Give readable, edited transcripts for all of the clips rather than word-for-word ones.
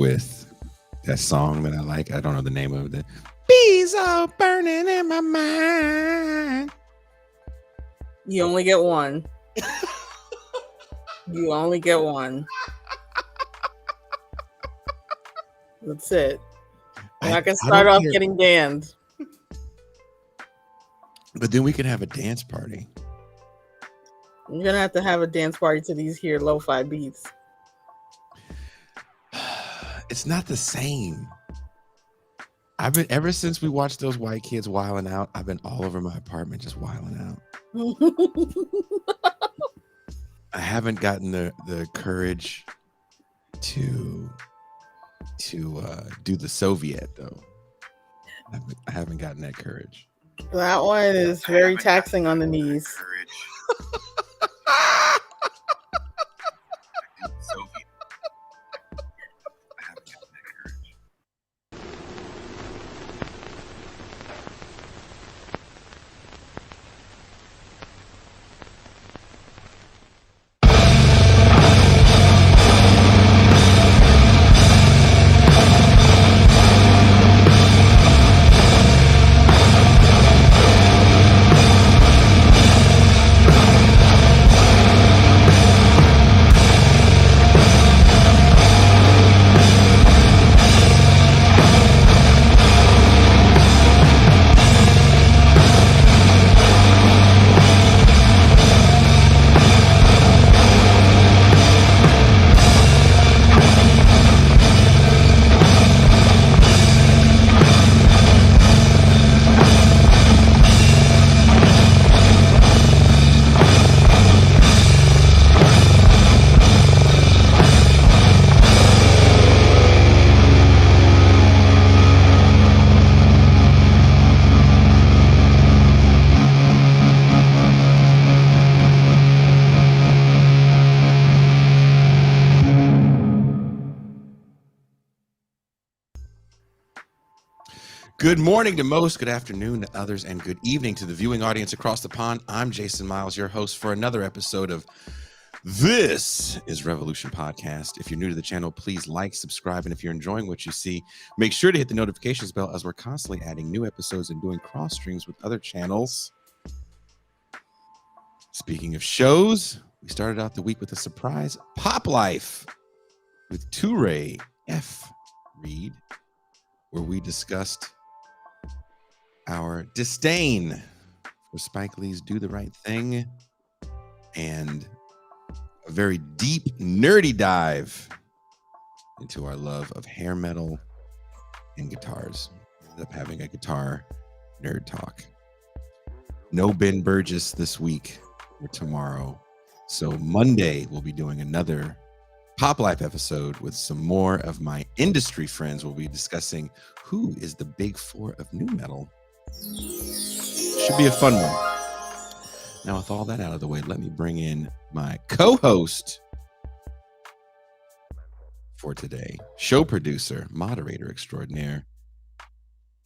with that song that I like. I don't know the name of it. Bees are burning in my mind. You only get one. You only get one. That's it. You're not going to start off getting banned. But then we can have a dance party. You're going to have a dance party to these here lo-fi beats. It's not the same. I've been, ever since we watched those white kids wilding out, I've been all over my apartment just wilding out. I haven't gotten the courage to do the Soviet though. I haven't gotten that courage. That one is very taxing on the knees. Good morning to most, good afternoon to others, and good evening to the viewing audience across the pond. I'm Jason Miles, your host for another episode of This is Revolution Podcast. If you're new to the channel, please like, subscribe, and if you're enjoying what you see, make sure to hit the notifications bell as we're constantly adding new episodes and doing cross streams with other channels. Speaking of shows, we started out the week with a surprise Pop Life with Crüe F. Reed, where we discussed our disdain for Spike Lee's Do the Right Thing and a very deep, nerdy dive into our love of hair metal and guitars. We ended up having a guitar nerd talk. No Ben Burgess this week or tomorrow. So Monday, we'll be doing another Pop Life episode with some more of my industry friends. We'll be discussing who is the big four of new metal. Should be a fun one. Now, with all that out of the way, let me bring in my co-host for today, show producer, moderator extraordinaire,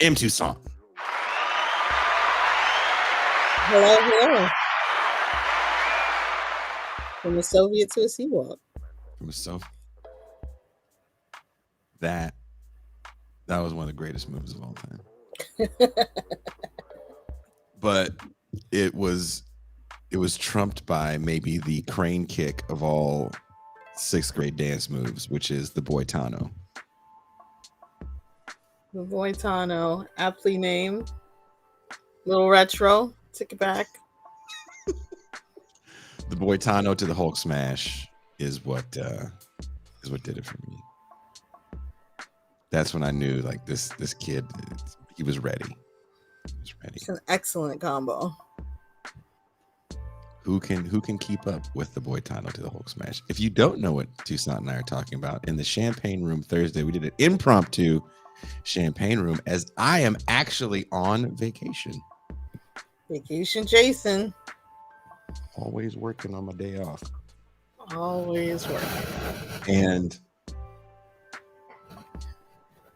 M. Toussaint. Hello, hello. From a Soviet to a Seawalk. From a Soviet. That was one of the greatest moves of all time. But it was trumped by maybe the crane kick of all sixth grade dance moves, which is the Boitano. The Boitano, aptly named. Little retro. Take it back. The Boitano to the Hulk smash is what did it for me. That's when I knew like this kid, he was ready. It's an excellent combo. Who can keep up with the Boitano to the Hulk smash? If you don't know what Toussaint and I are talking about, in the Champagne Room Thursday, we did an impromptu Champagne Room as I am actually on vacation. Vacation Jason. Always working on my day off. Always working. And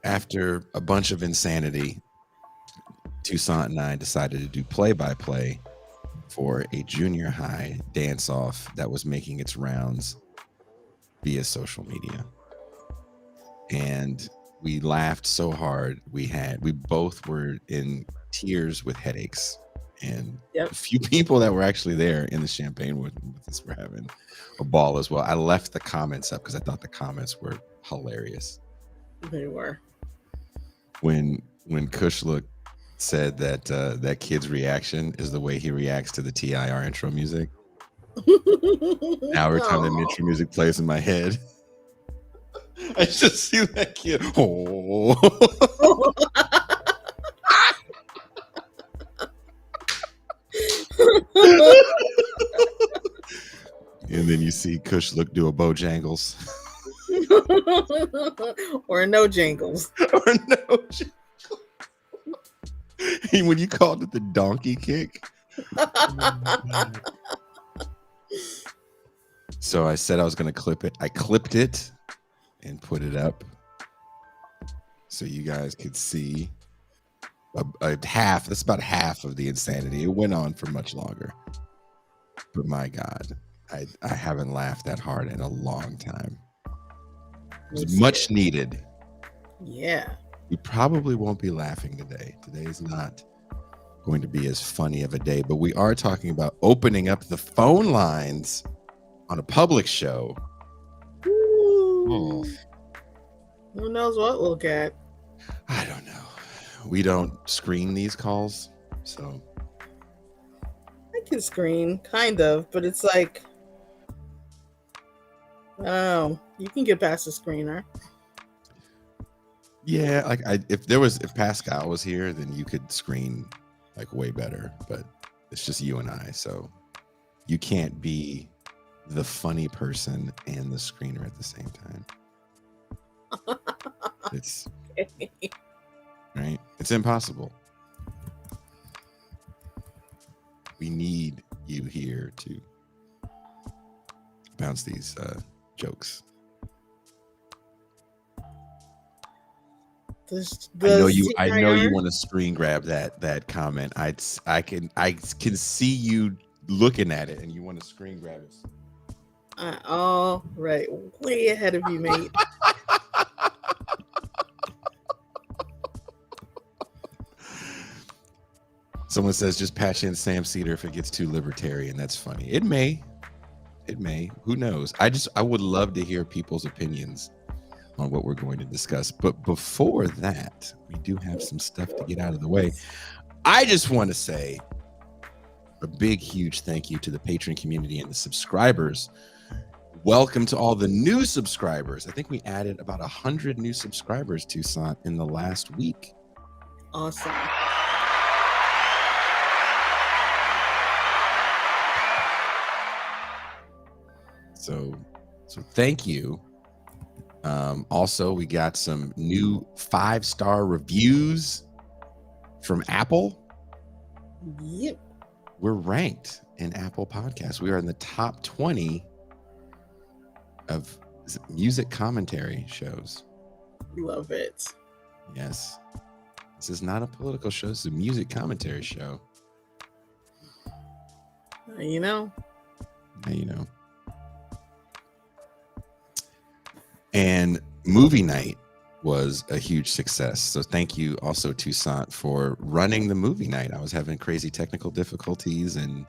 after a bunch of insanity, Toussaint and I decided to do play-by-play for a junior high dance-off that was making its rounds via social media. and we laughed so hard. We both were in tears with headaches, and Yep. a few people that were actually there in the champagne with us were having a ball as well. I left the comments up because I thought the comments were hilarious. They were. When Kushlook said that that kid's reaction is the way he reacts to the TIR intro music. Now every time the intro music plays in my head, I just see that kid. Oh. And then you see Kushlook do a Bojangles. Or no jingles. Or no jingles. When you called it the donkey kick. So I said I was going to clip it. I clipped it and put it up so you guys could see a half. That's about half of the insanity. It went on for much longer. But my God, I haven't laughed that hard in a long time. It was much needed. Yeah. We probably won't be laughing today. Today is not going to be as funny of a day, but we are talking about opening up the phone lines on a public show. Oh. Who knows what we'll get? I don't know. We don't screen these calls, so I can screen, kind of, but it's like, oh, you can get past the screener. Yeah, like if Pascal was here, then you could screen like way better, but it's just you and I, so you can't be the funny person and the screener at the same time. It's right. It's impossible. We need you here to bounce these jokes. I know you want to screen grab that comment. I can see you looking at it and you want to screen grab it. All right, way ahead of you, mate. Someone says just patch in Sam Cedar if it gets too libertarian. That's funny. It may. Who knows? I would love to hear people's opinions on what we're going to discuss. But before that, we do have some stuff to get out of the way. I just want to say a big, huge thank you to the patron community and the subscribers. Welcome to all the new subscribers. I think we added about 100 new subscribers to Toussaint in the last week. Awesome. So thank you. Also, we got some new 5-star reviews from Apple. Yep. We're ranked in Apple Podcasts. We are in the top 20 of music commentary shows. Love it. Yes. This is not a political show. This is a music commentary show. You know. And movie night was a huge success. So thank you also to Toussaint for running the movie night. I was having crazy technical difficulties and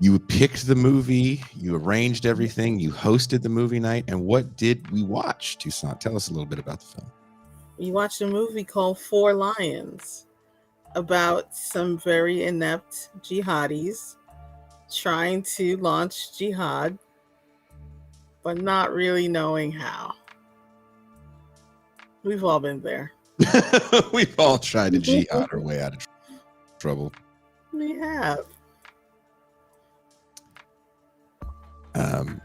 you picked the movie, you arranged everything, you hosted the movie night. And what did we watch, Toussaint? Tell us a little bit about the film. We watched a movie called Four Lions about some very inept jihadis trying to launch jihad, but not really knowing how. We've all been there. We've all tried to jihad our way out of trouble. We have. Can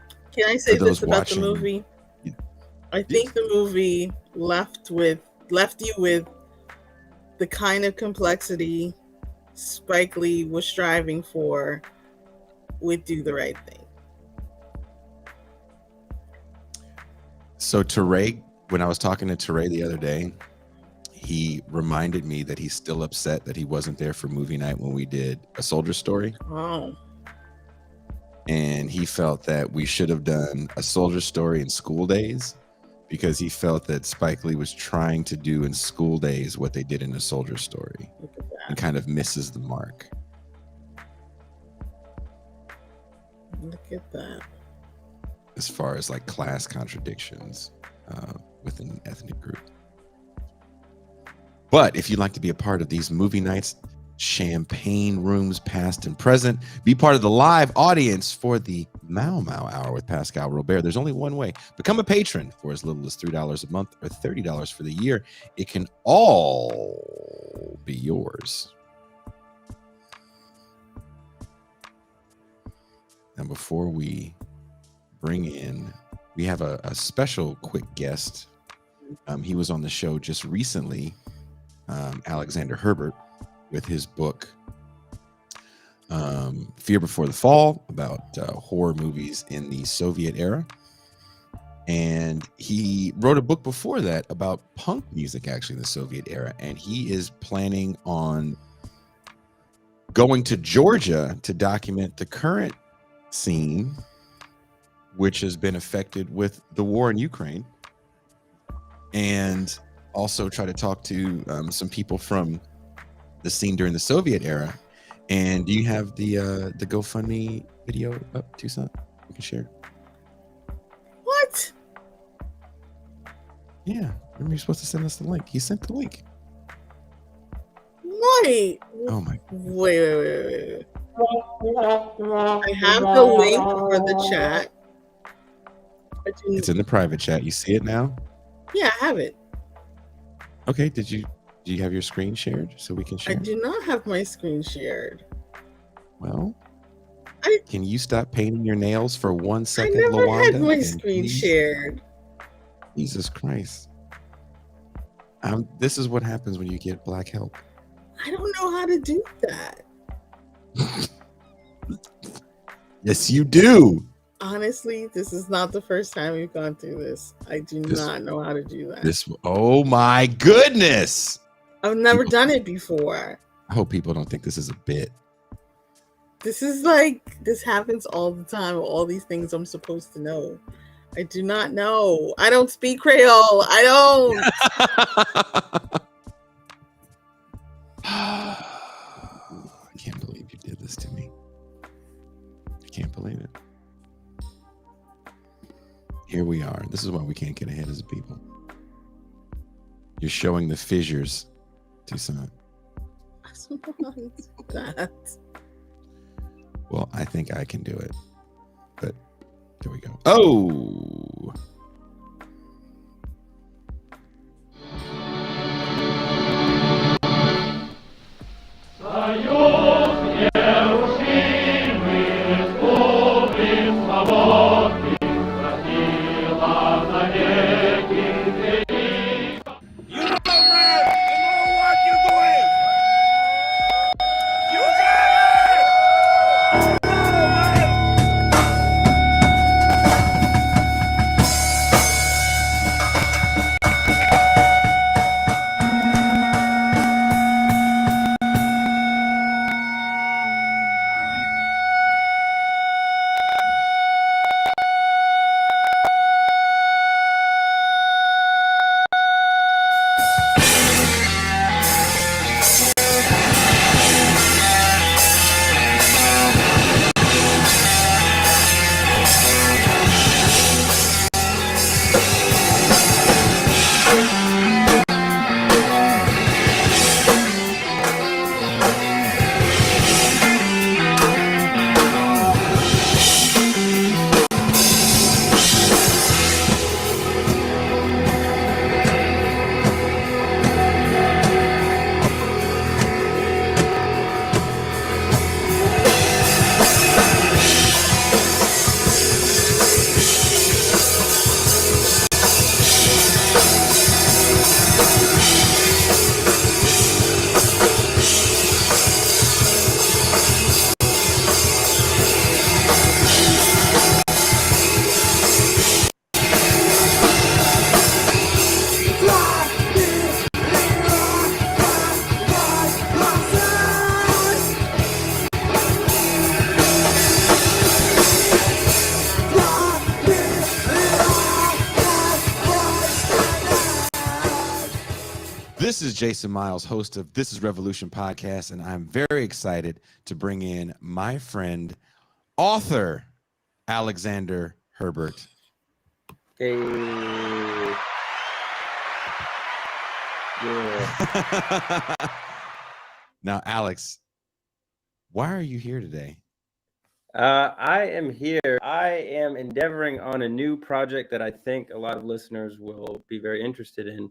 I say this about the movie? I think the movie left you with the kind of complexity Spike Lee was striving for with Do the Right Thing. So Teray, when I was talking to Teray the other day, he reminded me that he's still upset that he wasn't there for movie night when we did A Soldier Story. Oh. And he felt that we should have done A Soldier Story in School Days because he felt that Spike Lee was trying to do in School Days what they did in A Soldier Story and kind of misses the mark. Look at that. As far as like class contradictions within an ethnic group. But if you'd like to be a part of these movie nights, champagne rooms past and present, be part of the live audience for the Mau Mau Hour with Pascal Robert, there's only one way. Become a patron for as little as $3 a month or $30 for the year. It can all be yours. And before we bring in, we have a special quick guest. He was on the show just recently, Alexander Herbert, with his book Fear Before the Fall, about horror movies in the Soviet era. And he wrote a book before that about punk music, actually, in the Soviet era. And he is planning on going to Georgia to document the current scene, which has been affected with the war in Ukraine, and also try to talk to some people from the scene during the Soviet era. And do you have the GoFundMe video up, Toussaint? You can share. What? Yeah, remember you're supposed to send us the link. He sent the link. Wait. Oh my. Wait. I have the link for the chat. It's in the private chat. You see it now? Yeah, I have it. Okay. Do you have your screen shared so we can share? I do not have my screen shared. Well, can you stop painting your nails for 1 second, I never Lawanda? had my screen shared. Jesus Christ. This is what happens when you get black help. I don't know how to do that. Yes, you do. Honestly, this is not the first time we've gone through this. I do not know how to do that. Oh my goodness. I've never done it before. I hope people don't think this is a bit. This is like, this happens all the time. All these things I'm supposed to know. I do not know. I don't speak Creole. I don't. I can't believe you did this to me. I can't believe it. Here we are. This is why we can't get ahead as a people. You're showing the fissures, Toussaint. That. Well, I think I can do it. But there we go. Oh! This is Jason Miles, host of This is Revolution podcast, and I'm very excited to bring in my friend, author Alexander Herbert. Hey. Yeah. Now, Alex, why are you here today? I am here. I am endeavoring on a new project that I think a lot of listeners will be very interested in.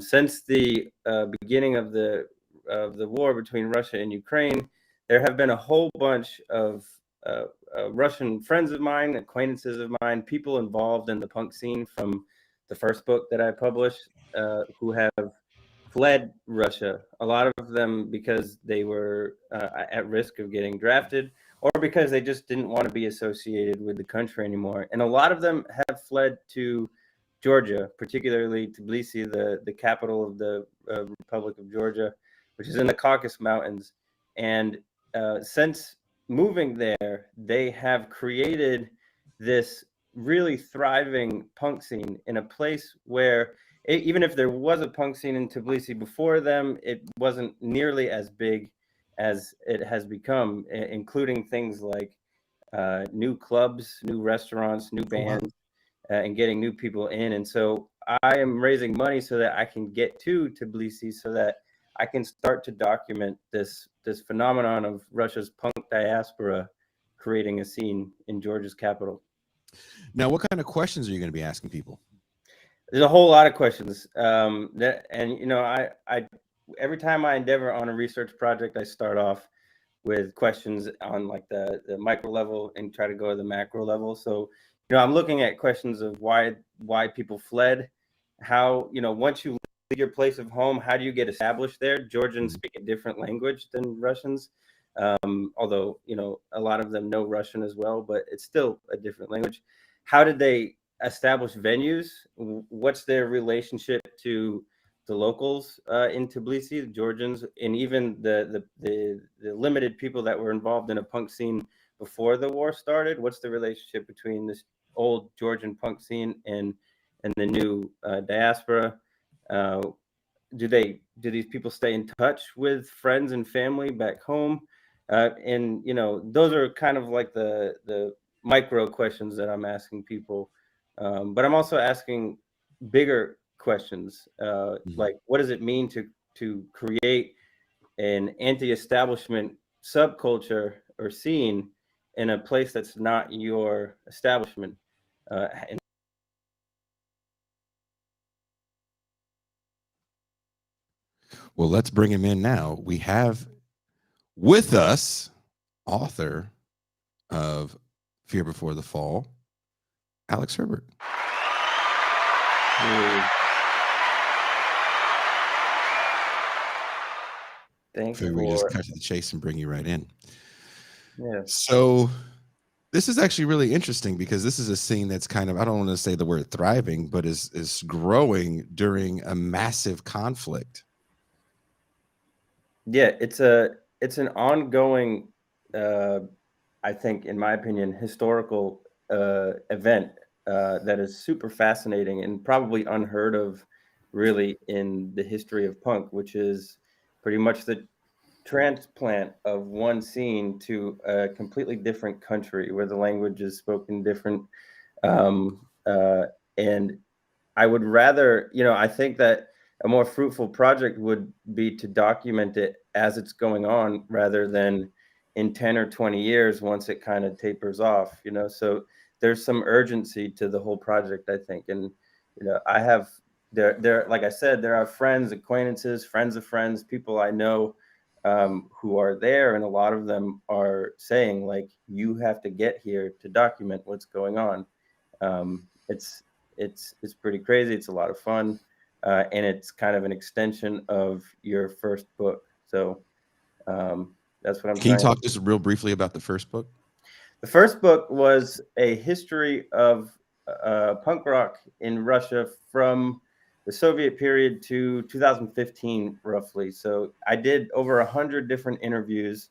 Since the beginning of the war between Russia and Ukraine, there have been a whole bunch of Russian friends of mine, acquaintances of mine, people involved in the punk scene from the first book that I published, who have fled Russia. A lot of them because they were at risk of getting drafted, or because they just didn't want to be associated with the country anymore. And a lot of them have fled to Georgia, particularly Tbilisi, the capital of the Republic of Georgia, which is in the Caucasus Mountains. And since moving there, they have created this really thriving punk scene in a place where even if there was a punk scene in Tbilisi before them, it wasn't nearly as big as it has become, including things like new clubs, new restaurants, new bands, and getting new people in. And so I am raising money so that I can get to Tbilisi so that I can start to document this phenomenon of Russia's punk diaspora creating a scene in Georgia's capital. Now, what kind of questions are you going to be asking people? There's a whole lot of questions. I every time I endeavor on a research project, I start off with questions on like the micro level and try to go to the macro level. So, I'm looking at questions of why people fled, how, once you leave your place of home, how do you get established there? Georgians speak a different language than Russians. Although, a lot of them know Russian as well, but it's still a different language. How did they establish venues? What's their relationship to the locals in Tbilisi, the Georgians, and even the limited people that were involved in a punk scene before the war started? What's the relationship between this old Georgian punk scene and the new diaspora? Do these people stay in touch with friends and family back home? And those are kind of like the micro questions that I'm asking people. But I'm also asking bigger questions, like what does it mean to create an anti-establishment subculture or scene in a place that's not your establishment? Well, let's bring him in now. We have with us author of Fear Before the Fall, Alex Herbert. Thanks. We just cut to the chase and bring you right in. Yeah. So this is actually really interesting because this is a scene that's kind of, I don't want to say the word thriving, but is growing during a massive conflict. Yeah, it's an ongoing, I think, in my opinion, historical event that is super fascinating and probably unheard of, really, in the history of punk, which is pretty much the transplant of one scene to a completely different country where the language is spoken different. And I would rather, I think that a more fruitful project would be to document it as it's going on rather than in 10 or 20 years once it kind of tapers off, so there's some urgency to the whole project, I think. And I have there like I said, there are friends, acquaintances, friends of friends, people I know who are there, and a lot of them are saying, like, you have to get here to document what's going on. It's pretty crazy. It's a lot of fun. And it's kind of an extension of your first book. So that's what I'm Can you talk just real briefly about the first book? The first book was a history of punk rock in Russia from the Soviet period to 2015, roughly. So I did over 100 different interviews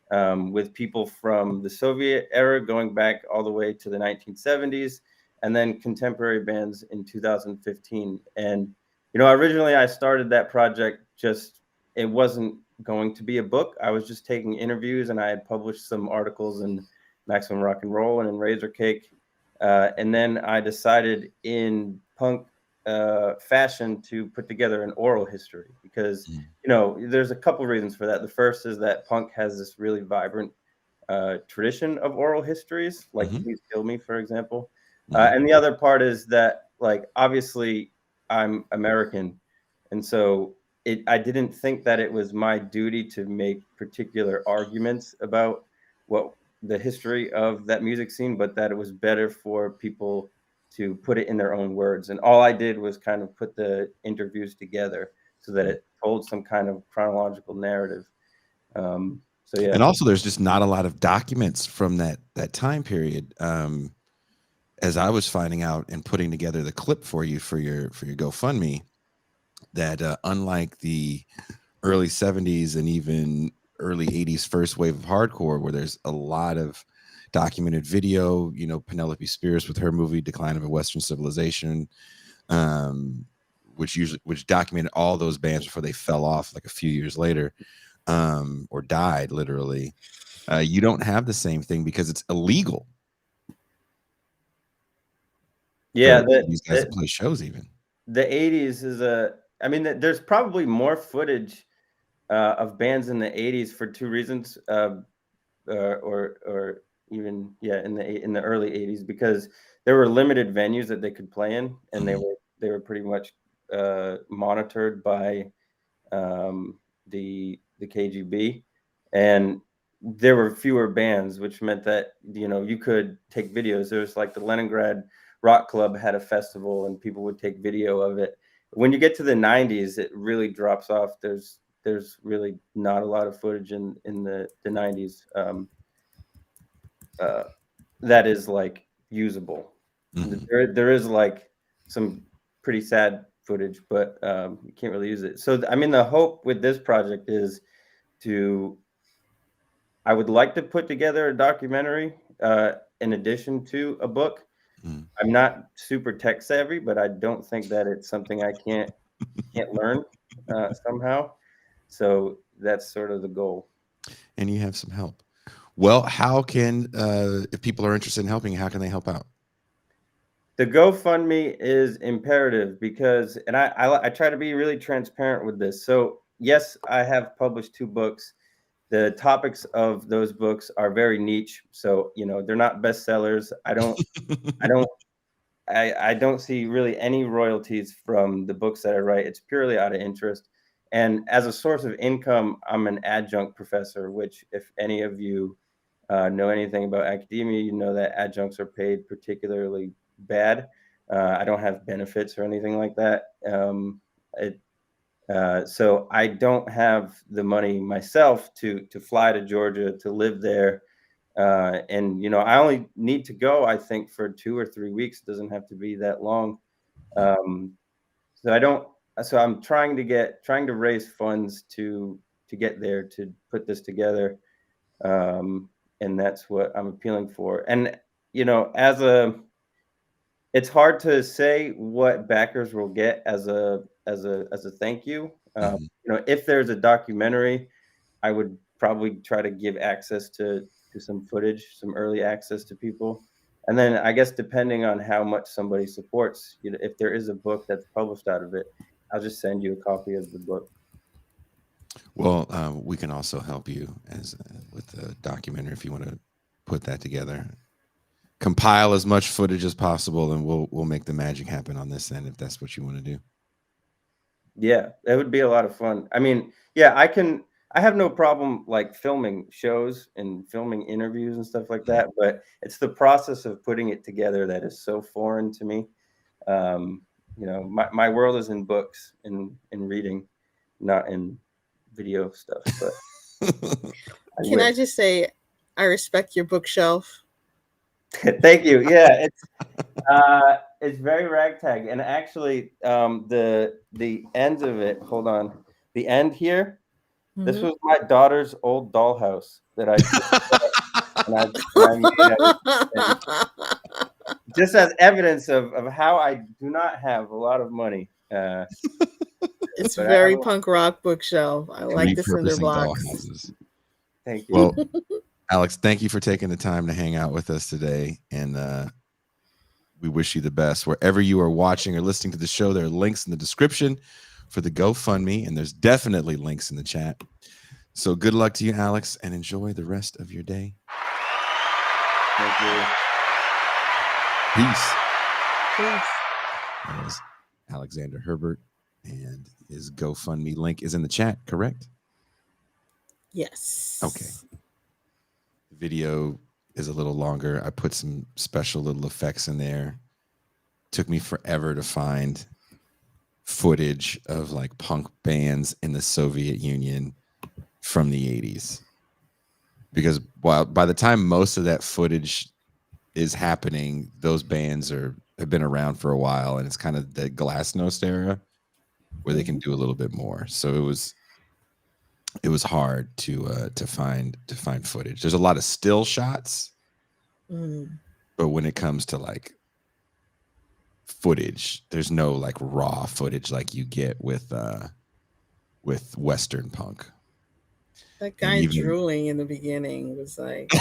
with people from the Soviet era, going back all the way to the 1970s, and then contemporary bands in 2015. And originally I started that project it wasn't going to be a book. I was just taking interviews, and I had published some articles in Maximum Rock and Roll and in Razor Cake. And then I decided in punk fashion to put together an oral history because, there's a couple reasons for that. The first is that punk has this really vibrant tradition of oral histories, like Please Kill Me, for example. And the other part is that, like, obviously I'm American. And so I didn't think that it was my duty to make particular arguments about what the history of that music scene, but that it was better for people to put it in their own words. And all I did was kind of put the interviews together so that it told some kind of chronological narrative. So yeah. And also, there's just not a lot of documents from that time period. As I was finding out and putting together the clip for you for your GoFundMe, that unlike the early 70s and even early 80s first wave of hardcore, where there's a lot of documented video, Penelope Spears with her movie Decline of a Western Civilization, which documented all those bands before they fell off like a few years later, or died literally. You don't have the same thing because it's illegal. Yeah, these guys that play shows even. The 80s is there's probably more footage of bands in the 80s for two reasons, or even in the early 80s, because there were limited venues that they could play in, and they were pretty much monitored by the KGB, and there were fewer bands, which meant that you could take videos. There's like the Leningrad Rock Club had a festival, and people would take video of it. When you get to the 90s, it really drops off. There's really not a lot of footage in the 90s that is like usable. There is like some pretty sad footage, but you can't really use it. So the hope with this project is I would like to put together a documentary in addition to a book. I'm not super tech savvy, but I don't think that it's something I can't learn somehow. So that's sort of the goal. And you have some help. Well, how can if people are interested in helping, how can they help out? The GoFundMe is imperative because, and I try to be really transparent with this. So yes, I have published 2 books. The topics of those books are very niche. So, they're not bestsellers. I don't see really any royalties from the books that I write. It's purely out of interest. And as a source of income, I'm an adjunct professor, which if any of you know anything about academia, you know that adjuncts are paid particularly bad. I don't have benefits or anything like that. So I don't have the money myself to fly to Georgia, to live there. And, I only need to go, I think, for 2 or 3 weeks. It doesn't have to be that long. So I'm trying to raise funds to get there, to put this together. And that's what I'm appealing for. And, it's hard to say what backers will get as a thank you. If there's a documentary, I would probably try to give access to some footage, some early access to people. And then I guess depending on how much somebody supports, if there is a book that's published out of it, I'll just send you a copy of the book. Well, we can also help you with the documentary if you want to put that together. Compile as much footage as possible, and we'll make the magic happen on this end if that's what you want to do. Yeah, that would be a lot of fun. I have no problem like filming shows and filming interviews and stuff like that, but it's the process of putting it together that is so foreign to me. My world is in books and in reading, not in video stuff. But Can I just say, I respect your bookshelf. Thank you. Yeah, it's very ragtag, and actually, the ends of it. Hold on, the end here. Mm-hmm. This was my daughter's old dollhouse that I made just as evidence of how I do not have a lot of money. It's very punk rock bookshelf. I like the cinder blocks. Dollhouses. Thank you. Well, Alex, thank you for taking the time to hang out with us today, and we wish you the best wherever you are watching or listening to the show. There are links in the description for the GoFundMe, and there's definitely links in the chat. So good luck to you, Alex, and enjoy the rest of your day. Thank you. Peace. Peace. That was Alexander Herbert, and his GoFundMe link is in the chat, correct? Yes. Okay. The video is a little longer. I put some special little effects in there. Took me forever to find footage of like punk bands in the Soviet Union from the 80s. Because by the time most of that footage is happening, those bands have been around for a while, and it's kind of the Glasnost era where they can do a little bit more. So it was hard to find footage. There's a lot of still shots, but when it comes to like footage, there's no like raw footage like you get with Western punk. That guy drooling in the beginning was like,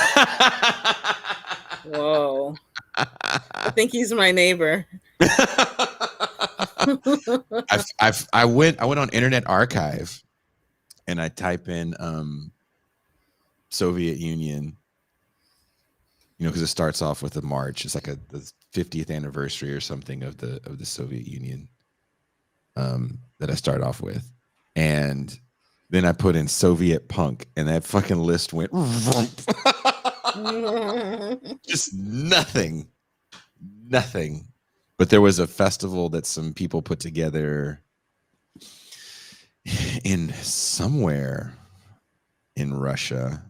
whoa. I think he's my neighbor. I went on Internet Archive and I type in Soviet Union, because it starts off with a march. It's like the 50th anniversary or something of the Soviet Union that I start off with. And then I put in Soviet punk, and that fucking list went just nothing. But there was a festival that some people put together in somewhere in Russia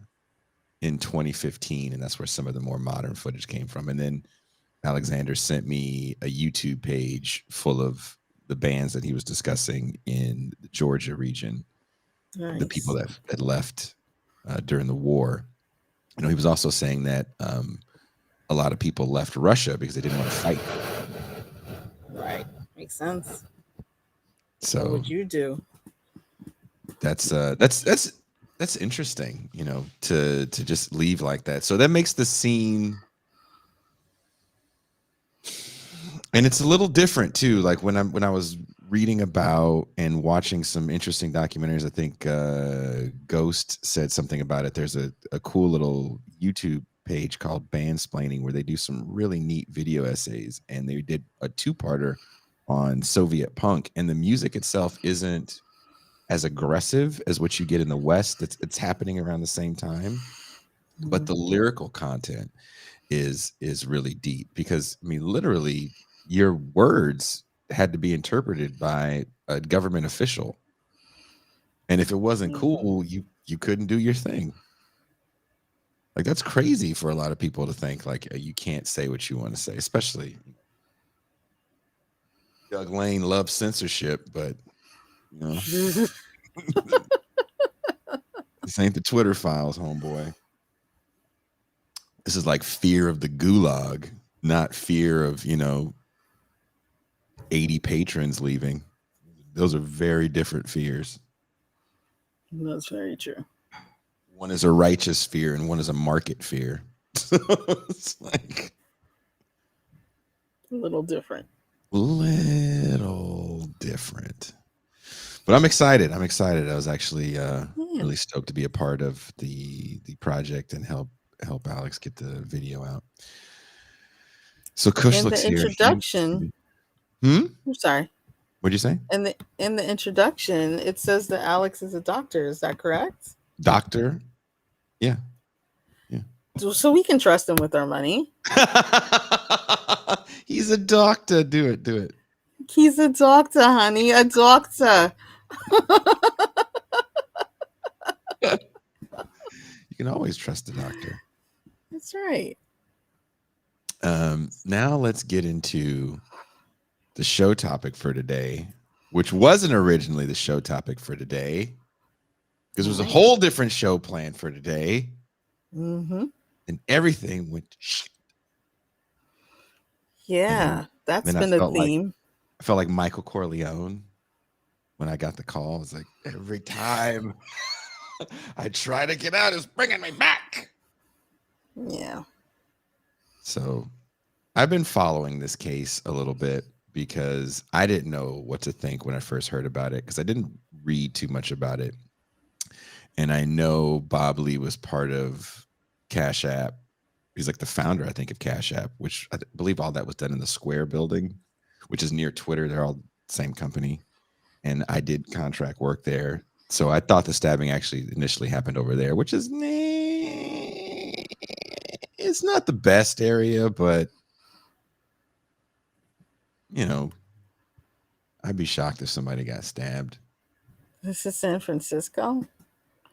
in 2015, and that's where some of the more modern footage came from. And then Alexander sent me a YouTube page full of the bands that he was discussing in the Georgia region. Nice. The people that had left during the war. He was also saying that a lot of people left Russia because they didn't want to fight. Right, makes sense. So what would you do? That's interesting, to just leave like that. So that makes the scene, and it's a little different too. Like when I was reading about and watching some interesting documentaries, I think Ghost said something about it. There's a cool little YouTube page called Bandsplaining where they do some really neat video essays, and they did a 2-parter on Soviet punk, and the music itself isn't as aggressive as what you get in the West. It's happening around the same time, but the lyrical content is really deep, because literally your words had to be interpreted by a government official, and if it wasn't cool, you couldn't do your thing. Like, that's crazy for a lot of people to think like you can't say what you want to say, especially Doug Lane loves censorship, but this ain't the Twitter files, homeboy. This is like fear of the gulag, not fear of 80 patrons leaving. Those are very different fears. That's very true. One is a righteous fear and one is a market fear. So it's like a little different. But I'm excited. I was actually really stoked to be a part of the project and help Alex get the video out. So Kush looks here. Introduction. I'm sorry. What'd you say? In the introduction, it says that Alex is a doctor. Is that correct? Doctor? Yeah. So we can trust him with our money. He's a doctor. Do it. He's a doctor, honey. A doctor. You can always trust the doctor. That's right. Now let's get into the show topic for today, which wasn't originally the show topic for today, because there was a whole different show planned for today. And everything went to shit. Yeah, that's been a theme. I felt like Michael Corleone when I got the call. It's like every time I try to get out, it's bringing me back. Yeah. So I've been following this case a little bit because I didn't know what to think when I first heard about it, because I didn't read too much about it. And I know Bob Lee was part of Cash App. He's like the founder, I think, of Cash App, which I believe all that was done in the Square building, which is near Twitter. They're all the same company. And I did contract work there. So I thought the stabbing actually initially happened over there, which is, it's not the best area, but, you know, I'd be shocked if somebody got stabbed. This is San Francisco?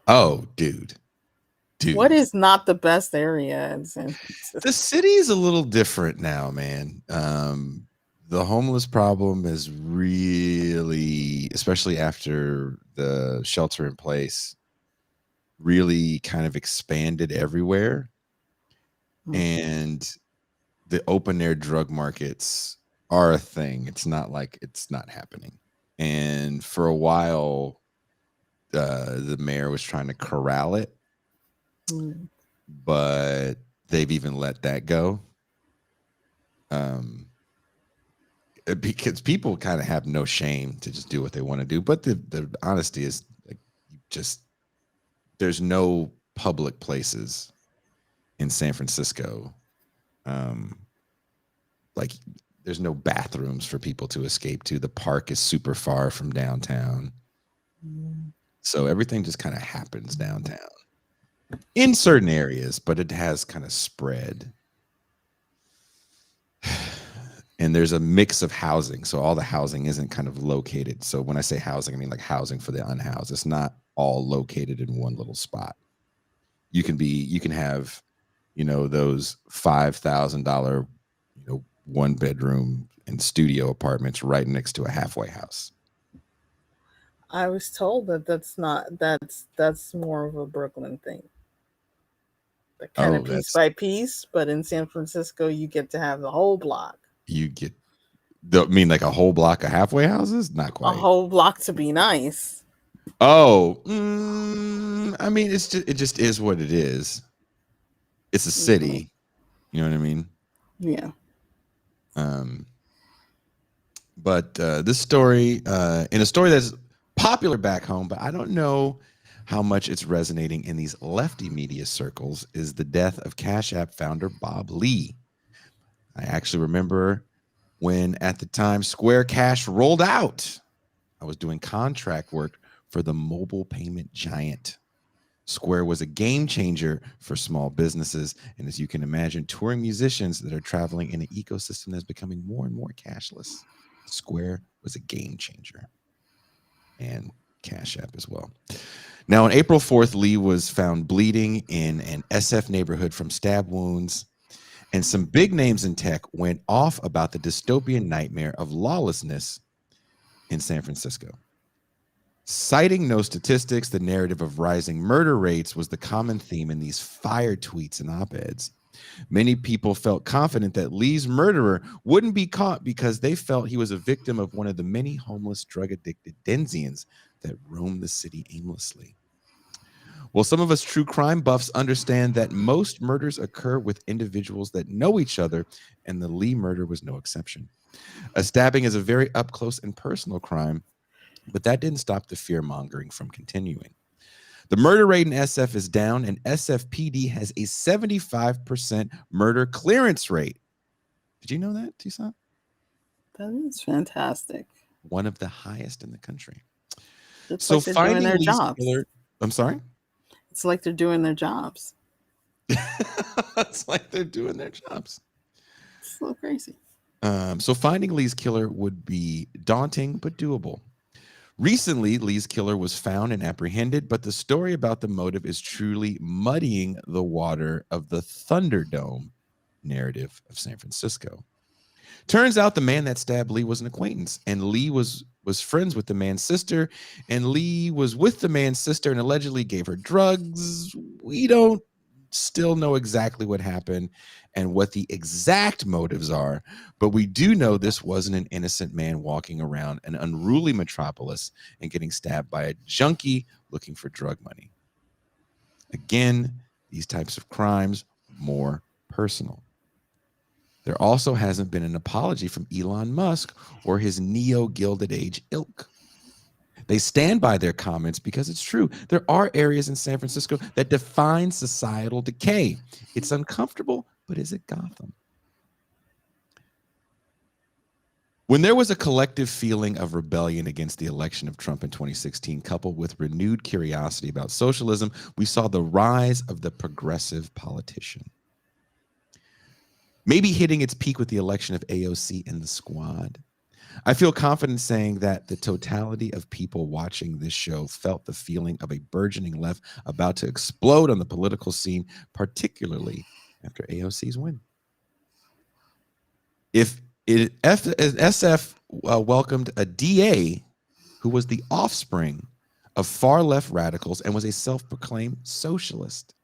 Oh, dude. What is not the best area in San Francisco? The city is a little different now, man. The homeless problem is really, especially after the shelter in place, really kind of expanded everywhere. And the open air drug markets are a thing. It's not like it's not happening. And for a while, the mayor was trying to corral it, but they've even let that go. Because people kind of have no shame to just do what they want to do. But the honesty is, like, just there's no public places in San Francisco. Like, there's no bathrooms for people to escape to. The park is super far from downtown. So everything just kind of happens downtown in certain areas, but it has kind of spread. And there's a mix of housing. So all the housing isn't kind of located. So when I say housing, I mean like housing for the unhoused. It's not all located in one little spot. You can have, you know, those $5,000, you know, 1-bedroom and studio apartments right next to a halfway house. I was told that's more of a Brooklyn thing. Kind of piece by piece, but in San Francisco, you get to have the whole block. You get, mean like a whole block of halfway houses? Not quite. A whole block to be nice. Oh, I mean, it just is what it is. It's a city. You know what I mean? Yeah. But this story, in a story that's popular back home, but I don't know how much it's resonating in these lefty media circles, is the death of Cash App founder Bob Lee. I actually remember when, at the time, Square Cash rolled out. I was doing contract work for the mobile payment giant. Square was a game changer for small businesses. And as you can imagine, touring musicians that are traveling in an ecosystem that's becoming more and more cashless, Square was a game changer. And Cash App as well. Now, on April 4th, Lee was found bleeding in an SF neighborhood from stab wounds. And some big names in tech went off about the dystopian nightmare of lawlessness in San Francisco. Citing no statistics, the narrative of rising murder rates was the common theme in these fire tweets and op-eds. Many people felt confident that Lee's murderer wouldn't be caught because they felt he was a victim of one of the many homeless, drug-addicted denizens that roam the city aimlessly. Well, some of us true crime buffs understand that most murders occur with individuals that know each other, and the Lee murder was no exception. A stabbing is a very up-close and personal crime, but that didn't stop the fear-mongering from continuing. The murder rate in SF is down, and SFPD has a 75% murder clearance rate. Did you know that, Toussaint? That is fantastic. One of the highest in the country. It's so like they're doing their jobs. Killer, I'm sorry? It's like they're doing their jobs. It's like they're doing their jobs. It's a little crazy. So finding Lee's killer would be daunting but doable. Recently, Lee's killer was found and apprehended, but the story about the motive is truly muddying the water of the Thunderdome narrative of San Francisco. Turns out the man that stabbed Lee was an acquaintance, and Lee was friends with the man's sister, and Lee was with the man's sister and allegedly gave her drugs. We don't still know exactly what happened and what the exact motives are, but we do know this wasn't an innocent man walking around an unruly metropolis and getting stabbed by a junkie looking for drug money. Again, these types of crimes, more personal. There also hasn't been an apology from Elon Musk or his neo-Gilded Age ilk. They stand by their comments because it's true. There are areas in San Francisco that define societal decay. It's uncomfortable, but is it Gotham? When there was a collective feeling of rebellion against the election of Trump in 2016, coupled with renewed curiosity about socialism, we saw the rise of the progressive politician. Maybe hitting its peak with the election of AOC and the Squad. I feel confident saying that the totality of people watching this show felt the feeling of a burgeoning left about to explode on the political scene, particularly after AOC's win. If SF welcomed a DA who was the offspring of far left radicals and was a self-proclaimed socialist.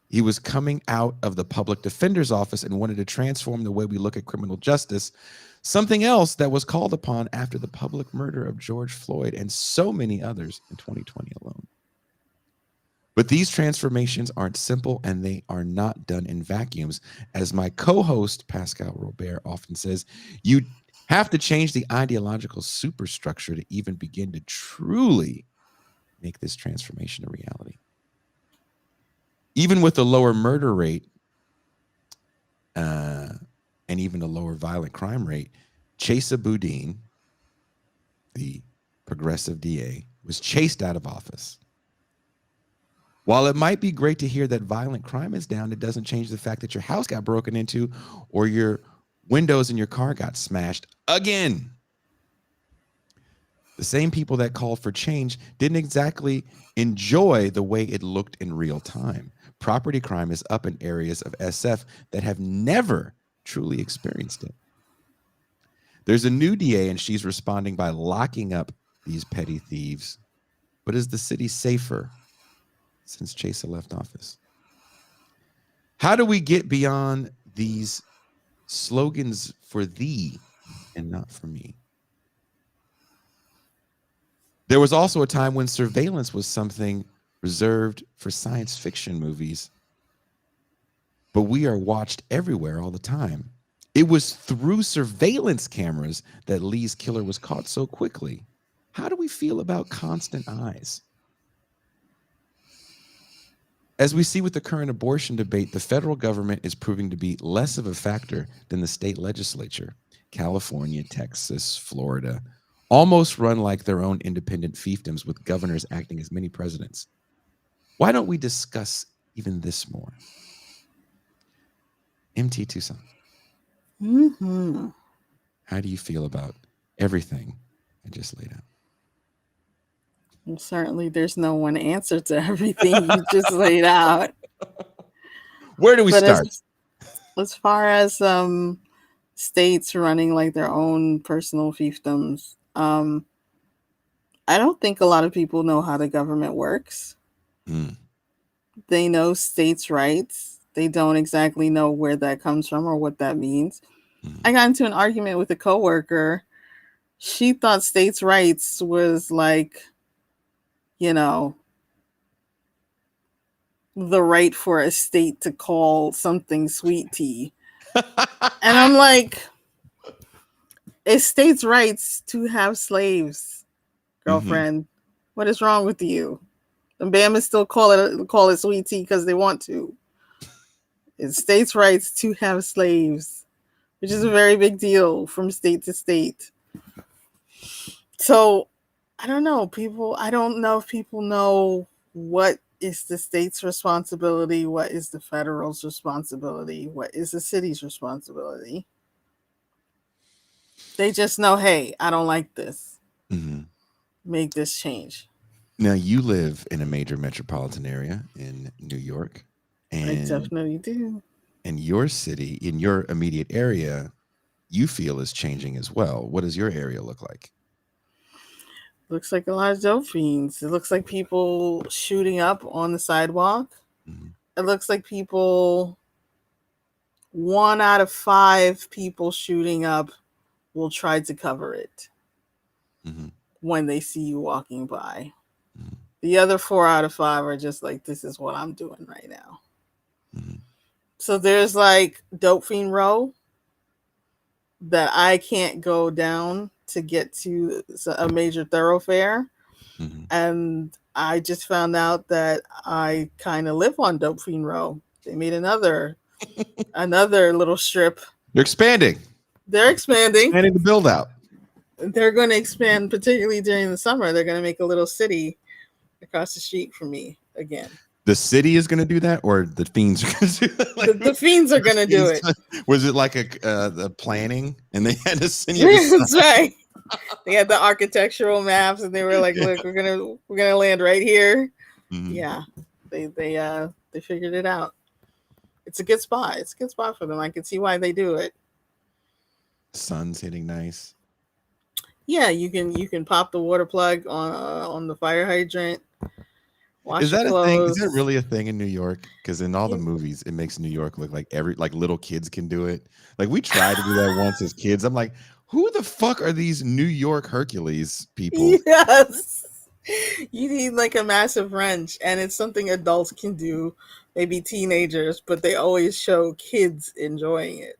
He was coming out of the public defender's office and wanted to transform the way we look at criminal justice, something else that was called upon after the public murder of George Floyd and so many others in 2020 alone. But these transformations aren't simple, and they are not done in vacuums. As my co-host, Pascal Robert, often says, you have to change the ideological superstructure to even begin to truly make this transformation a reality. Even with a lower murder rate and even a lower violent crime rate, Chesa Boudin, the progressive DA, was chased out of office. While it might be great to hear that violent crime is down, it doesn't change the fact that your house got broken into or your windows in your car got smashed again. The same people that called for change didn't exactly enjoy the way it looked in real time. Property crime is up in areas of SF that have never truly experienced it. There's a new DA, and she's responding by locking up these petty thieves. But is the city safer since Chesa left office? How do we get beyond these slogans for thee and not for me? There was also a time when surveillance was something reserved for science fiction movies, but we are watched everywhere all the time. It was through surveillance cameras that Lee's killer was caught so quickly. How do we feel about constant eyes? As we see with the current abortion debate, the federal government is proving to be less of a factor than the state legislature. California, Texas, Florida, almost run like their own independent fiefdoms with governors acting as mini presidents. Why don't we discuss even this more? MT Tucson. Mm-hmm. How do you feel about everything I just laid out? Well, certainly there's no one answer to everything you just laid out. Where do we start? As far as states running like their own personal fiefdoms, I don't think a lot of people know how the government works. They know states' rights. They don't exactly know where that comes from or what that means. I got into an argument with a coworker. She thought states' rights was like, you know, the right for a state to call something sweet tea. And I'm like, it's states' rights to have slaves, girlfriend. What is wrong with you? The Bama still call it sweet tea because they want to. It's states' rights to have slaves, which is a very big deal from state to state. So I don't know, I don't know if people know what is the state's responsibility, what is the federal's responsibility, what is the city's responsibility. They just know, hey, I don't like this. Make this change. Now, you live in a major metropolitan area in New York. And I definitely do. And your city, in your immediate area, you feel is changing as well. What does your area look like? Looks like a lot of dope fiends. It looks like people shooting up on the sidewalk. Mm-hmm. It looks like 1 out of 5 people shooting up will try to cover it Mm-hmm. when they see you walking by. Mm-hmm. The other 4 out of 5 are just like, this is what I'm doing right now. Mm-hmm. So there's like Dope Fiend Row that I can't go down to get to a major thoroughfare. Mm-hmm. And I just found out that I kind of live on Dope Fiend Row. They made another little strip. They're expanding. They're expanding. Expanding the build out. They're going to expand, particularly during the summer. They're going to make a little city across the street from me again. The city is going to do that, or the fiends are going to do that? Like, the fiends are going to do it. Was it like the planning, and they had to send you? That's right. They had the architectural maps, and they were like, "Look, we're gonna land right here." Mm-hmm. Yeah, they figured it out. It's a good spot. It's a good spot for them. I can see why they do it. Sun's hitting nice. Yeah, you can pop the water plug on the fire hydrant. Is that a thing? Is that really a thing in New York? Because in all the movies, it makes New York look like little kids can do it. Like, we tried to do that once as kids. I'm like, who the fuck are these New York Hercules people? Yes. You need like a massive wrench, and it's something adults can do, maybe teenagers, but they always show kids enjoying it.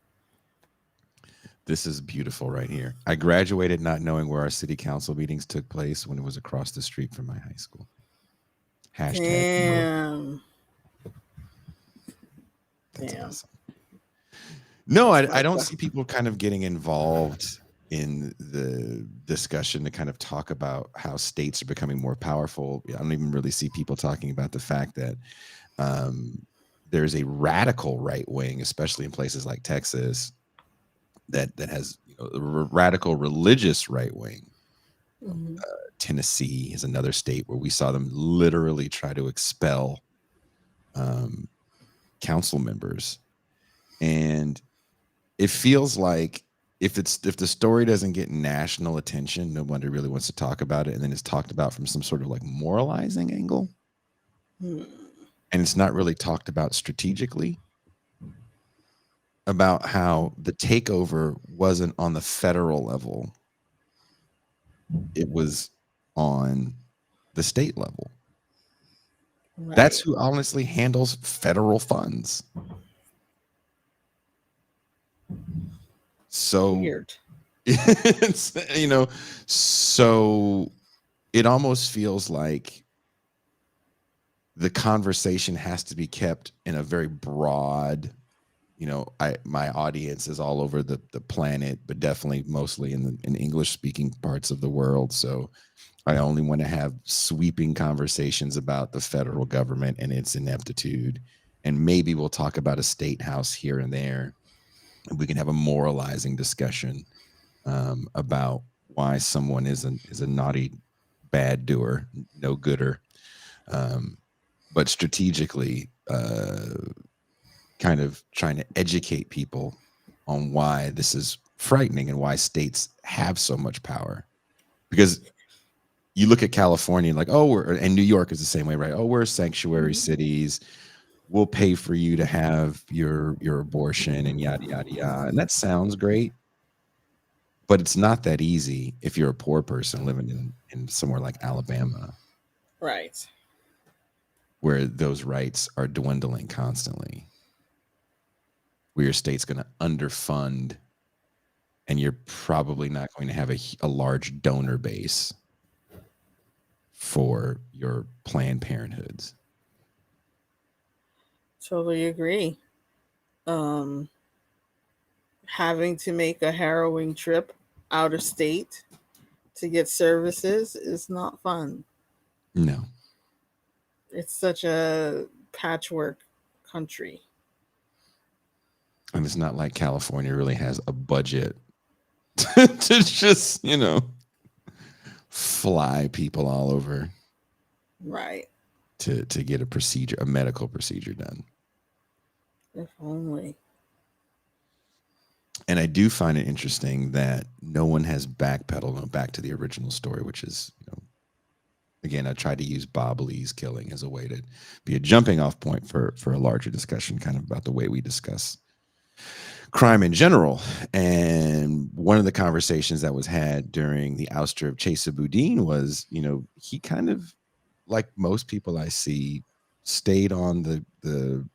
This is beautiful right here. I graduated not knowing where our city council meetings took place when it was across the street from my high school. Hashtag. Damn. That's awesome. No, I don't see people kind of getting involved in the discussion to kind of talk about how states are becoming more powerful. I don't even really see people talking about the fact that there's a radical right wing, especially in places like Texas, that has a radical religious right wing. Mm-hmm. Tennessee is another state where we saw them literally try to expel council members, and it feels like if the story doesn't get national attention, nobody really wants to talk about it, and then it's talked about from some sort of like moralizing angle, and it's not really talked about strategically about how the takeover wasn't on the federal level, it was on the state level. Right. That's who honestly handles federal funds. So weird. It's, so it almost feels like the conversation has to be kept in a very broad, my audience is all over the planet, but definitely mostly in English speaking parts of the world. So I only want to have sweeping conversations about the federal government and its ineptitude. And maybe we'll talk about a state house here and there. And we can have a moralizing discussion about why someone is a naughty, bad doer, no gooder. But strategically, kind of trying to educate people on why this is frightening and why states have so much power. Because you look at California like, and New York is the same way, right? Oh, we're sanctuary cities. We'll pay for you to have your abortion and yada, yada, yada. And that sounds great, but it's not that easy if you're a poor person living in somewhere like Alabama. Right. Where those rights are dwindling constantly. Where your state's going to underfund, and you're probably not going to have a large donor base for your Planned Parenthoods. Totally agree. Having to make a harrowing trip out of state to get services is not fun. No. It's such a patchwork country. And it's not like California really has a budget to just, fly people all over. Right. To get a medical procedure done. If only. And I do find it interesting that no one has backpedaled back to the original story, which is, again, I tried to use Bob Lee's killing as a way to be a jumping off point for a larger discussion, kind of about the way we discuss crime in general. And one of the conversations that was had during the ouster of Chesa Boudin was, he kind of, like most people I see, stayed on the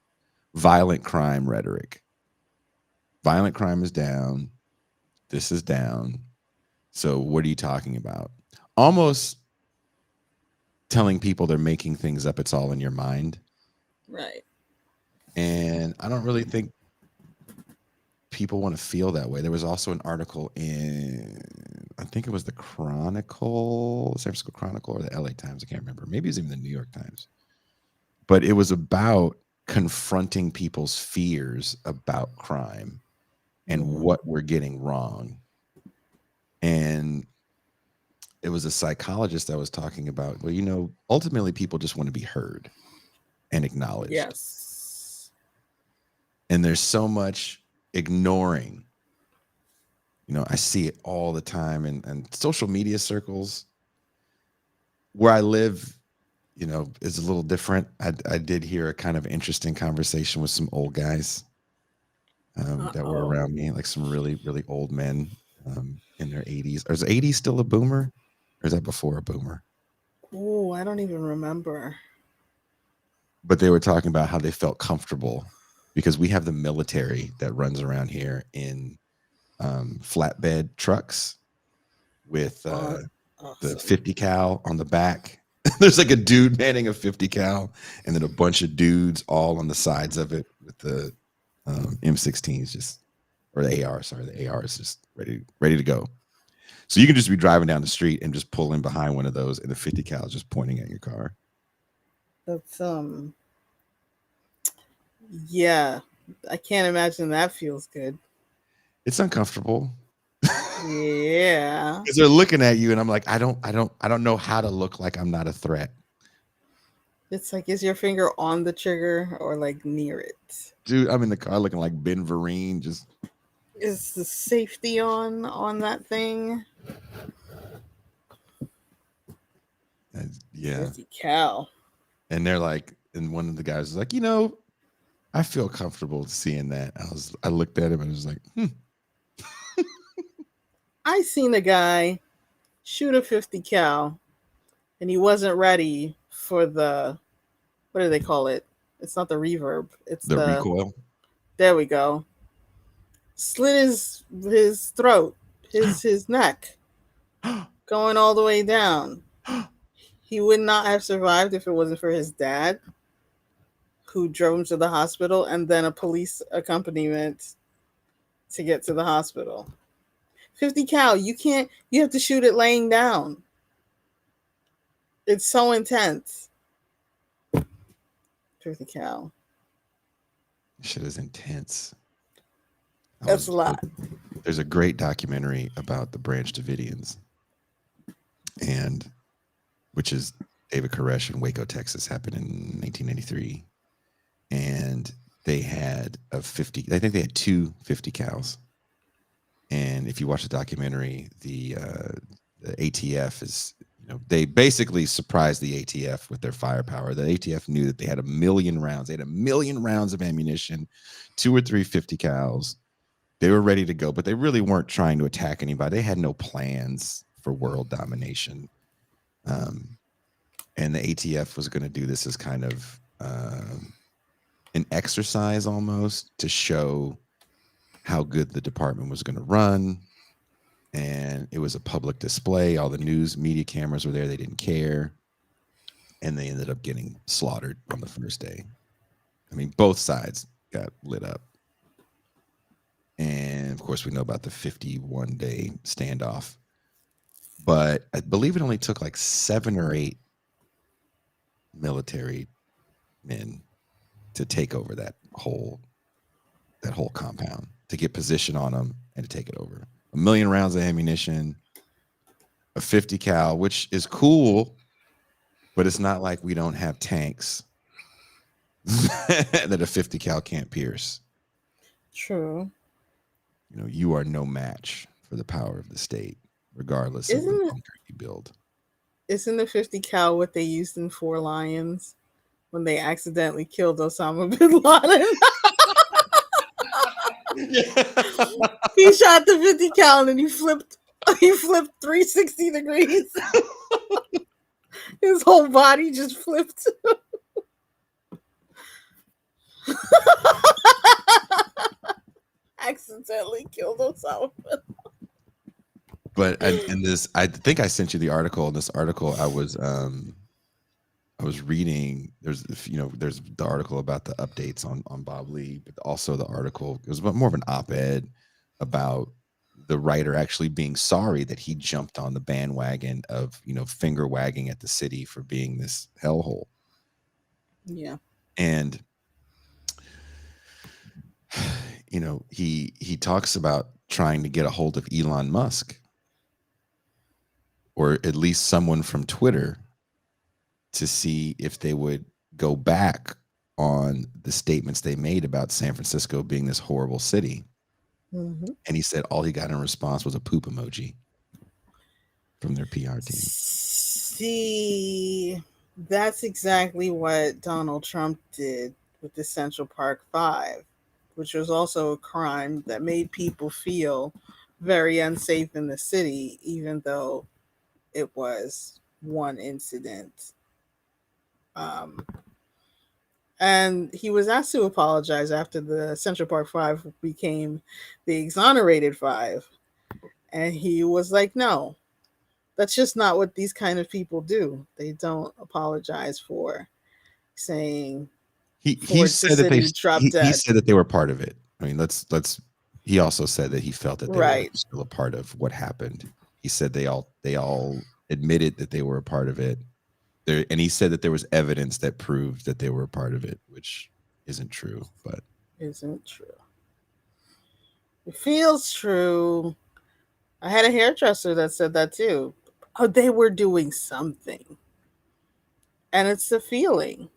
violent crime rhetoric. Violent crime is down. This is down. So what are you talking about? Almost telling people they're making things up. It's all in your mind. Right. And I don't really think people want to feel that way. There was also an article in, I think it was the Chronicle, San Francisco Chronicle, or the LA Times. I can't remember. Maybe it was even the New York Times. But it was about confronting people's fears about crime and what we're getting wrong. And it was a psychologist that was talking about, well, ultimately people just want to be heard and acknowledged. Yes. And there's so much ignoring. I see it all the time in social media circles. Where I live, is a little different. I did hear a kind of interesting conversation with some old guys that were around me, like some really, really old men in their 80s. Is 80s still a boomer? Or is that before a boomer? Oh, I don't even remember. But they were talking about how they felt comfortable because we have the military that runs around here in flatbed trucks with awesome. the 50 cal on the back. There's like a dude manning a 50 cal and then a bunch of dudes all on the sides of it with the M16s or the AR. Sorry, the AR is just ready to go. So you can just be driving down the street and just pull in behind one of those and the 50 cal is just pointing at your car. That's yeah, I can't imagine that feels good. It's uncomfortable. Yeah. Because they're looking at you and I'm like, I don't know how to look like I'm not a threat. It's like, is your finger on the trigger or like near it? Dude, I'm in the car looking like Ben Vereen. Just is the safety on that thing? Yeah. 50 cal. And they're like, and one of the guys was like, I feel comfortable seeing that. I looked at him and was like, I seen a guy shoot a 50 cal and he wasn't ready for the, what do they call it? It's not the reverb. It's the recoil. There we go. Slit his throat, his neck, going all the way down. He would not have survived if it wasn't for his dad, who drove him to the hospital, and then a police accompaniment to get to the hospital. 50 cal, you have to shoot it laying down. It's so intense. 50 cal. Shit is intense. That's a lot. There's a great documentary about the Branch Davidians, and which is David Koresh in Waco, Texas, happened in 1993. And they had I think they had 2 50 cals. And if you watch the documentary, the ATF is, they basically surprised the ATF with their firepower. The ATF knew that they had 1 million rounds. They had 1 million rounds of ammunition, 2 or 3 50 cals. They were ready to go, but they really weren't trying to attack anybody. They had no plans for world domination. And the ATF was going to do this as kind of an exercise almost to show how good the department was going to run. And it was a public display. All the news media cameras were there. They didn't care. And they ended up getting slaughtered on the first day. I mean, both sides got lit up. And of course, we know about the 51-day standoff. But I believe it only took like 7 or 8 military men to take over that whole compound, to get position on them and to take it over. 1 million rounds of ammunition, a 50 cal, which is cool, but it's not like we don't have tanks that a 50 cal can't pierce. True. You are no match for the power of the state, regardless of the bunker you build. isn't the 50 cal what they used in Four Lions when they accidentally killed Osama bin Laden? He shot the 50 cal and then he flipped 360 degrees. His whole body just flipped. Accidentally killed Osama. But in this, I think I sent you the article. In this article, I was reading. There's the article about the updates on Bob Lee, but also the article, it was more of an op-ed about the writer actually being sorry that he jumped on the bandwagon of finger wagging at the city for being this hellhole. Yeah. And he talks about trying to get a hold of Elon Musk, or at least someone from Twitter, to see if they would go back on the statements they made about San Francisco being this horrible city. Mm-hmm. And he said all he got in response was a poop emoji from their PR team. See, that's exactly what Donald Trump did with the Central Park 5, which was also a crime that made people feel very unsafe in the city, even though it was one incident. And he was asked to apologize after the Central Park 5 became the exonerated 5. And he was like, no, that's just not what these kind of people do. They don't apologize for saying he said that he said that they were part of it. I mean, he also said that he felt that they were still a part of what happened. He said they all admitted that they were a part of it. And he said that there was evidence that proved that they were a part of it, which isn't true, but isn't true. It feels true. I had a hairdresser that said that too. Oh, they were doing something. And it's a feeling.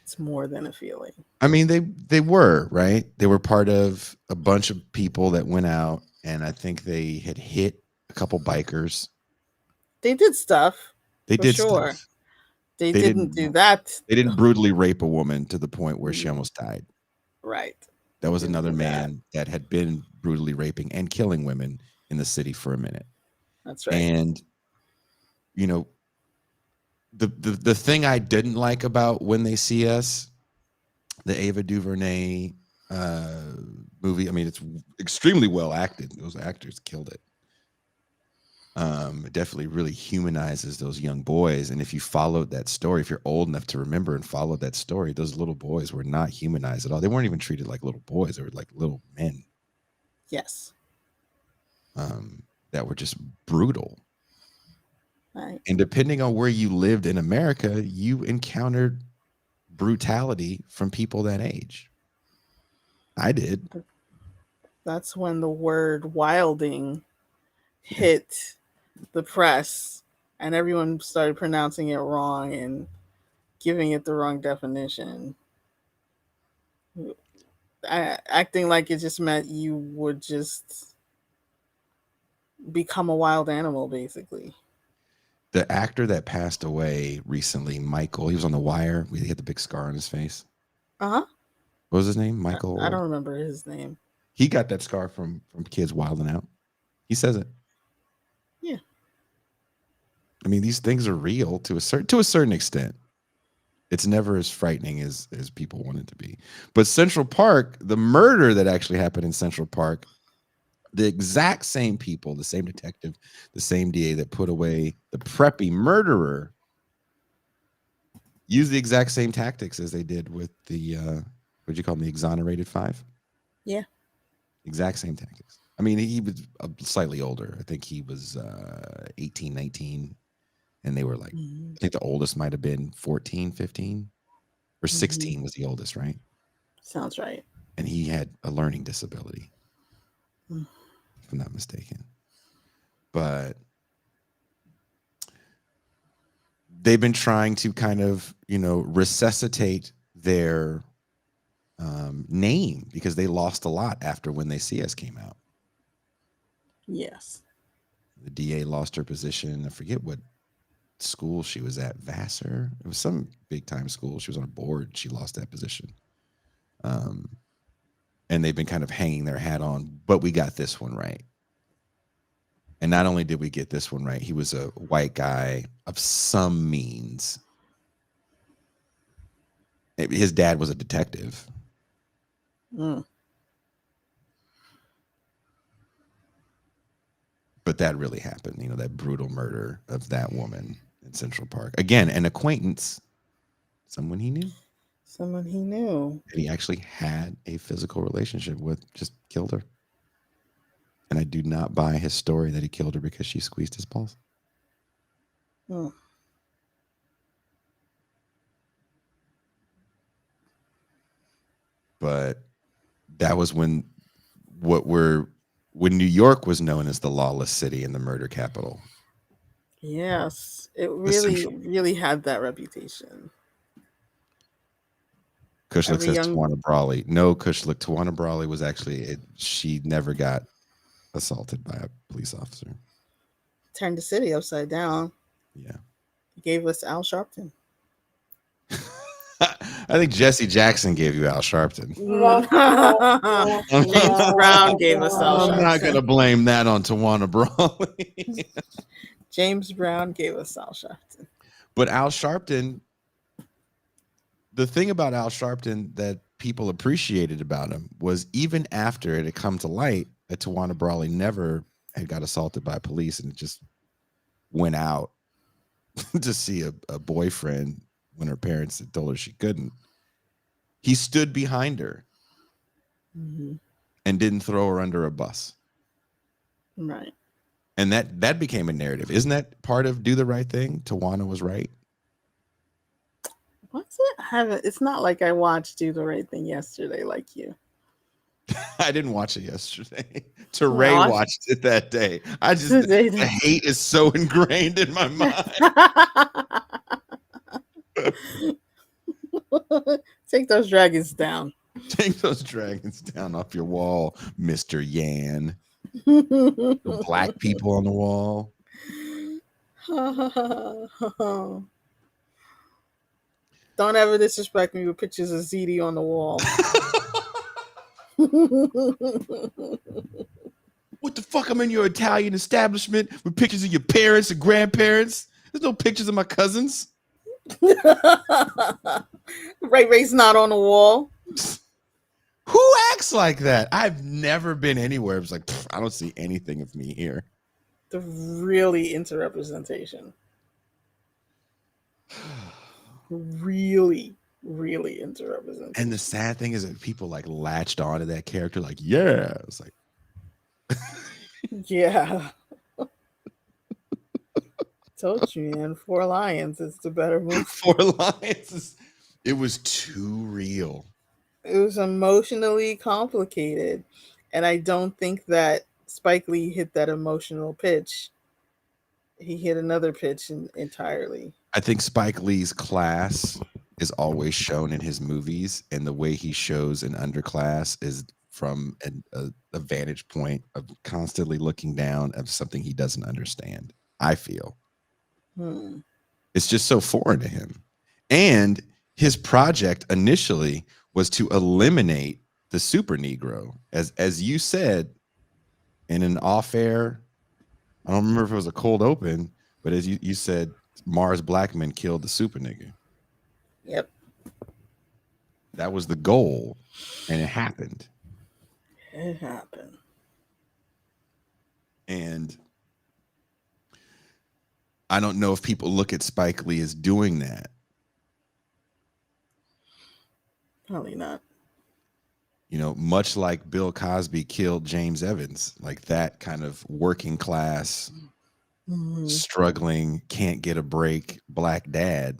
It's more than a feeling. I mean, they were, right? They were part of a bunch of people that went out, and I think they had hit a couple bikers. They did stuff. They did stuff. They didn't do that. They didn't brutally rape a woman to the point where she almost died. Right. That was another man that had been brutally raping and killing women in the city for a minute. That's right. And the thing I didn't like about When They See Us, the Ava DuVernay movie, I mean, it's extremely well acted. Those actors killed it. It definitely really humanizes those young boys. And if you followed that story, if you're old enough to remember and follow that story, those little boys were not humanized at all. They weren't even treated like little boys. They were like little men. Yes. That were just brutal. Right. And depending on where you lived in America, you encountered brutality from people that age. I did. That's when the word wilding hit the press and everyone started pronouncing it wrong and giving it the wrong definition. Acting like it just meant you would just become a wild animal, basically. The actor that passed away recently, Michael, he was on The Wire. He had the big scar on his face. Uh-huh. What was his name? Michael? I don't remember his name. He got that scar from kids wilding out. He says it. Yeah. I mean, these things are real to a certain extent. It's never as frightening as people want it to be. But Central Park, the murder that actually happened in Central Park, the exact same people, the same detective, the same DA that put away the preppy murderer, used the exact same tactics as they did with the, what'd you call them, the exonerated 5? Yeah. Exact same tactics. I mean, he was slightly older. I think he was 18, 19. And they were like, I think the oldest might have been 14, 15, or 16 was the oldest, right? Sounds right. And he had a learning disability, if I'm not mistaken. But they've been trying to kind of, resuscitate their name because they lost a lot after When They See Us came out. Yes. The DA lost her position. I forget what school she was at, Vassar. It was some big time school. She was on a board. She lost that position. And they've been kind of hanging their hat on, but we got this one right. And not only did we get this one right, he was a white guy of some means. His dad was a detective. Mm. But that really happened, you know, that brutal murder of that woman in Central Park. Again, an acquaintance, someone he knew. Someone he knew. And he actually had a physical relationship with, just killed her. And I do not buy his story that he killed her because she squeezed his balls. Mm. But that was when New York was known as the lawless city and the murder capital. Yes, it really had that reputation. Kushlik says Tawana Brawley. No, Kushlik. Tawana Brawley was actually, she never got assaulted by a police officer. Turned the city upside down. Yeah. He gave us Al Sharpton. I think Jesse Jackson gave you Al Sharpton. James Brown gave us Al Sharpton. I'm not going to blame that on Tawana Brawley. James Brown gave us Al Sharpton. But Al Sharpton, the thing about Al Sharpton that people appreciated about him was even after it had come to light that Tawana Brawley never had got assaulted by police and just went out to see a boyfriend when her parents had told her she couldn't. He stood behind her and didn't throw her under a bus. Right. And that became a narrative. Isn't that part of Do the Right Thing? Tawana was right. What's it? It's not like I watched Do the Right Thing yesterday like you. I didn't watch it yesterday. Teray watched it that day. The hate is so ingrained in my mind. Take those dragons down. Take those dragons down off your wall, Mr. Yan. The black people on the wall. Don't ever disrespect me with pictures of ZD on the wall. What the fuck? I'm in your Italian establishment with pictures of your parents and grandparents. There's no pictures of my cousins. Ray's not on the wall. Who acts like that? I've never been anywhere. It was like, I don't see anything of me here. The really into representation. Really into representation. And the sad thing is that people like latched onto that character, like, yeah. It's like, yeah. Told you, man. Four Lions is the better movie. Four Lions it was too real. It was emotionally complicated. And I don't think that Spike Lee hit that emotional pitch. He hit another pitch entirely. I think Spike Lee's class is always shown in his movies, and the way he shows an underclass is from a vantage point of constantly looking down at something he doesn't understand. I feel it's just so foreign to him. And his project initially was to eliminate the super Negro, as you said in an off-air. I don't remember if it was a cold open, but as you said, Mars Blackman killed the super nigga. Yep. That was the goal, and it happened. It happened. And I don't know if people look at Spike Lee as doing that. Probably not. You know, much like Bill Cosby killed James Evans, like that kind of working class, struggling, can't get a break, black dad.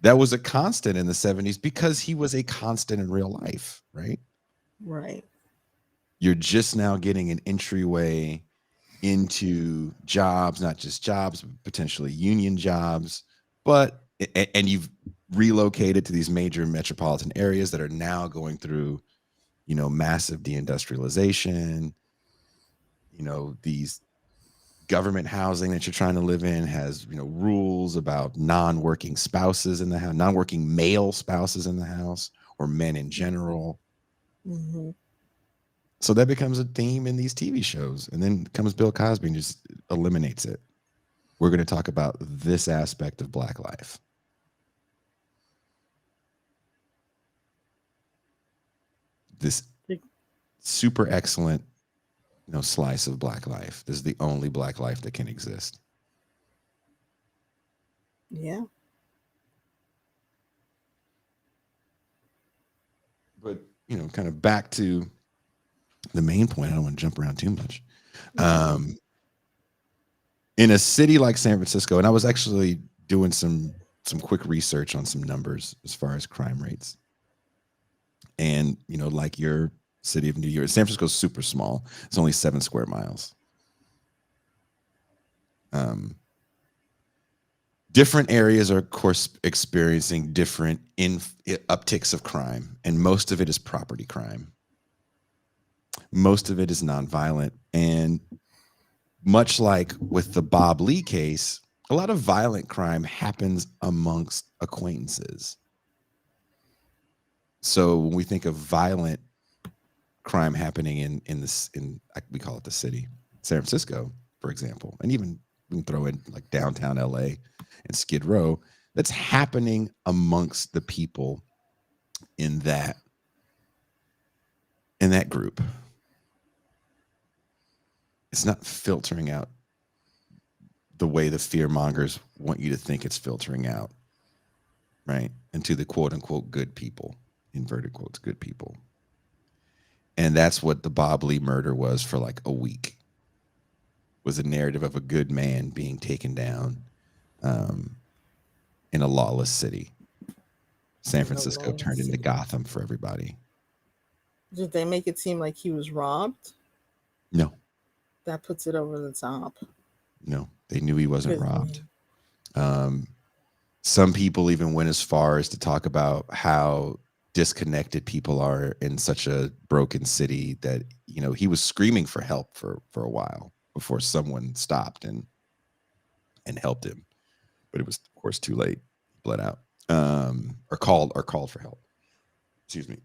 That was a constant in the 70s because he was a constant in real life, right? Right. You're just now getting an entryway into jobs, not just jobs, but potentially union jobs. And you've relocated to these major metropolitan areas that are now going through, massive deindustrialization, these government housing that you're trying to live in, has, rules about non-working spouses in the house, non-working male spouses in the house, or men in general. Mm-hmm. So that becomes a theme in these TV shows. And then comes Bill Cosby and just eliminates it. We're going to talk about this aspect of Black life. This super excellent, slice of Black life. This is the only Black life that can exist. Yeah. But, kind of back to the main point. I don't want to jump around too much. In a city like San Francisco, and I was actually doing some quick research on some numbers as far as crime rates. And, like your city of New York, San Francisco is super small. It's only 7 square miles. Different areas are, of course, experiencing different upticks of crime, and most of it is property crime. Most of it is nonviolent, and much like with the Bob Lee case, a lot of violent crime happens amongst acquaintances. So when we think of violent crime happening in we call it the city, San Francisco, for example, and even we can throw in like downtown LA and Skid Row, that's happening amongst the people in that group. It's not filtering out the way the fear mongers want you to think it's filtering out, right? Into the quote unquote good people, inverted quotes, good people. And that's what the Bob Lee murder was for like a week, was a narrative of a good man being taken down in a lawless city. San Francisco turned into Gotham for everybody. Did they make it seem like he was robbed? No. That puts it over the top. No, they knew he wasn't robbed. Some people even went as far as to talk about how disconnected people are in such a broken city that, he was screaming for help for a while before someone stopped and helped him. But it was, of course, too late. He bled out. Or called for help. Excuse me.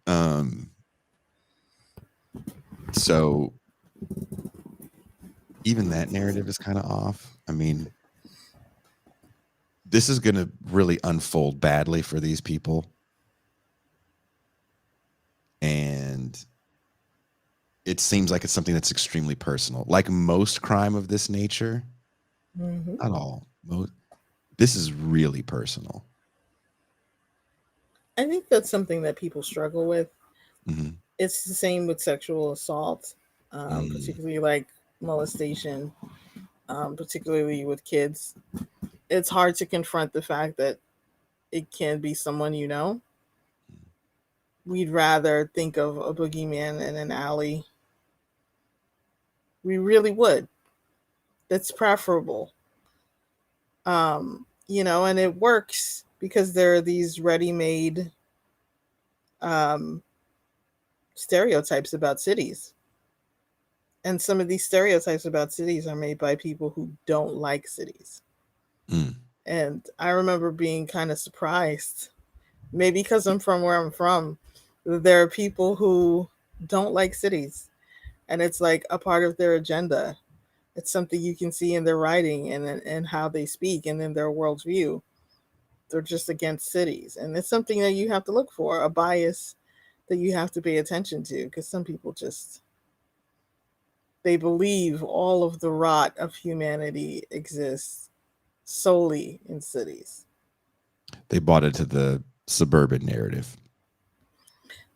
So even that narrative is kind of off. I mean, this is going to really unfold badly for these people. And it seems like it's something that's extremely personal. Like most crime of this nature, not all. This is really personal. I think that's something that people struggle with. Mm-hmm. It's the same with sexual assault, particularly like molestation, particularly with kids. It's hard to confront the fact that it can be someone you know. We'd rather think of a boogeyman in an alley. We really would. That's preferable. And it works because there are these ready-made stereotypes about cities. And some of these stereotypes about cities are made by people who don't like cities. And I remember being kind of surprised, maybe because I'm from where I'm from, there are people who don't like cities. And it's like a part of their agenda. It's something you can see in their writing and how they speak and in their worldview. They're just against cities. And it's something that you have to look for, a bias that you have to pay attention to, because some people they believe all of the rot of humanity exists solely in cities. They bought into the suburban narrative.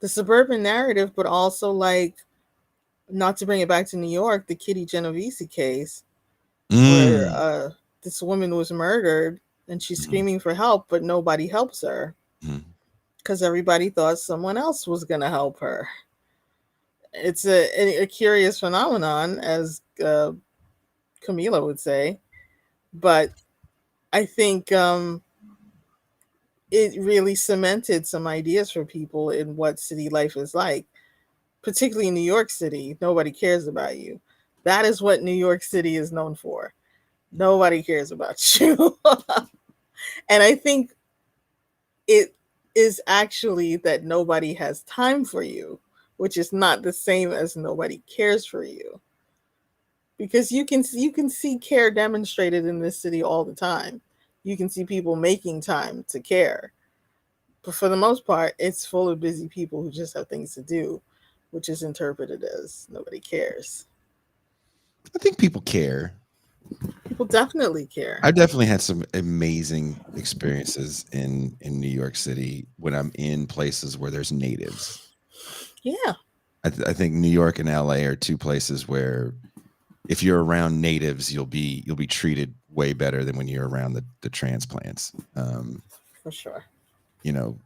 The suburban narrative, but also like, not to bring it back to New York, the Kitty Genovese case, where this woman was murdered and she's screaming for help, but nobody helps her because everybody thought someone else was going to help her. It's a curious phenomenon, as Camila would say, but I think it really cemented some ideas for people in what city life is like. Particularly in New York City, nobody cares about you. That is what New York City is known for. Nobody cares about you. And I think it is actually that nobody has time for you, which is not the same as nobody cares for you. Because you can see care demonstrated in this city all the time. You can see people making time to care. But for the most part, it's full of busy people who just have things to do, which is interpreted as nobody cares. I think people care. People definitely care. I've definitely had some amazing experiences in New York City when I'm in places where there's natives. Yeah. I think New York and LA are two places where if you're around natives, you'll be treated way better than when you're around the transplants. For sure. You know,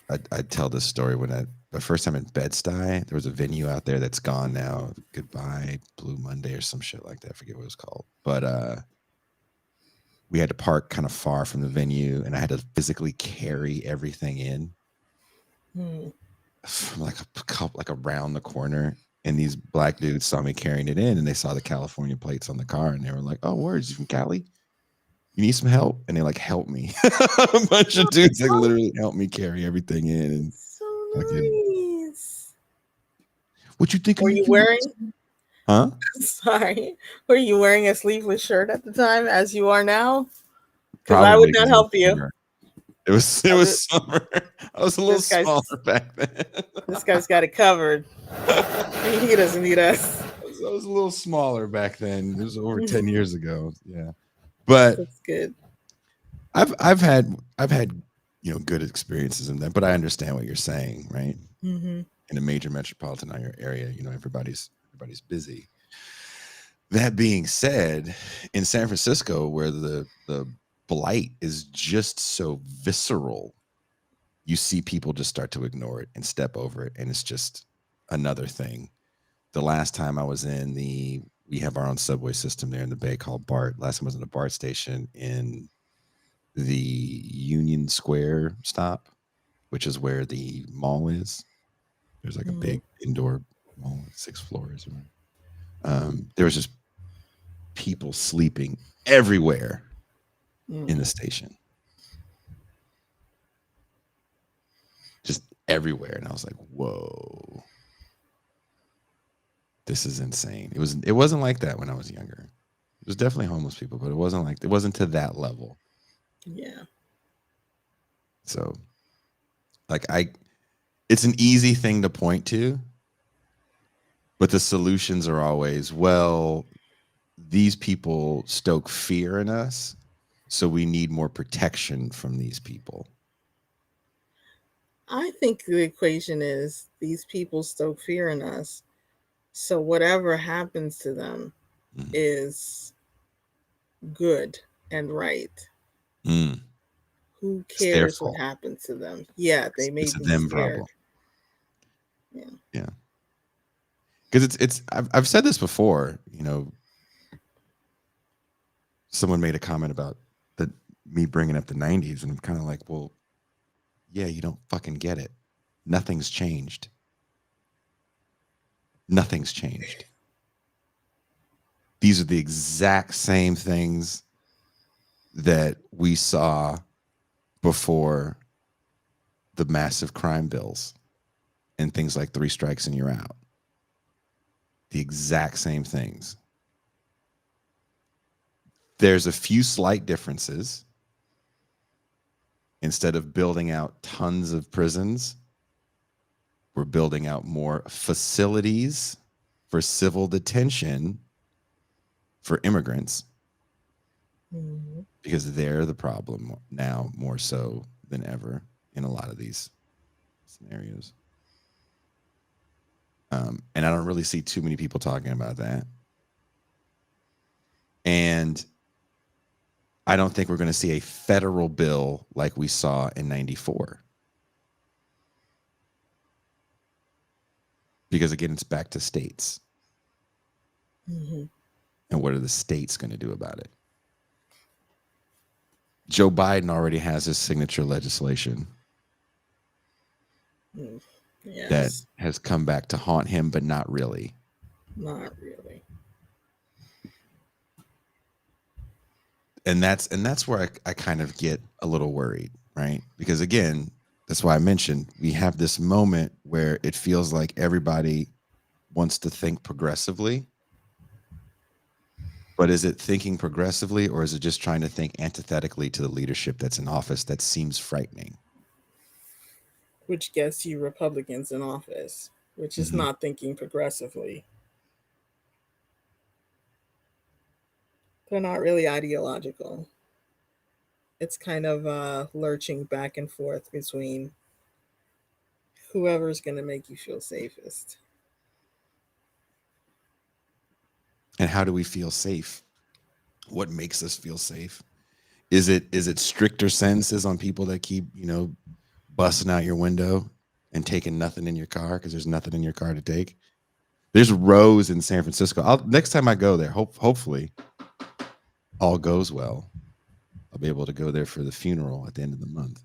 I tell this story when the first time in Bed-Stuy, there was a venue out there that's gone now. Goodbye Blue Monday or some shit like that. I forget what it was called. But we had to park kind of far from the venue, and I had to physically carry everything in from like around the corner. And these black dudes saw me carrying it in, and they saw the California plates on the car, and they were like, "Oh, where is you from Cali? You need some help?" And they like helped me. A bunch of dudes like literally helped me carry everything in. And so nice. What you think? Were you wearing? Huh? Sorry. Were you wearing a sleeveless shirt at the time, as you are now? Because I would not help you. It was summer. I was a little smaller back then. This guy's got it covered. He doesn't need us. I was a little smaller back then. It was over 10 years ago. Yeah. But that's good. I've had good experiences in that, but I understand what you're saying, right? Mm-hmm. In a major metropolitan area, everybody's busy. That being said, in San Francisco, where the blight is just so visceral, you see people just start to ignore it and step over it, and it's just another thing. The last time I was we have our own subway system there in the Bay called BART. Last time I was in a BART station in the Union Square stop, which is where the mall is. There's like a big indoor mall, 6 floors. There was just people sleeping everywhere in the station. Just everywhere. And I was like, whoa. This is insane. It wasn't like that when I was younger. It was definitely homeless people, but it wasn't to that level. Yeah. So it's an easy thing to point to, but the solutions are always, well, these people stoke fear in us, so we need more protection from these people. I think the equation is these people stoke fear in us, so whatever happens to them is good and right. Who cares what happens to them? Yeah, they made me them scared. Problem. Yeah. Because I've said this before. Someone made a comment about me bringing up the 90s, and I'm kind of like, well, yeah, you don't fucking get it. Nothing's changed. Nothing's changed. These are the exact same things that we saw before the massive crime bills and things like 3 strikes and you're out. The exact same things. There's a few slight differences. Instead of building out tons of prisons, we're building out more facilities for civil detention for immigrants, because they're the problem now more so than ever in a lot of these scenarios. And I don't really see too many people talking about that. And I don't think we're going to see a federal bill like we saw in 94. Because again, it's back to states. And what are the states going to do about it? Joe Biden already has his signature legislation that has come back to haunt him, but not really. Not really. And that's where I kind of get a little worried, right? Because again, that's why I mentioned we have this moment where it feels like everybody wants to think progressively. But is it thinking progressively, or is it just trying to think antithetically to the leadership that's in office that seems frightening? Which gets you Republicans in office, which is not thinking progressively. They're not really ideological. It's kind of lurching back and forth between whoever's going to make you feel safest. And how do we feel safe? What makes us feel safe? Is it stricter sentences on people that keep, busting out your window and taking nothing in your car because there's nothing in your car to take? There's rows in San Francisco. Next time I go there, hopefully all goes well, I'll be able to go there for the funeral at the end of the month.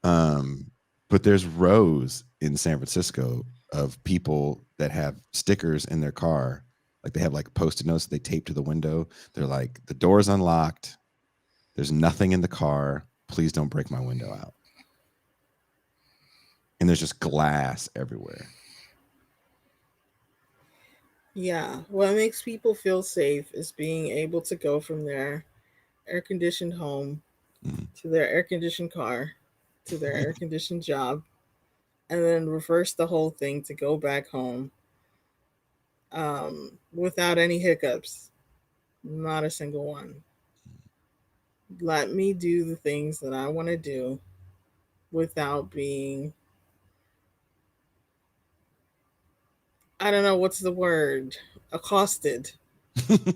But there's rows in San Francisco of people that have stickers in their car. Like they have like Post-it notes they tape to the window. They're like, the door's unlocked. There's nothing in the car. Please don't break my window out. And there's just glass everywhere. Yeah. What makes people feel safe is being able to go from their air-conditioned home to their air-conditioned car to their air-conditioned job, and then reverse the whole thing to go back home without any hiccups. Not a single one. Let me do the things that I want to do without being, I don't know what's the word, accosted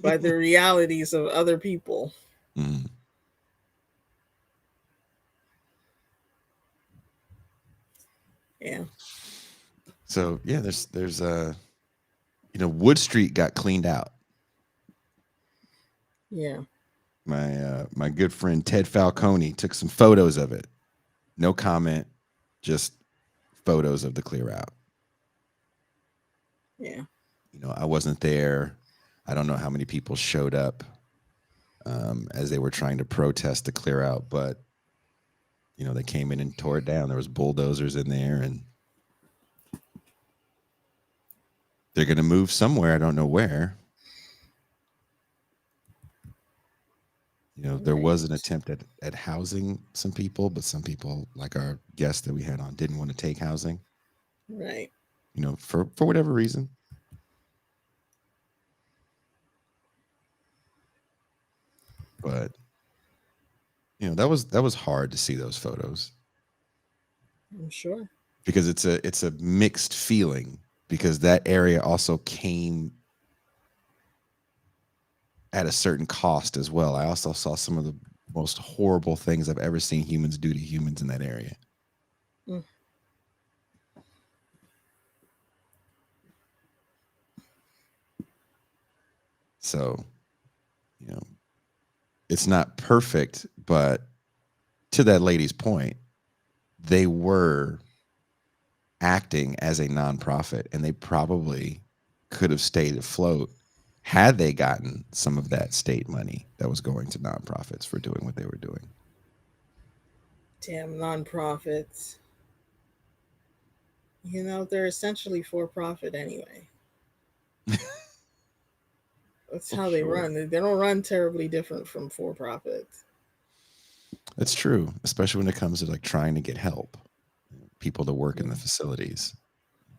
by the realities of other people. Yeah. So yeah, there's Wood Street got cleaned out. Yeah. My good friend Ted Falcone took some photos of it. No comment, just photos of the clear out. Yeah. I wasn't there. I don't know how many people showed up as they were trying to protest the clear out, but they came in and tore it down. There was bulldozers in there, and they're going to move somewhere. I don't know where. There was an attempt at housing some people, but some people, like our guest that we had on, didn't want to take housing. Right. For whatever reason. But that was hard to see those photos. I'm sure. Because it's a mixed feeling, because that area also came at a certain cost as well. I also saw some of the most horrible things I've ever seen humans do to humans in that area. So, it's not perfect, but to that lady's point, they were acting as a nonprofit, and they probably could have stayed afloat had they gotten some of that state money that was going to nonprofits for doing what they were doing. Damn nonprofits. They're essentially for profit anyway. That's how they run. They don't run terribly different from for profits. That's true, especially when it comes to like trying to get help, people to work in the facilities.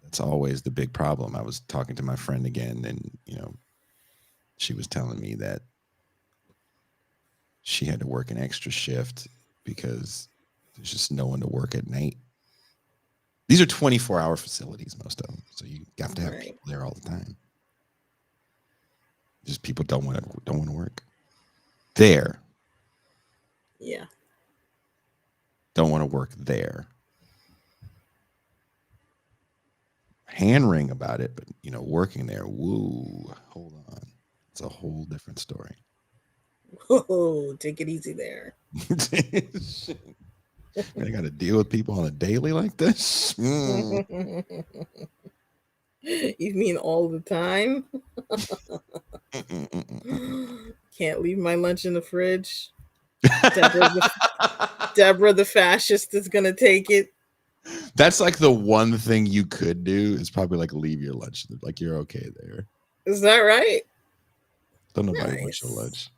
That's always the big problem. I was talking to my friend again, and she was telling me that she had to work an extra shift because there's just no one to work at night. These are 24-hour facilities, most of them, so you have to have people there all the time. Just people don't want to work there. Yeah. Don't want to work there. Hand wring about it, but working there, woo, hold on. It's a whole different story. Whoa, take it easy there. I got to deal with people on a daily like this. You mean all the time? Can't leave my lunch in the fridge. Deborah the fascist is gonna take it. That's like the one thing you could do is probably like leave your lunch. Like you're okay there. Is that right? Don't nobody want your lunch.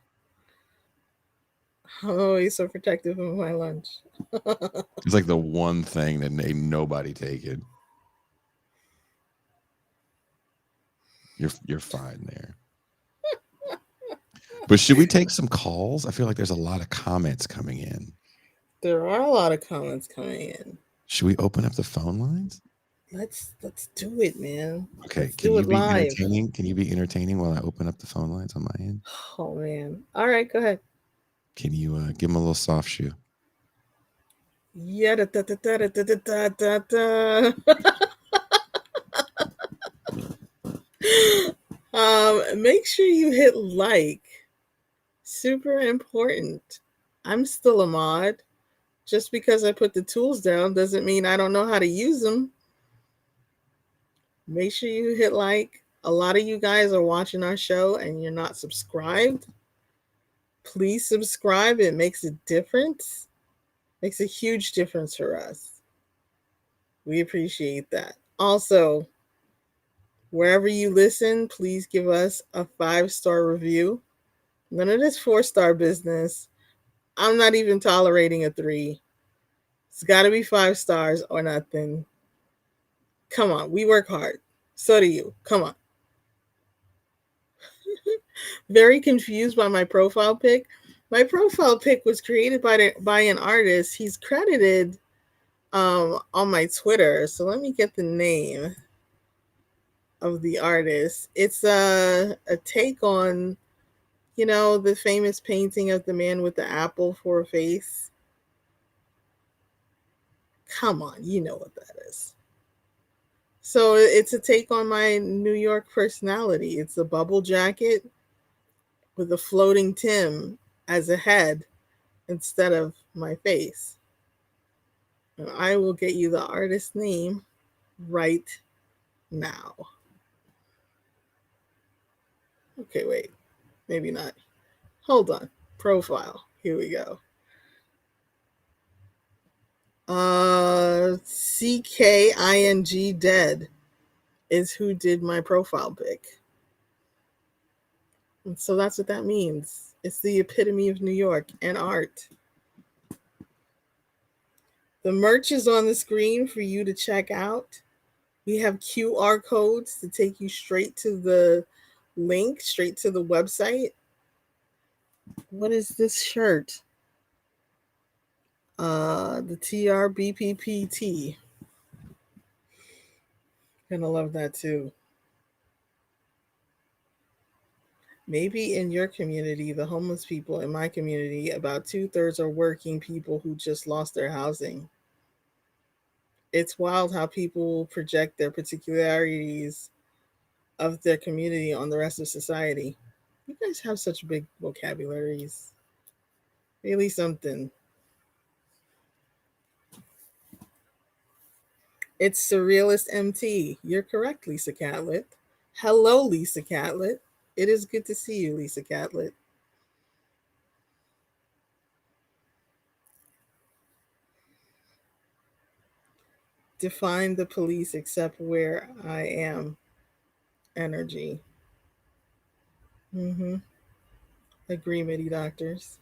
I'm always so protective of my lunch. It's like the one thing that ain't nobody taking. You're fine there. But should we take some calls? I feel like there's a lot of comments coming in. There are a lot of comments coming in. Should we open up the phone lines? Let's do it, man. Okay, let's can you be live. Entertaining? Can you be entertaining while I open up the phone lines on my end? Oh man! All right, go ahead. Can you give him a little soft shoe? Yeah, make sure you hit like. Super important. I'm still a mod. Just because I put the tools down doesn't mean I don't know how to use them. Make sure you hit like. A lot of you guys are watching our show and you're not subscribed. Please subscribe. It makes a difference. Makes a huge difference for us. We appreciate that. Also, wherever you listen, please give us a 5-star review. None of this 4-star business. I'm not even tolerating a 3. It's got to be 5 stars or nothing. Come on, we work hard. So do you. Come on. Very confused by my profile pic. My profile pic was created by an artist. He's credited on my Twitter. So let me get the name of the artist. It's a take on, the famous painting of the man with the apple for a face. Come on, you know what that is. So it's a take on my New York personality. It's a bubble jacket with a floating Tim as a head instead of my face. And I will get you the artist name right now. Okay, wait. Maybe not. Hold on. Profile. Here we go. CKING Dead is who did my profile pic. And so that's what that means. It's the epitome of New York and art. The merch is on the screen for you to check out. We have QR codes to take you straight to the link, straight to the website. What is this shirt? The TIR BPPT. Gonna love that too. Maybe in your community, the homeless people in my community, about 2/3 are working people who just lost their housing. It's wild how people project their particularities of their community on the rest of society. You guys have such big vocabularies. Really something. It's Surrealist MT. You're correct, Lisa Catlett. Hello, Lisa Catlett. It is good to see you, Lisa Catlett. Define the police except where I am. Energy. Agree, MIDI doctors.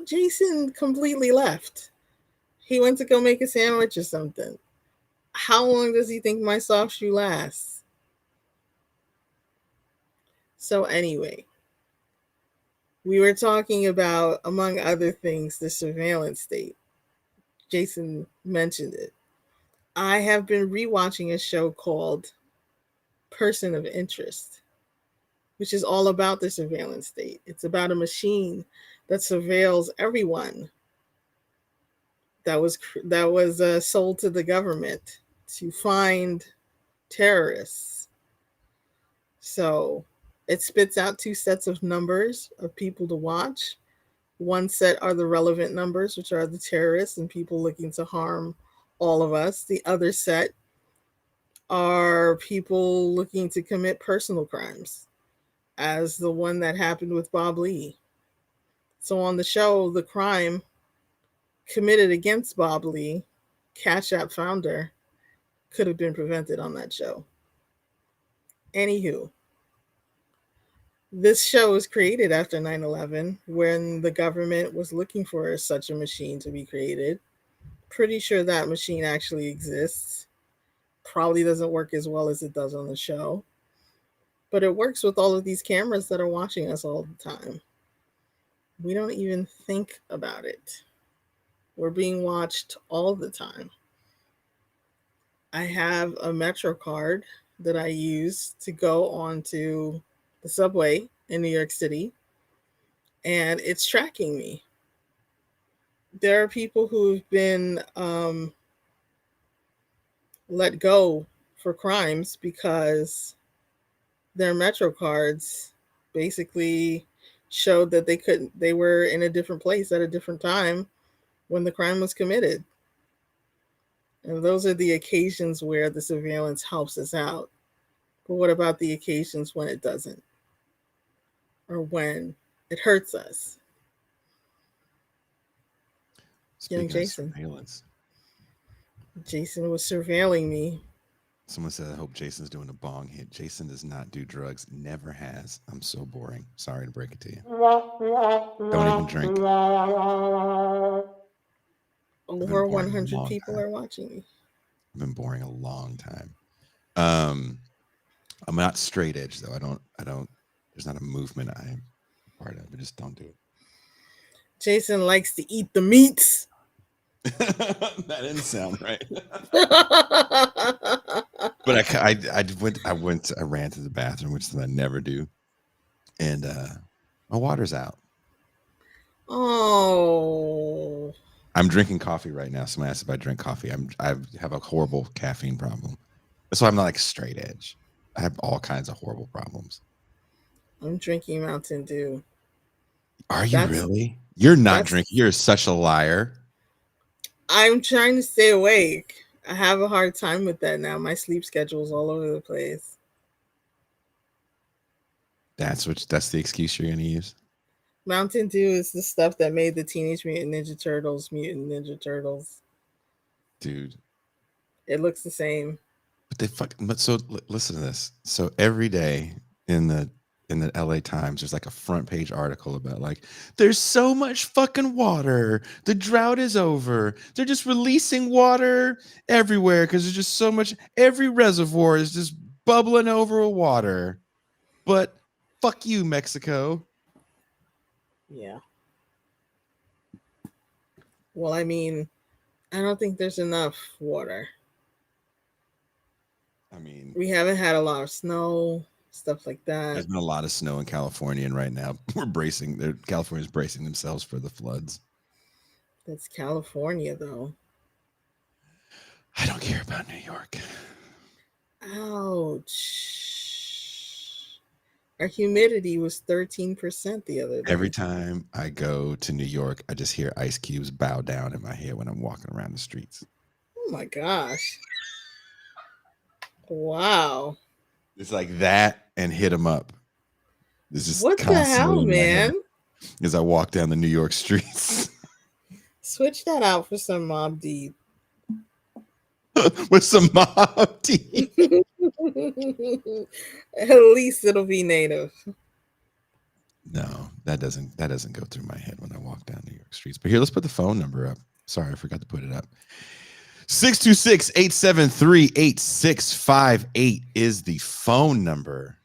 Jason completely left. He went to go make a sandwich or something. How long does he think my soft shoe lasts? So anyway, we were talking about, among other things, the surveillance state. Jason mentioned it. I have been rewatching a show called Person of Interest, which is all about the surveillance state. It's about a machine that surveils everyone that was sold to the government to find terrorists. So it spits out 2 sets of numbers of people to watch. One set are the relevant numbers, which are the terrorists and people looking to harm all of us. The other set are people looking to commit personal crimes, as the one that happened with Bob Lee. So on the show, the crime committed against Bob Lee, Cash App founder, could have been prevented on that show. Anywho, this show was created after 9/11 when the government was looking for such a machine to be created. Pretty sure that machine actually exists. Probably doesn't work as well as it does on the show, but it works with all of these cameras that are watching us all the time. We don't even think about it. We're being watched all the time. I have a Metro card that I use to go onto the subway in New York City, and it's tracking me. There are people who've been let go for crimes because their Metro cards basically showed that they were in a different place at a different time when the crime was committed. And those are the occasions where the surveillance helps us out. But what about the occasions when it doesn't? Or when it hurts us? Speaking Jason. of surveillance. Jason was surveilling me. Someone said, I hope Jason's doing a bong hit. Jason does not do drugs. Never has. I'm so boring. Sorry to break it to you. Don't even drink. Over 100 people are watching me. I've been boring a long time. I'm not straight edge though. I don't there's not a movement I'm part of. I just don't do it. Jason likes to eat the meats. That didn't sound right. But I ran to the bathroom, which I never do. And my water's out. Oh. I'm drinking coffee right now. Someone asked if I drink coffee. I have a horrible caffeine problem. So I'm not like straight edge. I have all kinds of horrible problems. I'm drinking Mountain Dew. Are you really? You're not drinking. You're such a liar. I'm trying to stay awake. I have a hard time with that now. My sleep schedule is all over the place. That's the excuse you're going to use? Mountain Dew is the stuff that made the Teenage Mutant Ninja Turtles Mutant Ninja Turtles. Dude. It looks the same. But so listen to this. So every day in the LA Times, there's like a front page article about like, there's so much fucking water. The drought is over. They're just releasing water everywhere because there's just so much. Every reservoir is just bubbling over with water. But fuck you, Mexico. Yeah. Well, I mean, I don't think there's enough water. I mean, we haven't had a lot of snow, stuff like that. There's been a lot of snow in California, and right now California's bracing themselves for the floods. That's California, though. I don't care about New York. Ouch. Our humidity was 13% the other day. Every time I go to New York, I just hear ice cubes bow down in my head when I'm walking around the streets. Oh my gosh. Wow. It's like that and hit them up. This is what the hell, man? As I walk down the New York streets. Switch that out for some Mobb Deep. With some Mobb Deep. At least it'll be native. No, that doesn't go through my head when I walk down New York streets. But here, let's put the phone number up. Sorry, I forgot to put it up. 626-873-8658 is the phone number.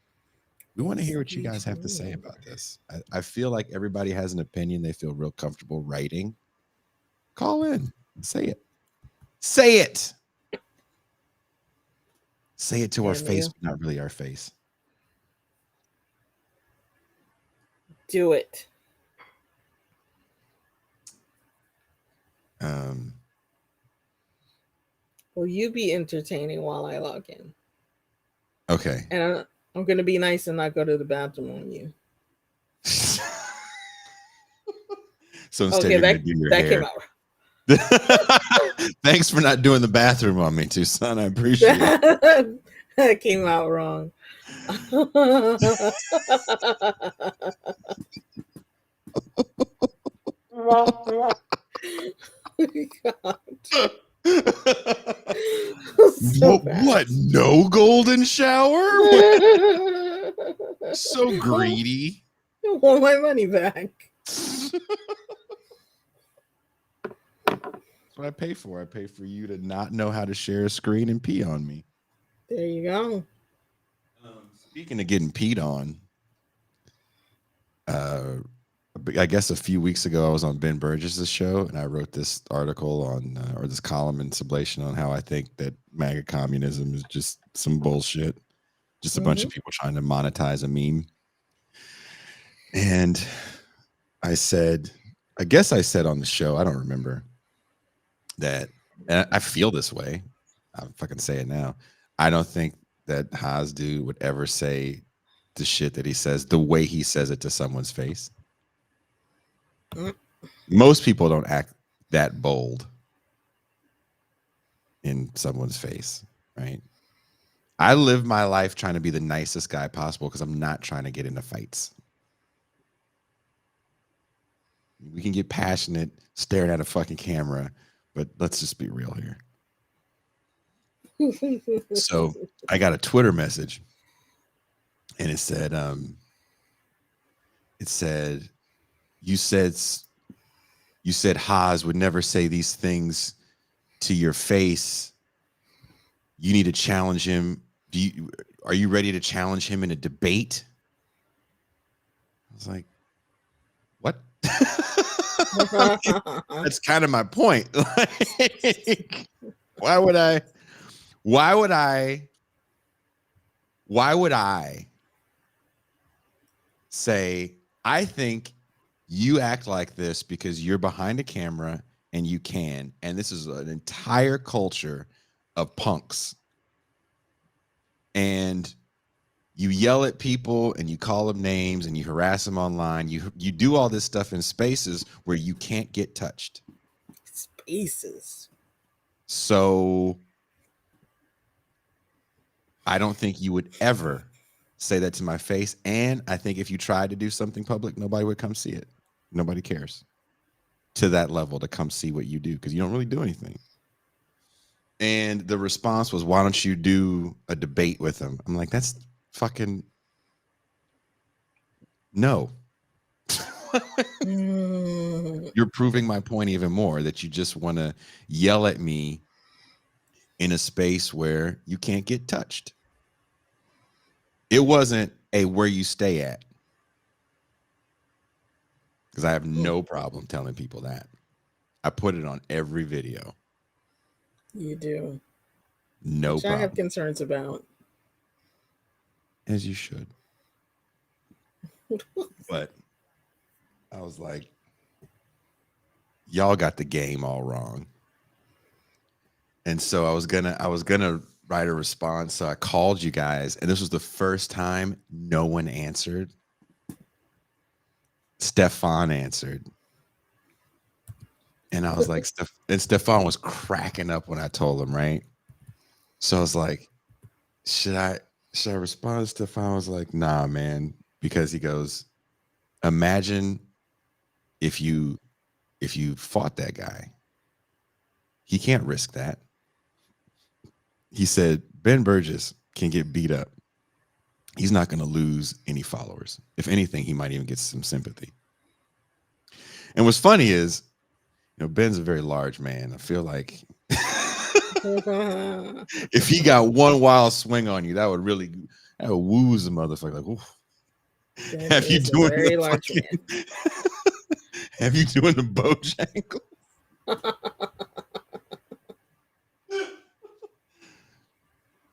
We want to hear what you guys have to say about this. I feel like everybody has an opinion they feel real comfortable writing. Call in. Say it. Say it. Say it to our face, but not really our face. Do it. Will you be entertaining while I log in? Okay. And I'm going to be nice and not go to the bathroom on you. So instead, you're going to do your hair. Came out. Thanks for not doing the bathroom on me, too, son. I appreciate it. That came out wrong. Oh God. So what? No golden shower? So greedy. I want my money back. That's what I pay for. I pay for you to not know how to share a screen and pee on me. There you go. Speaking of getting peed on, I guess a few weeks ago I was on Ben Burgess's show and I wrote this article on, or this column in Sublation on how I think that MAGA communism is just some bullshit, just a bunch of people trying to monetize a meme. And I guess I said on the show, I don't remember, that, and I feel this way, I'll fucking say it now, I don't think that Haas dude would ever say the shit that he says the way he says it to someone's face. Most people don't act that bold in someone's face, right? I live my life trying to be the nicest guy possible because I'm not trying to get into fights. We can get passionate staring at a fucking camera, but let's just be real here. So I got a Twitter message and it said, you said Haas would never say these things to your face. You need to challenge him. Are you ready to challenge him in a debate? I was like, what? That's kind of my point. Like, why would I say, I think you act like this because you're behind a camera and you can, and this is an entire culture of punks, and you yell at people and you call them names and you harass them online. You do all this stuff in spaces where you can't get touched. Spaces. So I don't think you would ever say that to my face. And I think if you tried to do something public, nobody would come see it. Nobody cares to that level to come see what you do because you don't really do anything. And the response was, why don't you do a debate with him? I'm like, that's fucking no. You're proving my point even more, that you just want to yell at me in a space where you can't get touched. It wasn't a where you stay at, because I have no problem telling people that. I put it on every video. You do. No Which problem. I have concerns about. As you should. But I was like, y'all got the game all wrong. And so I was gonna write a response. So I called you guys, and this was the first time no one answered. Stefan answered. And I was like, and Stefan was cracking up when I told him, right? So I was like, should I respond? Stefan was like, nah, man, because he goes, imagine if you fought that guy. He can't risk that. He said, Ben Burgess can get beat up. He's not going to lose any followers. If anything, he might even get some sympathy. And what's funny is, you know, Ben's a very large man. I feel like if he got one wild swing on you, that would woos the motherfucker. Like, oof. Have you doing very large man. Have you doing the Bojangle?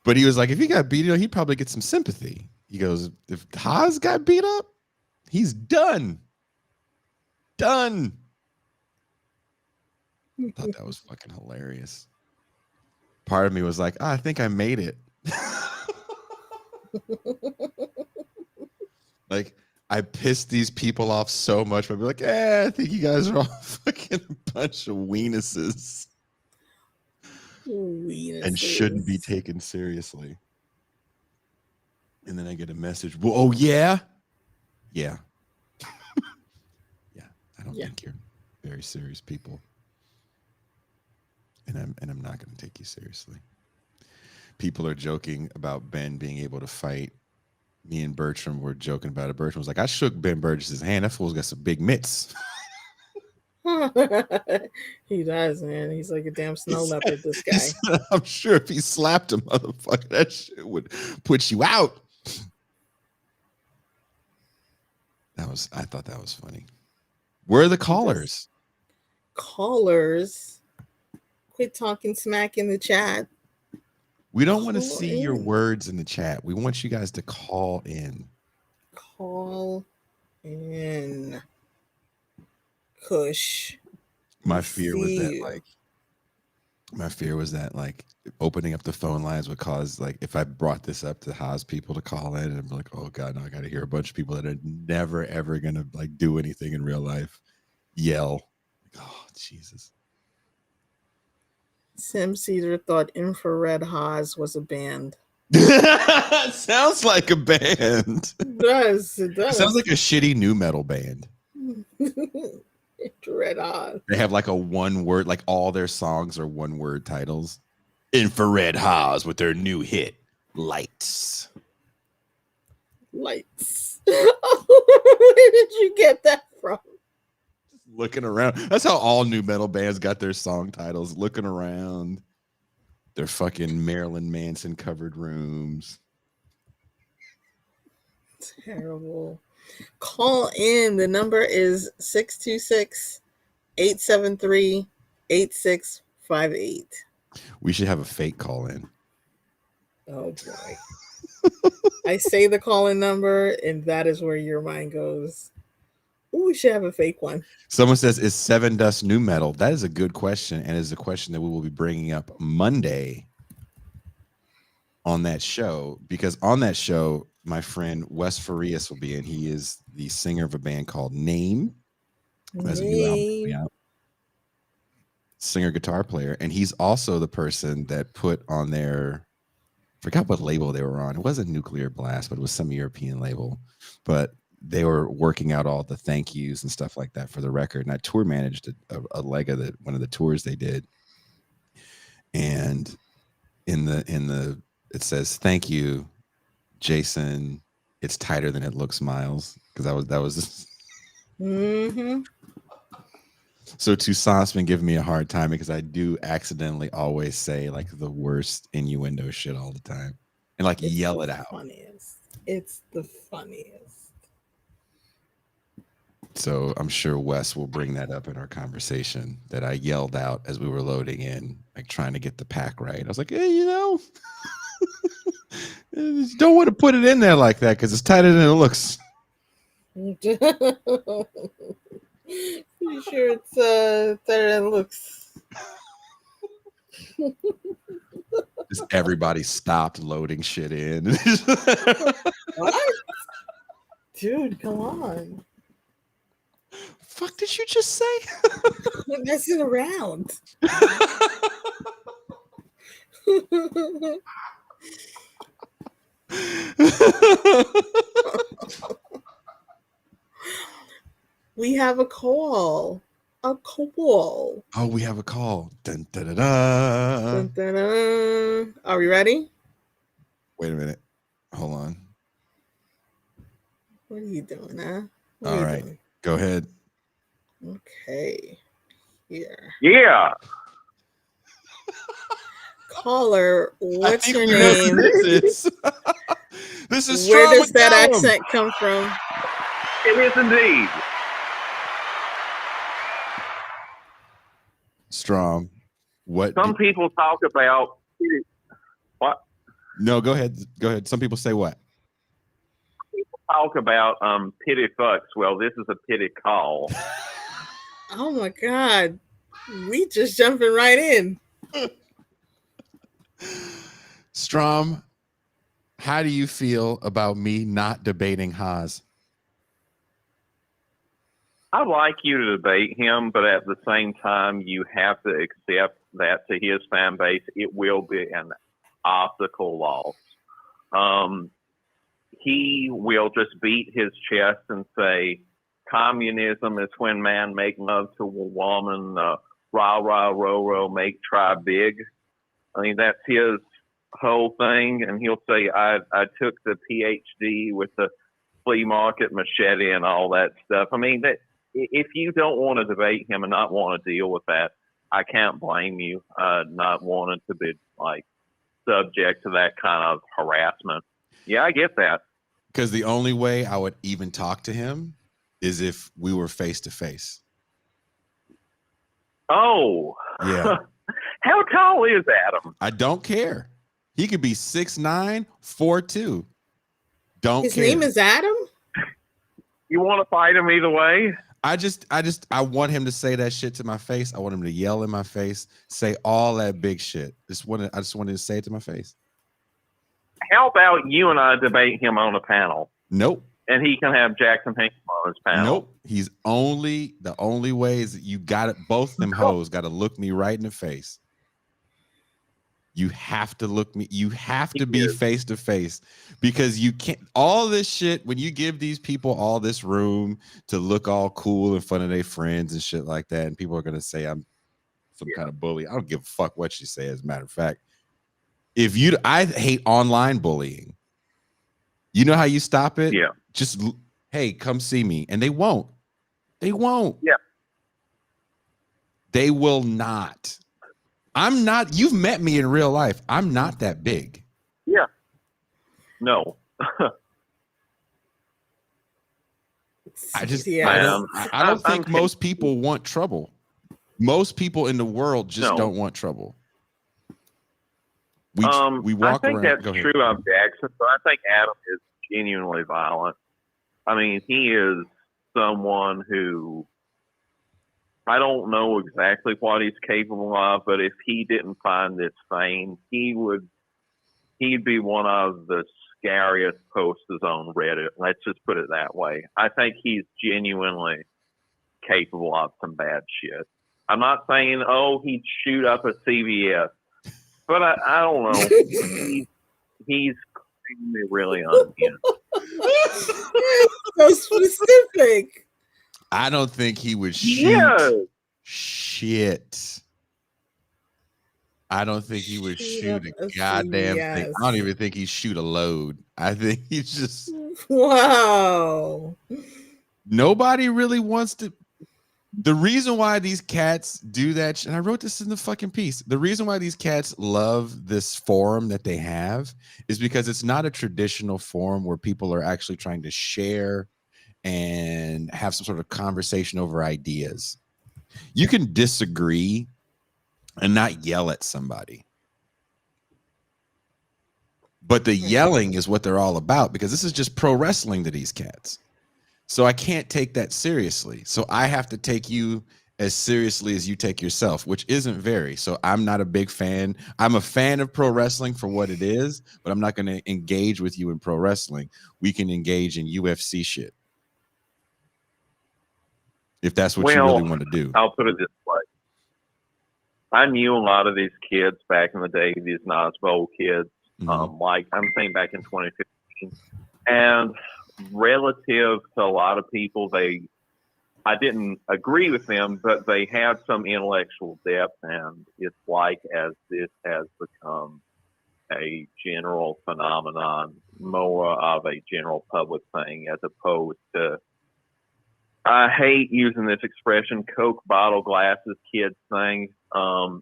But he was like, if he got beat up, he'd probably get some sympathy. He goes, if Haas got beat up, he's done. Done. I thought that was fucking hilarious. Part of me was like, I think I made it. Like, I pissed these people off so much. I'd be like, I think you guys are all fucking a bunch of weenuses. and shouldn't be taken seriously. And then I get a message. Well, oh yeah. Yeah. Yeah. I don't think you're very serious people. And I'm not going to take you seriously. People are joking about Ben being able to fight. Me and Bertram were joking about it. Bertram was like, I shook Ben Burgess's hand. That fool's got some big mitts. He does, man. He's like a damn snow leopard, this guy. I'm sure if he slapped a motherfucker, that shit would put you out. I thought that was funny. Where are the callers? Callers, quit talking smack in the chat. We don't want to see your words in the chat. We want you guys to call in. Call in. Kush. My fear was that like opening up the phone lines would cause, like, if I brought this up to Haas people to call in, and I'm like, oh God, now I got to hear a bunch of people that are never ever gonna like do anything in real life yell. Like, oh Jesus. Sam Cedar thought Infrared Haas was a band. Sounds like a band. It does. It does. It sounds like a shitty new metal band. Infrared Haas. They have like a one word, like all their songs are one word titles. Infrared Haas with their new hit, Lights. Lights. Where did you get that from? Looking around. That's how all new metal bands got their song titles. Looking around their fucking Marilyn Manson covered rooms. Terrible. Call in. The number is 626-873-8658. We should have a fake call in. Oh boy. I say the call in number, and that is where your mind goes. Ooh, we should have a fake one. Someone says, is Seven Dust new metal? That is a good question, and is a question that we will be bringing up Monday on that show, because on that show, my friend Wes Farias will be in. He is the singer of a band called Name. Has a new album coming out. Singer, guitar player, and he's also the person that put on their, forgot what label they were on. It wasn't Nuclear Blast, but it was some European label. But they were working out all the thank yous and stuff like that for the record. And I tour managed a leg of one of the tours they did. And in the it says, thank you, Jason. It's tighter than it looks, Miles. Because that was Mm-hmm. So Toussaint's been giving me a hard time because I do accidentally always say like the worst innuendo shit all the time and like yell it out. It's the funniest. So I'm sure Wes will bring that up in our conversation that I yelled out as we were loading in, like trying to get the pack right. I was like, hey, don't want to put it in there like that because it's tighter than it looks. Pretty sure it's better than it looks. Just everybody stopped loading shit in. What? Dude, come on. Fuck did you just say? Quit messing around. We have a call. A call. Oh, we have a call. Dun, da, da, da. Dun, dun, dun. Are we ready? Wait a minute. Hold on. What are you doing, huh? All right. Go ahead. Okay. Here. Yeah. Caller, what's your name? This is Where does that accent come from? It is indeed. Strom, what? Some people talk about what? No, go ahead. Go ahead. Some people say what? People talk about pity fucks. Well, this is a pity call. Oh my God. We just jumping right in. Strom, how do you feel about me not debating Haas? I'd like you to debate him, but at the same time, you have to accept that to his fan base, it will be an optical loss. He will just beat his chest and say, communism is when man make love to a woman, rah, rah, row, row, make, try big. I mean, that's his whole thing. And he'll say, I took the PhD with the flea market machete and all that stuff. I mean, that if you don't want to debate him and not want to deal with that, I can't blame you not wanting to be like subject to that kind of harassment. Yeah, I get that. Because the only way I would even talk to him is if we were face to face. Oh, yeah. How tall is Adam? I don't care. He could be 6'9", 4'2". Don't His care. name is Adam? You want to fight him either way? I want him to say that shit to my face. I want him to yell in my face, say all that big shit. I just wanted to say it to my face. How about you and I debate him on a panel? Nope. And he can have Jackson Hinkle on his panel. Nope. The only way is that you got it. Both them hoes got to look me right in the face. You have to look me. You have to be face to face, because you can't. All this shit, when you give these people all this room to look all cool in front of their friends and shit like that, and people are gonna say I'm some kind of bully. I don't give a fuck what you say. As a matter of fact, I hate online bullying. You know how you stop it? Yeah. Just, hey, come see me, and they won't. They won't. Yeah. They will not. I'm not. You've met me in real life. I'm not that big. Yeah. No. I just. Yeah. I don't think most people want trouble. Most people in the world just don't want trouble. We walk I think around. that's true of Jackson, but I think Adam is genuinely violent. I mean, he is someone who, I don't know exactly what he's capable of, but if he didn't find this fame, he'd be one of the scariest posters on Reddit. Let's just put it that way. I think he's genuinely capable of some bad shit. I'm not saying, he'd shoot up a CVS, but I don't know. He's really unhinged. So specific. I don't think he would shoot shit. I don't think he would shoot a goddamn thing. I don't even think he'd shoot a load. I think he's just wow. Nobody really wants to. The reason why these cats do that, and I wrote this in the fucking piece, the reason why these cats love this forum that they have is because it's not a traditional forum where people are actually trying to share and have some sort of conversation over ideas. You can disagree and not yell at somebody. But the yelling is what they're all about, because this is just pro wrestling to these cats. So I can't take that seriously. So I have to take you as seriously as you take yourself, which isn't very. So I'm not a big fan. I'm a fan of pro wrestling for what it is, but I'm not going to engage with you in pro wrestling. We can engage in UFC shit, if that's what you really want to do. I'll put it this way. I knew a lot of these kids back in the day, these Nas Bowl kids, like I'm saying back in 2015. And relative to a lot of people, I didn't agree with them, but they had some intellectual depth, and it's like as this has become a general phenomenon, more of a general public thing, as opposed to, I hate using this expression, Coke bottle glasses kids thing.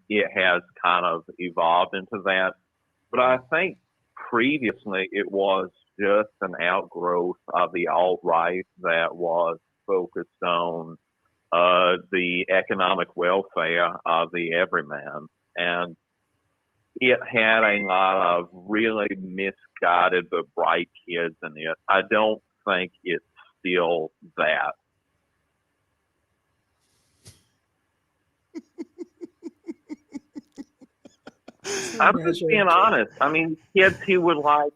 It has kind of evolved into that, but I think previously it was just an outgrowth of the alt-right that was focused on the economic welfare of the everyman. And it had a lot of really misguided but bright kids in it. I don't think it's still that. I'm just being honest. I mean, kids who would like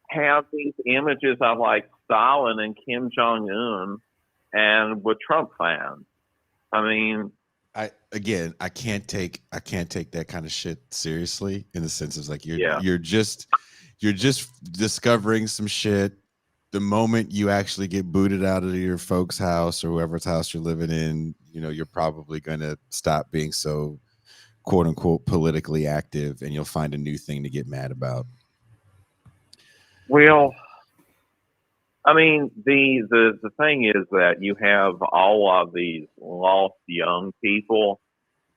have these images of like Stalin and Kim Jong-un and with Trump fans. I mean, I can't take that kind of shit seriously, in the sense of like you're just discovering some shit. The moment you actually get booted out of your folks' house or whoever's house you're living in, you're probably gonna stop being so quote unquote politically active, and you'll find a new thing to get mad about. Well, I mean, the thing is that you have all of these lost young people,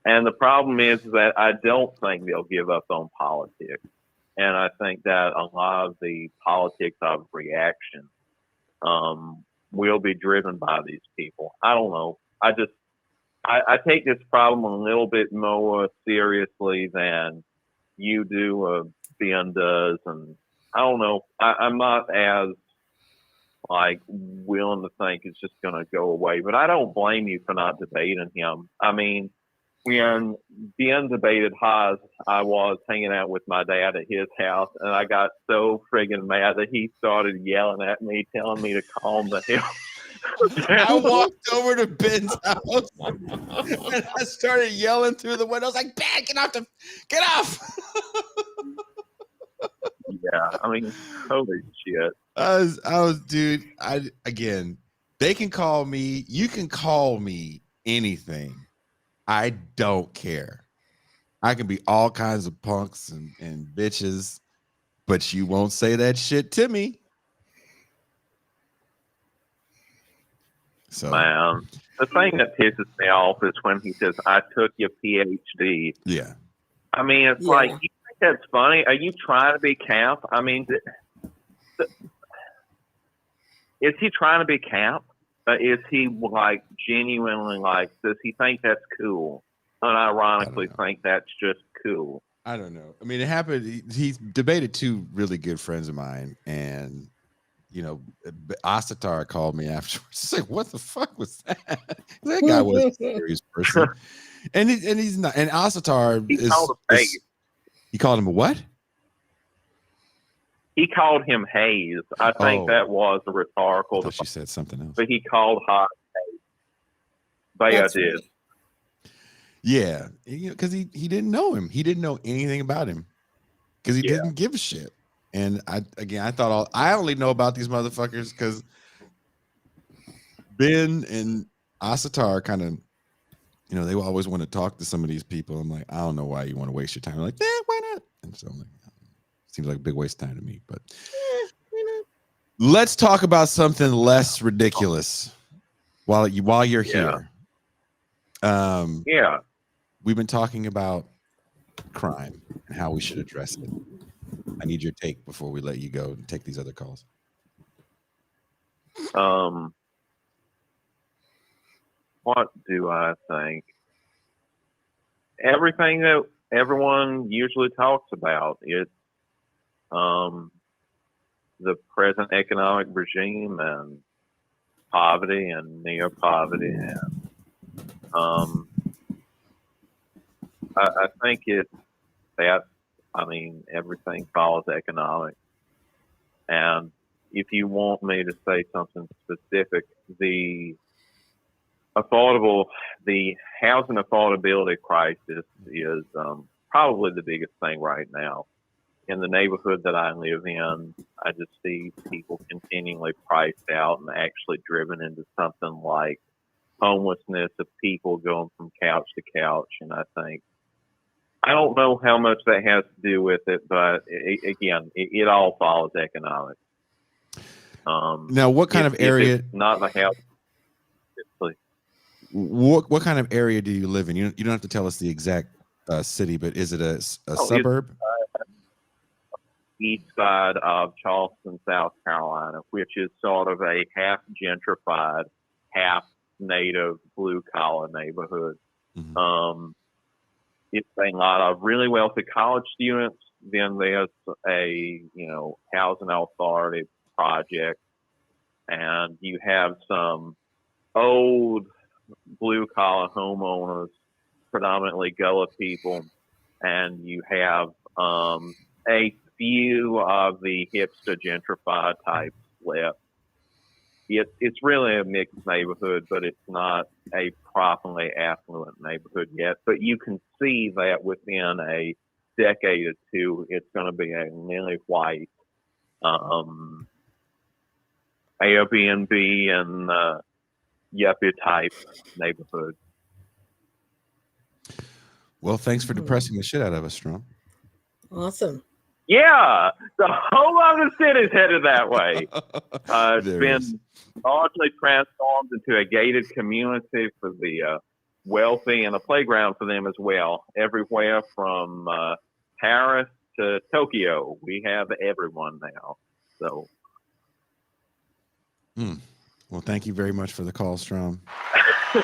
and the problem is that I don't think they'll give up on politics. And I think that a lot of the politics of reaction will be driven by these people. I don't know. I take this problem a little bit more seriously than you do, Ben does, and I don't know. I'm not as like willing to think it's just going to go away, but I don't blame you for not debating him. I mean, when Ben debated Haas, I was hanging out with my dad at his house, and I got so friggin' mad that he started yelling at me, telling me to calm the hell. I walked over to Ben's house and I started yelling through the window. I was like, Ben, get off. Yeah, I mean, holy shit. Dude, again, they can call me, you can call me anything. I don't care. I can be all kinds of punks and bitches, but you won't say that shit to me. So, man, the thing that pisses me off is when he says, I took your PhD. Yeah. I mean, it's like, you think that's funny? Are you trying to be camp? I mean, is he trying to be camp? Is he like genuinely like, does he think that's cool? Unironically think that's just cool. I don't know. I mean, it happened. He's debated two really good friends of mine, and Asatar called me afterwards. It's like, what the fuck was that? That guy was a serious person, and he's not. And Asatar he called him a what? He called him Hayes. I think that was a rhetorical. I thought she said something else. But he called Hot Hayes. Baya did. Yeah, because he didn't know him. He didn't know anything about him because he didn't give a shit. And I only know about these motherfuckers because Ben and Asatar kind of, they always want to talk to some of these people. I'm like, I don't know why you want to waste your time. I'm like, why not? And so I'm like, seems like a big waste of time to me. But let's talk about something less ridiculous while you're here. We've been talking about crime and how we should address it. I need your take before we let you go and take these other calls. What do I think? Everything that everyone usually talks about. It's the present economic regime and poverty and near poverty, and I think it's that. I mean, everything follows economics. And if you want me to say something specific, the housing affordability crisis is probably the biggest thing right now. In the neighborhood that I live in, I just see people continually priced out and actually driven into something like homelessness of people going from couch to couch. And I don't know how much that has to do with it, but it all follows economics. Now, what kind of area? Not the house. What kind of area do you live in? You don't have to tell us the exact city, but is it a suburb? East side of Charleston, South Carolina, which is sort of a half gentrified, half native blue collar neighborhood. Mm-hmm. It's a lot of really wealthy college students. Then there's a housing authority project, and you have some old blue collar homeowners, predominantly Gullah people, and you have a few of the hipster gentrified types left. it's really a mixed neighborhood, but it's not a properly affluent neighborhood yet. But you can see that within a decade or two, it's going to be a nearly white Airbnb and yuppie type neighborhood. Well, thanks for depressing the shit out of us, Strom. Awesome. Yeah, the whole other city's headed that way. It's been largely transformed into a gated community for the wealthy and a playground for them as well. Everywhere from Paris to Tokyo, we have everyone now. So, well, thank you very much for the call, Strom. You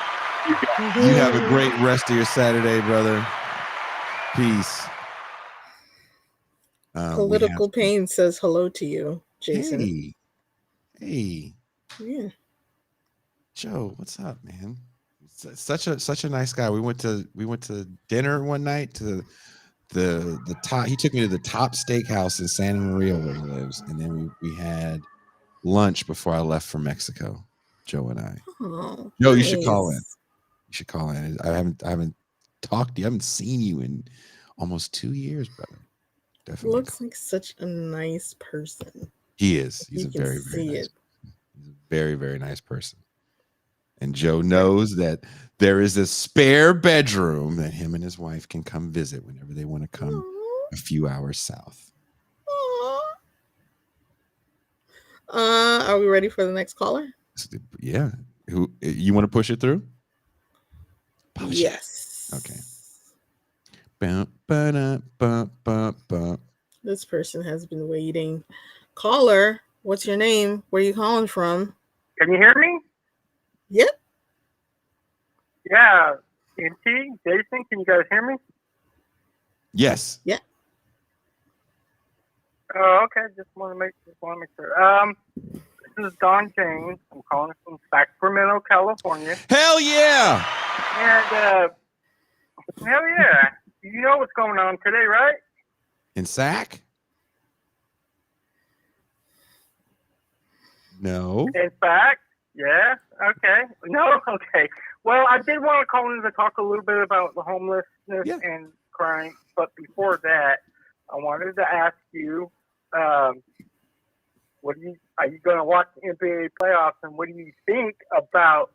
have a great rest of your Saturday, brother. Peace. Political Pain says hello to you, Jason. Hey. Yeah. Joe, what's up, man? Such a nice guy. We went to dinner one night to the top. He took me to the top steakhouse in Santa Maria where he lives, and then we had lunch before I left for Mexico. Joe and I. Oh, Joe, nice. You should call in. You should call in. I haven't talked to you. I haven't seen you in almost 2 years, brother. Definitely. Looks like such a nice person. He is. He's a very, very nice. He's a very, very nice person. And Joe knows that there is a spare bedroom that him and his wife can come visit whenever they want to come a few hours south. Are we ready for the next caller? Yeah. Who you want to push it through? Yes. Okay. Ba-ba-da-ba-ba-ba. This person has been waiting. Caller, what's your name? Where are you calling from? Can you hear me? Yep. Yeah. NT, Jason, can you guys hear me? Yes. Yeah. Oh, okay. Just want to make sure. This is Don James. I'm calling from Sacramento, California. Hell yeah! And hell yeah! You know what's going on today, right? In Sac? No. In fact, yeah. Okay. No. Okay. Well, I did want to call in to talk a little bit about the homelessness and crime, but before that, I wanted to ask you, are you going to watch the NBA playoffs, and what do you think about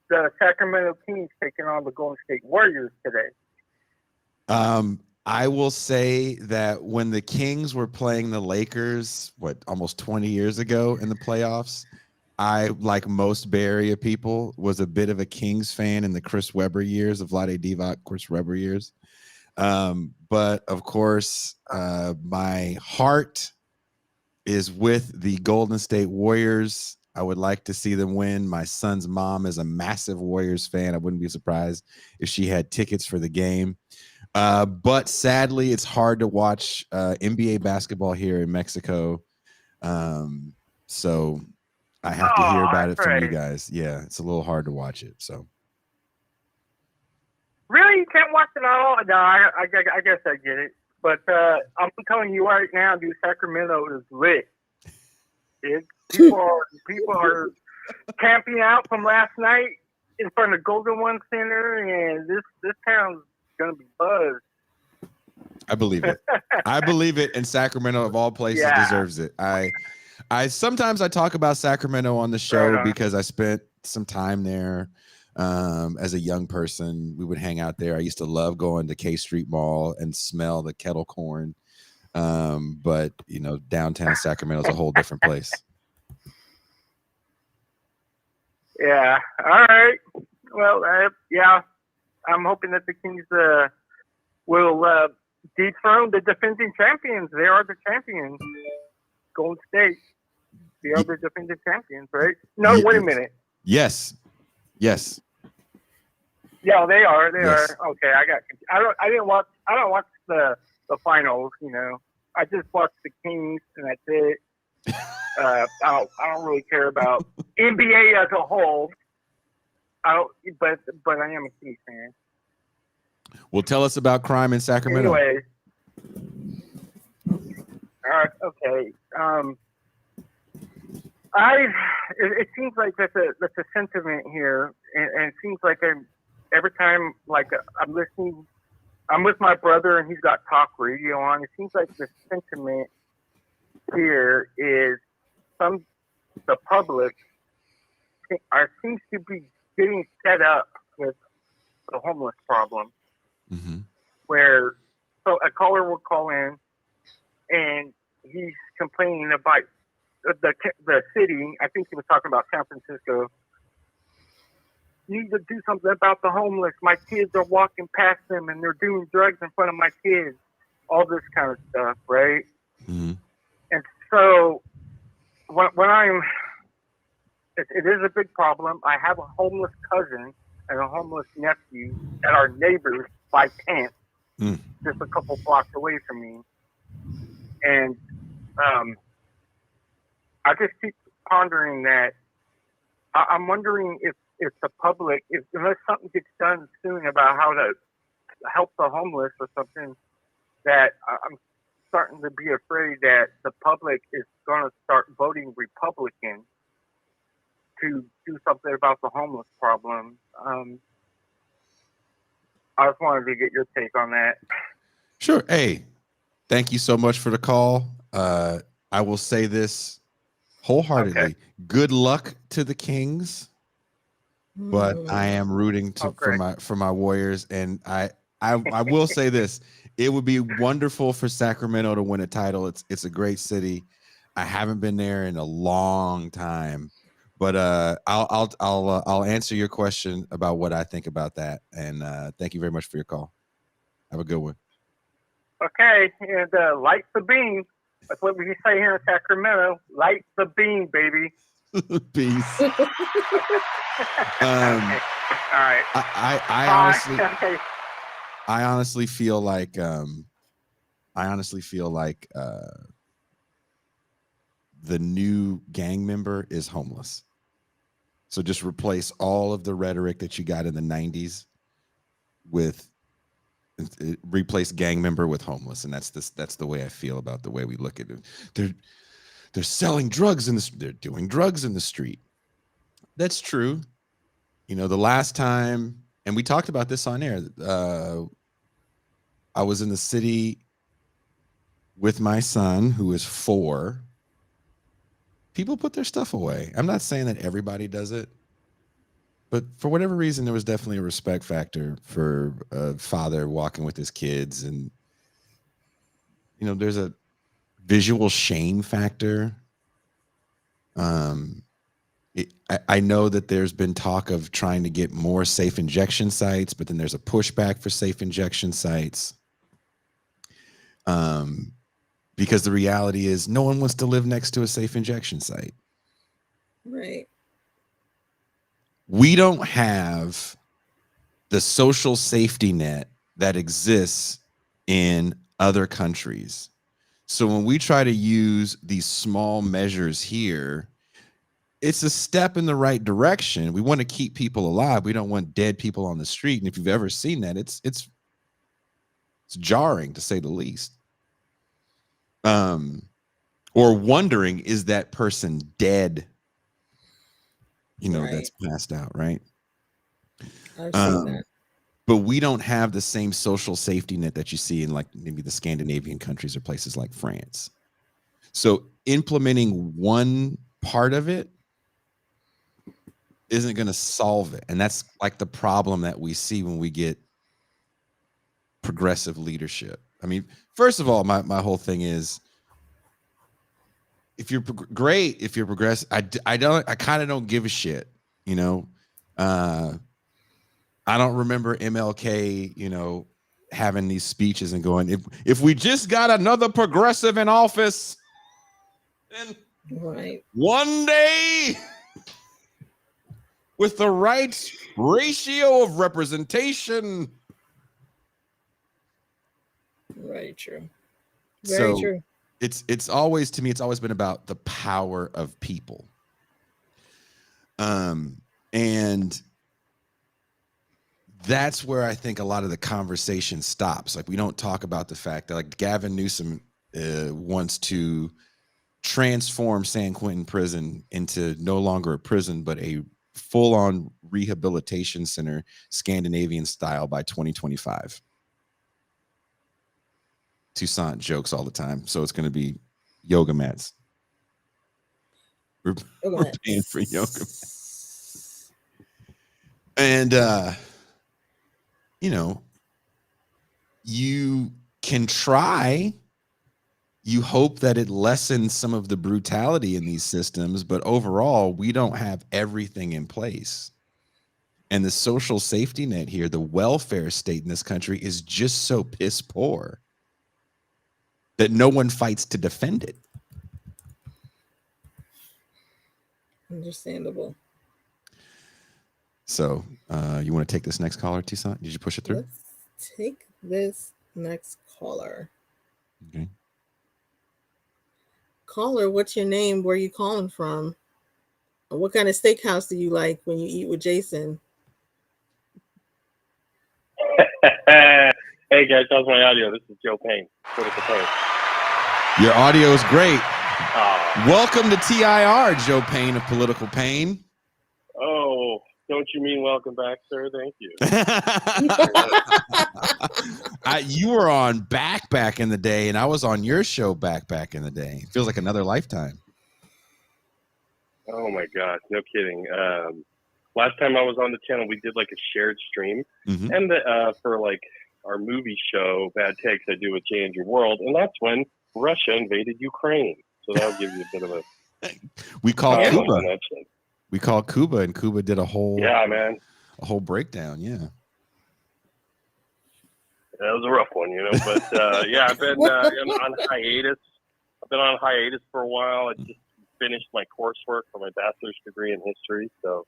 the Sacramento Kings taking on the Golden State Warriors today? I will say that when the Kings were playing the Lakers, almost 20 years ago in the playoffs, I, like most Bay Area people, was a bit of a Kings fan in the Chris Webber years, of Vlade Divac, Chris Webber years. But of course, my heart is with the Golden State Warriors. I would like to see them win. My son's mom is a massive Warriors fan. I wouldn't be surprised if she had tickets for the game. But sadly, it's hard to watch NBA basketball here in Mexico. So I have to hear about it from you guys. Yeah, it's a little hard to watch it. So really, you can't watch it all? No, I guess I get it. But I'm telling you right now, dude, Sacramento is lit. People are camping out from last night in front of Golden One Center, and this town's gonna be buzzed. I believe it. I believe it, and Sacramento, of all places, deserves it. I sometimes I talk about Sacramento on the show because I spent some time there as a young person. We would hang out there. I used to love going to K Street Mall and smell the kettle corn. But you know, downtown Sacramento is a whole different place. Yeah. All right. Well, yeah. I'm hoping that the Kings will dethrone the defending champions. They are the champions. Golden State. They are the defending champions, right? No, wait a minute. Yes. Yes. Yeah, they are. They are. Okay, I don't watch the finals, you know. I just watch the Kings and that's it. I don't really care about NBA as a whole. But I am a Kings fan. Well, tell us about crime in Sacramento. Anyway. All right. Okay. It seems like that's a sentiment here, and it seems like every time like I'm listening, I'm with my brother and he's got talk radio on. It seems like the sentiment here is the public seems to be getting set up with the homeless problem, where so a caller will call in and he's complaining about the city. I think he was talking about San Francisco. You need to do something about the homeless. My kids are walking past them and they're doing drugs in front of my kids. All this kind of stuff, right? Mm-hmm. And so when it is a big problem. I have a homeless cousin and a homeless nephew that are neighbors by tent, just a couple blocks away from me. And I just keep pondering that. I'm wondering if the public, unless something gets done soon about how to help the homeless or something, that I'm starting to be afraid that the public is going to start voting Republican to do something about the homeless problem. I just wanted to get your take on that. Sure. Hey, thank you so much for the call. I will say this wholeheartedly. Okay. Good luck to the Kings, but I am rooting for my Warriors, and I will say this: it would be wonderful for Sacramento to win a title. It's a great city. I haven't been there in a long time, but I'll answer your question about what I think about that. And thank you very much for your call. Have a good one. Okay, and light the beam. That's what we say here in Sacramento. Light the beam, baby. Peace. Okay. All right. I honestly feel like the new gang member is homeless. So just replace all of the rhetoric that you got in the 90s with replace gang member with homeless, and that's the way I feel about the way we look at it. They're selling drugs they're doing drugs in the street. That's true. You know, the last time, and we talked about this on air, I was in the city with my son, who is 4. People put their stuff away. I'm not saying that everybody does it, but for whatever reason, there was definitely a respect factor for a father walking with his kids. And, you know, there's a visual shame factor. I know that there's been talk of trying to get more safe injection sites, but then there's a pushback for safe injection sites. Because the reality is no one wants to live next to a safe injection site. Right. We don't have the social safety net that exists in other countries. So when we try to use these small measures here, it's a step in the right direction. We want to keep people alive. We don't want dead people on the street. And if you've ever seen that, it's jarring, to say the least. Or wondering, is that person dead? You know, right. That's passed out, right? I've seen that. But we don't have the same social safety net that you see in, like, maybe the Scandinavian countries or places like France. So implementing one part of it isn't going to solve it. And that's like the problem that we see when we get progressive leadership. I mean, first of all, my whole thing is, if you're great, if you're progressive, I kind of don't give a shit, you know. I don't remember MLK, you know, having these speeches and going, if we just got another progressive in office, then right. One day, with the right ratio of representation. Very true. Very true. It's always, to me, it's always been about the power of people. And that's where I think a lot of the conversation stops. Like, we don't talk about the fact that, like, Gavin Newsom wants to transform San Quentin prison into no longer a prison, but a full-on rehabilitation center, Scandinavian style, by 2025. Toussaint jokes all the time, so it's going to be yoga mats. We're paying for yoga mats. And you can try. You hope that it lessens some of the brutality in these systems, but overall, we don't have everything in place. And the social safety net here, the welfare state in this country, is just so piss poor that no one fights to defend it. Understandable. So you want to take this next caller, Toussaint? Did you push it through? Let's take this next caller. Okay. Caller, what's your name? Where are you calling from? What kind of steakhouse do you like when you eat with Jason? Hey guys, how's my audio? This is Joe Payne, Political Payne. Your audio is great. Welcome to TIR, Joe Payne of Political Pain. Oh, don't you mean welcome back, sir? Thank you. You were on back in the day, and I was on your show back in the day. It feels like another lifetime. Oh my gosh, no kidding. Last time I was on the channel, we did like a shared stream, and for like our movie show, Bad Takes, I do with Jay and Your World, and that's when Russia invaded Ukraine. So that'll give you a bit of a. We called Cuba. We called Cuba, and Cuba did a whole breakdown. Yeah. That was a rough one, But yeah, I've been on hiatus. I've been on hiatus for a while. I just finished my coursework for my bachelor's degree in history, so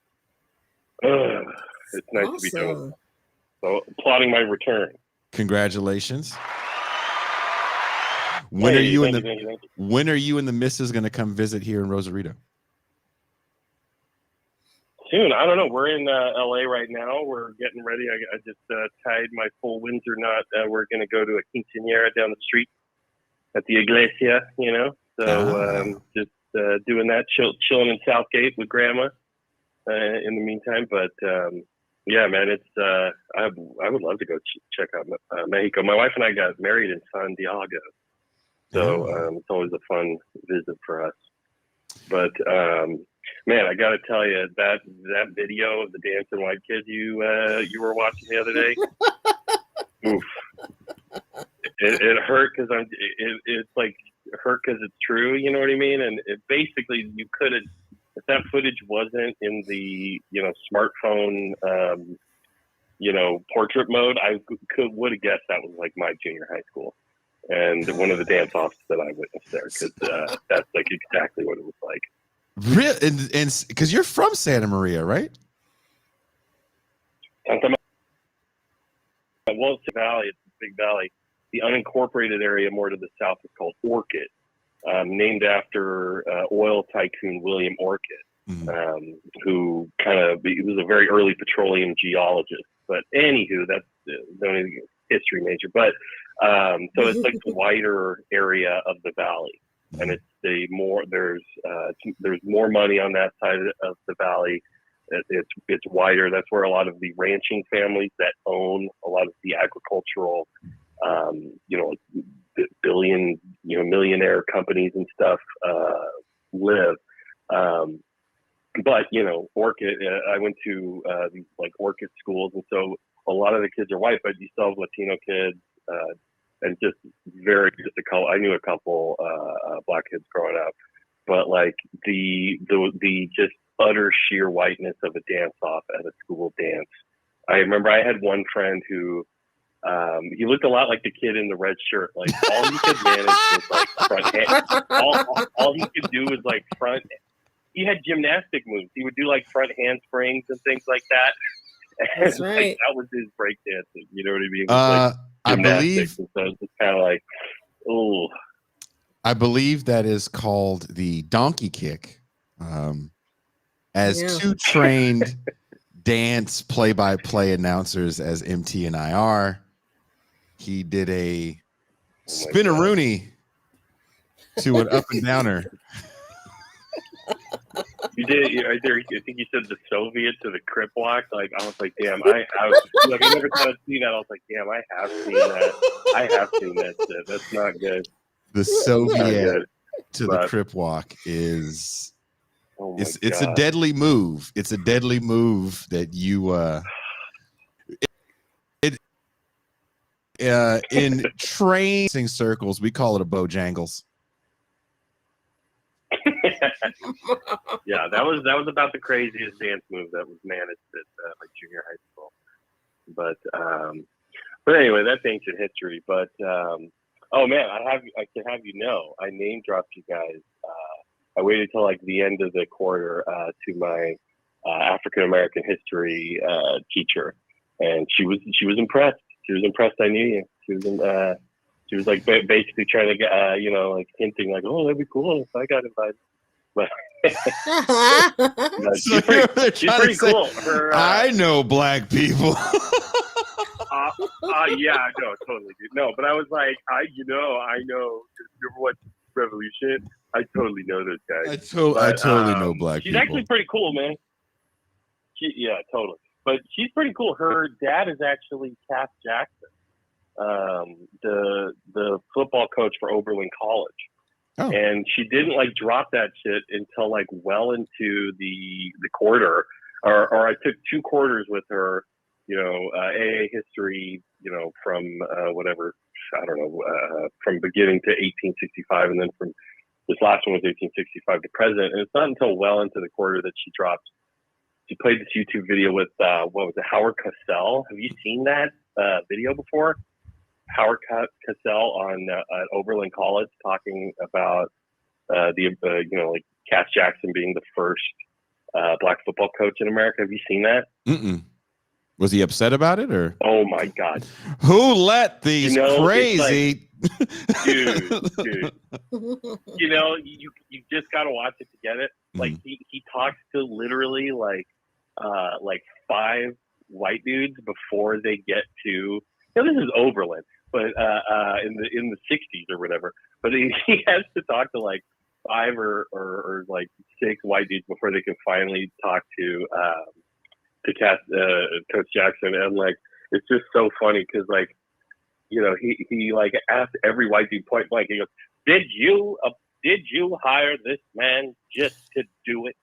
it's nice to be doing. So, plotting my return. Congratulations. When are you and the missus going to come visit here in Rosarito? Soon. I don't know. We're in LA right now. We're getting ready. I just tied my full Windsor knot. We're going to go to a quinceañera down the street at the Iglesia, So just doing that, chilling in Southgate with Grandma in the meantime. But yeah, man, it's I would love to go check out Mexico. My wife and I got married in San Diego, so it's always a fun visit for us. But man, I got to tell you that video of the dancing white kid you were watching the other day, oof, it hurt because it's like hurt because it's true. You know what I mean? And it basically you could have. If that footage wasn't in the smartphone portrait mode, I would have guessed that was like my junior high school and one of the dance offs that I witnessed there, because that's like exactly what it was like. Really? And because you're from Santa Maria, right? Well, it's a valley. It's a big valley. The unincorporated area more to the south is called Orchid. Named after oil tycoon William Orchid, who he was a very early petroleum geologist. But anywho, that's the only history major. But so it's like the wider area of the valley, and it's there's more money on that side of the valley. It's wider. That's where a lot of the ranching families that own a lot of the agricultural, millionaire companies and stuff live. But Orchid, I went to these like Orchid schools, and so a lot of the kids are white, but you still have Latino kids, and I knew a couple black kids growing up, but like the just utter sheer whiteness of a dance off at a school dance. I remember I had one friend who he looked a lot like the kid in the red shirt. Like all he could manage was like front hand. All he could do was like front. He had gymnastic moves. He would do like front handsprings and things like that. That's right. Like, that was his breakdancing. You know what I mean? Like I believe. So it's just kind of like, oh. I believe that is called the donkey kick. As two trained dance play-by-play announcers as MT and I are, he did a spin-a-rooney to an up and downer. You did. I think you said the Soviet to the Crip Walk. Like I was like, damn, I have. Like I never thought I'd seen that. I was like, damn, I have seen that. I have seen that shit. That's not good. The Soviet to but, the Crip Walk is. Oh my it's God. a deadly move. It's a deadly move that you. In training circles, we call it a Bojangles. Yeah, that was about the craziest dance move that was managed at like junior high school. But anyway, that's ancient history. But oh man, I can have you know, I name dropped you guys. I waited till like the end of the quarter to my African American history teacher, and she was impressed. She was impressed I knew you. She was like basically trying to get like hinting like, oh, that'd be cool if I got invited. But she's pretty cool. I know black people. Yeah, no, totally, dude. No, but I was like, I know. You ever watch Revolution? I totally know those guys. I totally know black she's people. She's actually pretty cool, man. Yeah, totally. But she's pretty cool. Her dad is actually Cass Jackson, the football coach for Oberlin College. Oh. And she didn't like drop that shit until like well into the quarter, or I took 2 quarters with her, AA history, from whatever, I don't know, from beginning to 1865, and then from this last one was 1865 to present. And it's not until well into the quarter that she dropped. She played this YouTube video with what was it, Howard Cosell. Have you seen that video before? Howard Cosell on at Oberlin College talking about like Cass Jackson being the first black football coach in America. Have you seen that? Mm-mm. Was he upset about it, or? Oh my God! Who let these crazy? Like, dude. You just gotta watch it to get it. Like he talks to literally like 5 white dudes before they get to. This is Oberlin, but in the 60s or whatever. But he has to talk to like 5 or like 6 white dudes before they can finally talk to Coach Jackson. And like it's just so funny because like he like asked every white dude point blank. He goes, "Did you hire this man just to do it?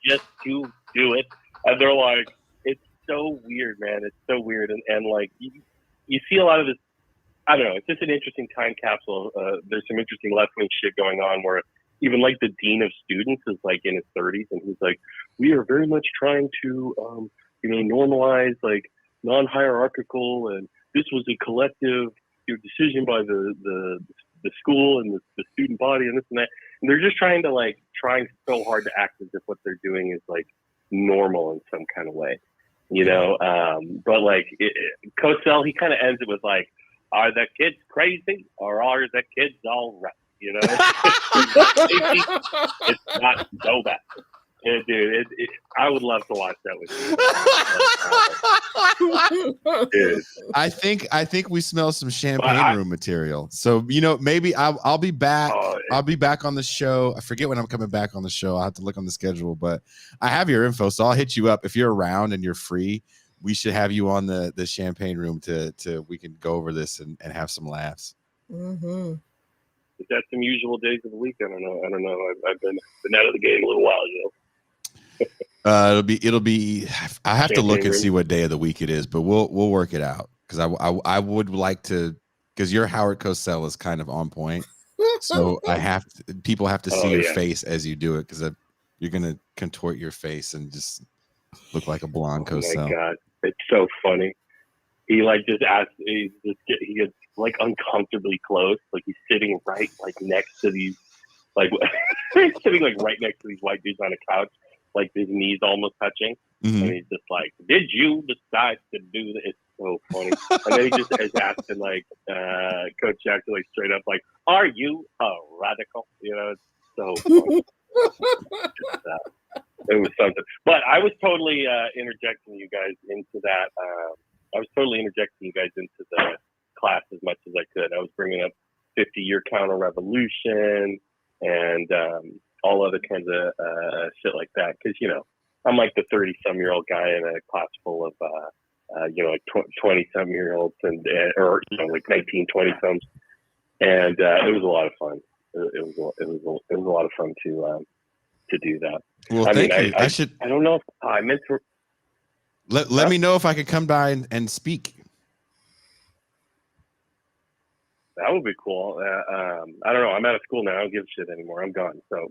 just to do it?" And they're like, "It's so weird, man. It's so weird." And like you see a lot of this. I don't know. It's just an interesting time capsule. There's some interesting left-wing shit going on where even like the dean of students is like in his 30s, and he's like, "We are very much trying to normalize like non-hierarchical, and this was a collective decision by the school and the student body and this and that." And they're just trying so hard to act as if what they're doing is like normal in some kind of way, but like Cosell, he kind of ends it with like, "Are the kids crazy or are the kids all right?" It's not so bad. Yeah, dude, I would love to watch that with you. Dude. I think we smell some champagne room material. So maybe I'll be back. I'll be back on the show. I forget when I'm coming back on the show. I'll have to look on the schedule, but I have your info, so I'll hit you up if you're around and you're free. We should have you on the champagne room to we can go over this and have some laughs. Mm-hmm. Is that some usual days of the week? I don't know. I've been out of the game a little while, It'll be. I have to look and see what day of the week it is, but we'll work it out because I would like to, because your Howard Cosell is kind of on point, so people have to see your face as you do it because you're gonna contort your face and just look like a blonde Cosell. Oh my God, it's so funny. He like just asks. He gets like uncomfortably close, like he's sitting right like next to these, like sitting like right next to these white dudes on a couch, like his knees almost touching, and he's just like, "Did you decide to do this?" It's so funny. And then he just is asking like Coach Jackson like straight up like, "Are you a radical?" It's so funny. It was something. But I was totally interjecting you guys into that. I was totally interjecting you guys into the class as much as I could. I was bringing up 50-year counter-revolution and all other kinds of shit like that. Because, you know, I'm like the 30-some-year-old guy in a class full of, you know, like 20-some-year-olds or, you know, like 19, 20-somes. And it was a lot of fun. It was a lot of fun to do that. Well, thank you. I don't know if I meant to. Let me know if I could come by and speak. That would be cool. I don't know. I'm out of school now. I don't give a shit anymore. I'm gone. So,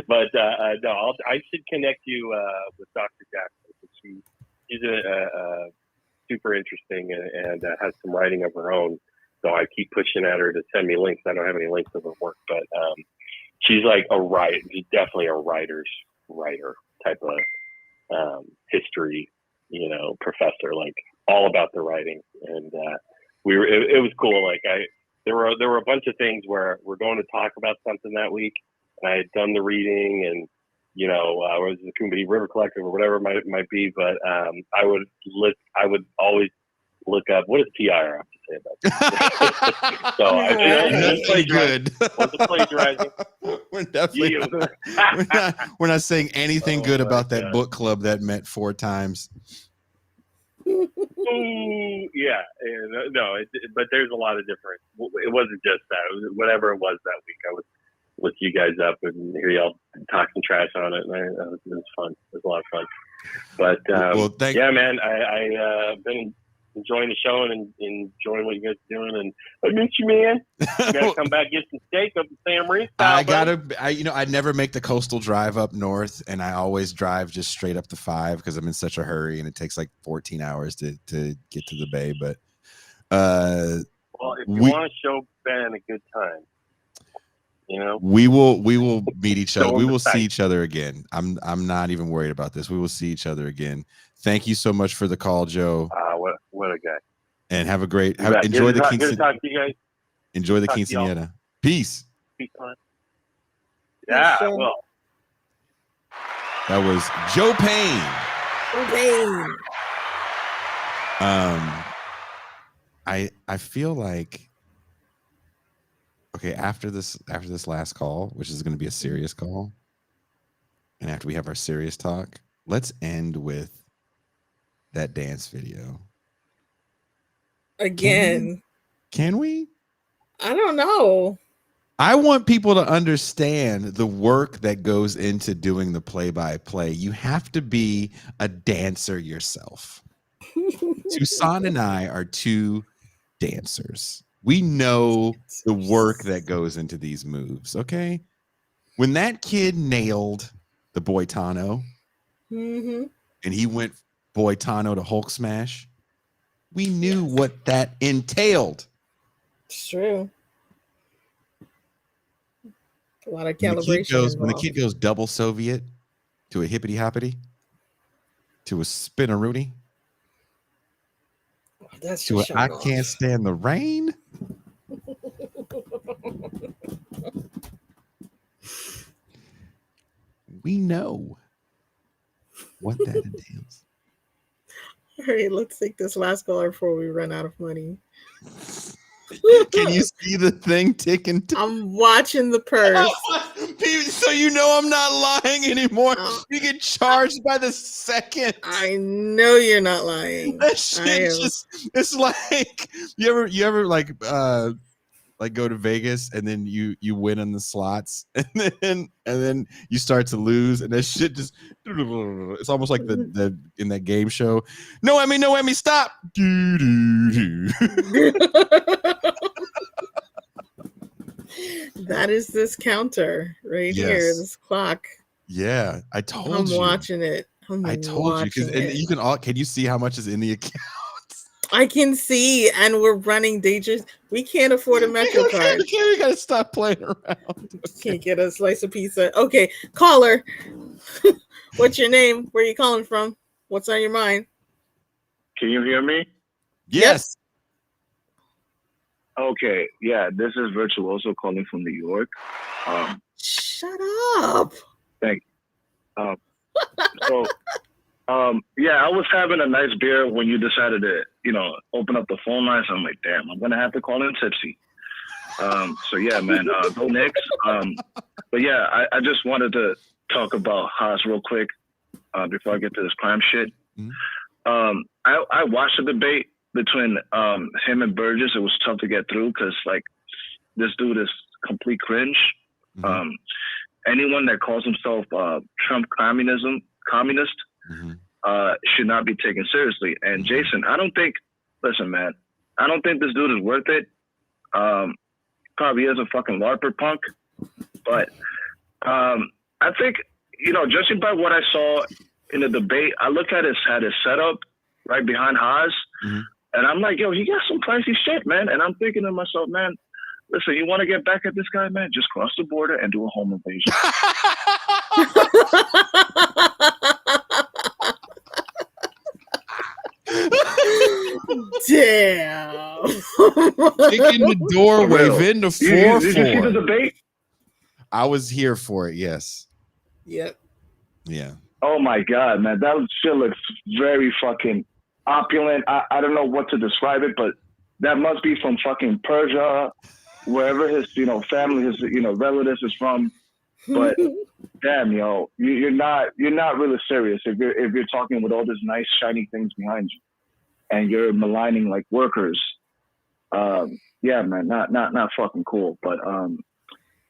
but no, I should connect you with Dr. Jackson. She's a super interesting and has some writing of her own. So I keep pushing at her to send me links. I don't have any links of her work, but she's like a writer. She's definitely a writer type of history, you know, professor. Like all about the writing, and it was cool. Like there were a bunch of things where we're going to talk about something that week, and I had done the reading, and you know, I was the Coombe River Collective or whatever it might be, but I would always look up what does TIR have to say about this. So wasn't plagiarizing. We're definitely we're not saying anything good about that book club that met 4 times. Yeah, no, but there's a lot of different. It wasn't just that. It was whatever it was that week. I would look you guys up and hear y'all talking trash on it, and it was fun. It was a lot of fun. But yeah, man, I've been enjoying the show and enjoying what you guys are doing. And I miss you, man. You gotta come back get some steak up in Sam Marie. I never make the coastal drive up north, and I always drive just straight up the 5 because I'm in such a hurry, and it takes like 14 hours to get to the bay. But well, if you want to show Ben a good time, you know, we will meet each other. We will see each other again. I'm not even worried about this. We will see each other again. Thank you so much for the call, Joe. What a guy. And have a great enjoy the quinceañera. Enjoy the quinceañera. Peace. Yeah, well. That was Joe Payne. I feel like okay, after this last call, which is going to be a serious call, and after we have our serious talk, let's end with that dance video. Again. Can we? I don't know. I want people to understand the work that goes into doing the play-by-play. You have to be a dancer yourself. Tucson and I are 2 dancers. We know the work that goes into these moves, okay? When that kid nailed the Boitano, and he went Boitano to Hulk Smash, we knew what that entailed. It's true. A lot of calibration. When the kid goes double Soviet to a hippity hoppity, to a spinaroonie, to a I can't stand the rain. We know what that entails. All right, let's take this last caller before we run out of money. Can you see the thing ticking? I'm watching the purse. So you know I'm not lying anymore. You get charged by the second. I know you're not lying. That shit it's like you ever like go to Vegas and then you win on the slots and then you start to lose and that shit just it's almost like the in that game show. No Emmy, stop. That is this counter right here, this clock. Yeah, I told you. I'm watching it. I told you because can you see how much is in the account? I can see, and we're running dangerous. We can't afford a Metro card. We gotta stop playing around. Can't get a slice of pizza. Okay, caller. What's your name? Where are you calling from? What's on your mind? Can you hear me? Yes. Okay. Yeah, this is Virtuoso calling from New York. Shut up. Thank you. Yeah, I was having a nice beer when you decided to, open up the phone lines. I'm like, damn, I'm gonna have to call in tipsy. So yeah, man, go Knicks. But yeah, I just wanted to talk about Haas real quick before I get to this crime shit. Mm-hmm. I watched the debate between him and Burgess. It was tough to get through because like this dude is complete cringe. Mm-hmm. Anyone that calls himself Trump communist Mm-hmm. should not be taken seriously. And Jason, listen, man, I don't think this dude is worth it. Probably is a fucking LARPer punk, but I think, judging by what I saw in the debate, I look at his setup right behind Haas, Mm-hmm. and I'm like, yo, he got some pricey shit, man. And I'm thinking to myself, man, listen, you want to get back at this guy, man? Just cross the border and do a home invasion. Damn. Kicking the doorway, in the 4-4. Did you see the debate? I was here for it. Yes. Yep. Yeah. Oh my God, man, that shit looks very fucking opulent. I don't know what to describe it, but that must be from fucking Persia, wherever his family, his relatives is from. But damn, you're not really serious if you're talking with all these nice shiny things behind you, and you're maligning like workers. Yeah, man, not fucking cool. But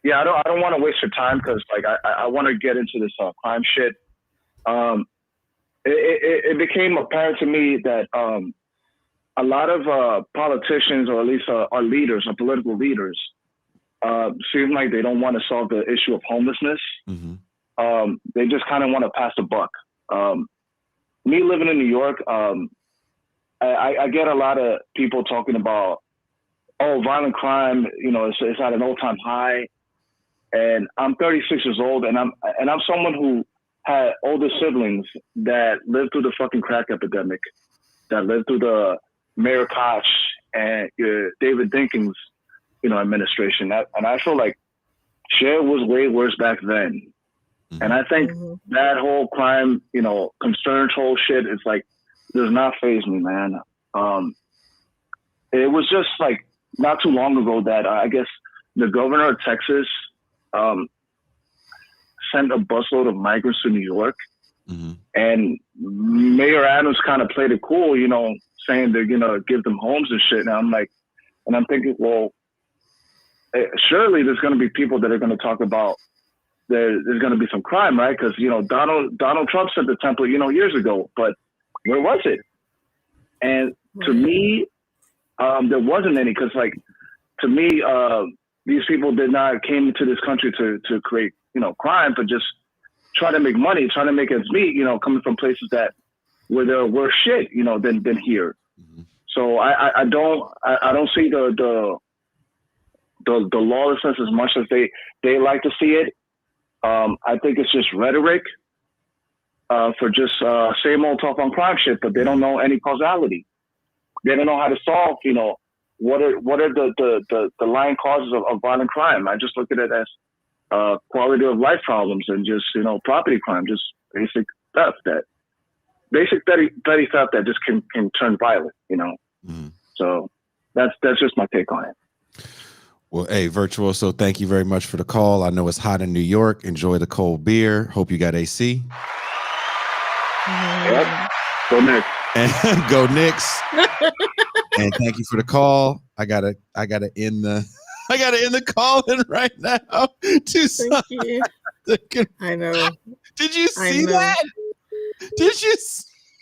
yeah, I don't want to waste your time because like I want to get into this crime shit. It became apparent to me that a lot of politicians, or at least our leaders, our political leaders, seem like they don't want to solve the issue of homelessness. Mm-hmm. They just kind of want to pass the buck. Me living in New York, I get a lot of people talking about, oh, violent crime, it's at an all-time high. And I'm 36 years old, and I'm someone who had older siblings that lived through the fucking crack epidemic, that lived through the Mayor Koch and David Dinkins, administration. And I feel like shit was way worse back then. Mm-hmm. And I think that whole crime, concerns whole shit is like, does not faze me, man. It was just like not too long ago that I guess the governor of Texas sent a busload of migrants to New York. Mm-hmm. And Mayor Adams kind of played it cool, saying they're going to give them homes and shit. And I'm thinking, well, surely there's going to be people that are going to talk about there's going to be some crime, right? Because, Donald Trump set the template, years ago, but where was it? And to me, there wasn't any, because like, to me, these people came into this country to create, crime, but just try to make money, trying to make ends meet, coming from places where there are worse shit, than here. Mm-hmm. So I don't see the lawlessness as much as they like to see it. I think it's just rhetoric for just same old talk on crime shit, but they don't know any causality. They don't know how to solve, what are the line causes of violent crime. I just look at it as quality of life problems and just, property crime, just basic theft petty theft that just can turn violent, Mm-hmm. So that's just my take on it. Well, hey, Virtuoso, thank you very much for the call. I know it's hot in New York. Enjoy the cold beer. Hope you got AC. Yep. Go Knicks. And go Knicks. And thank you for the call. I gotta end the call in right now. Thank you. I know. Did you see that?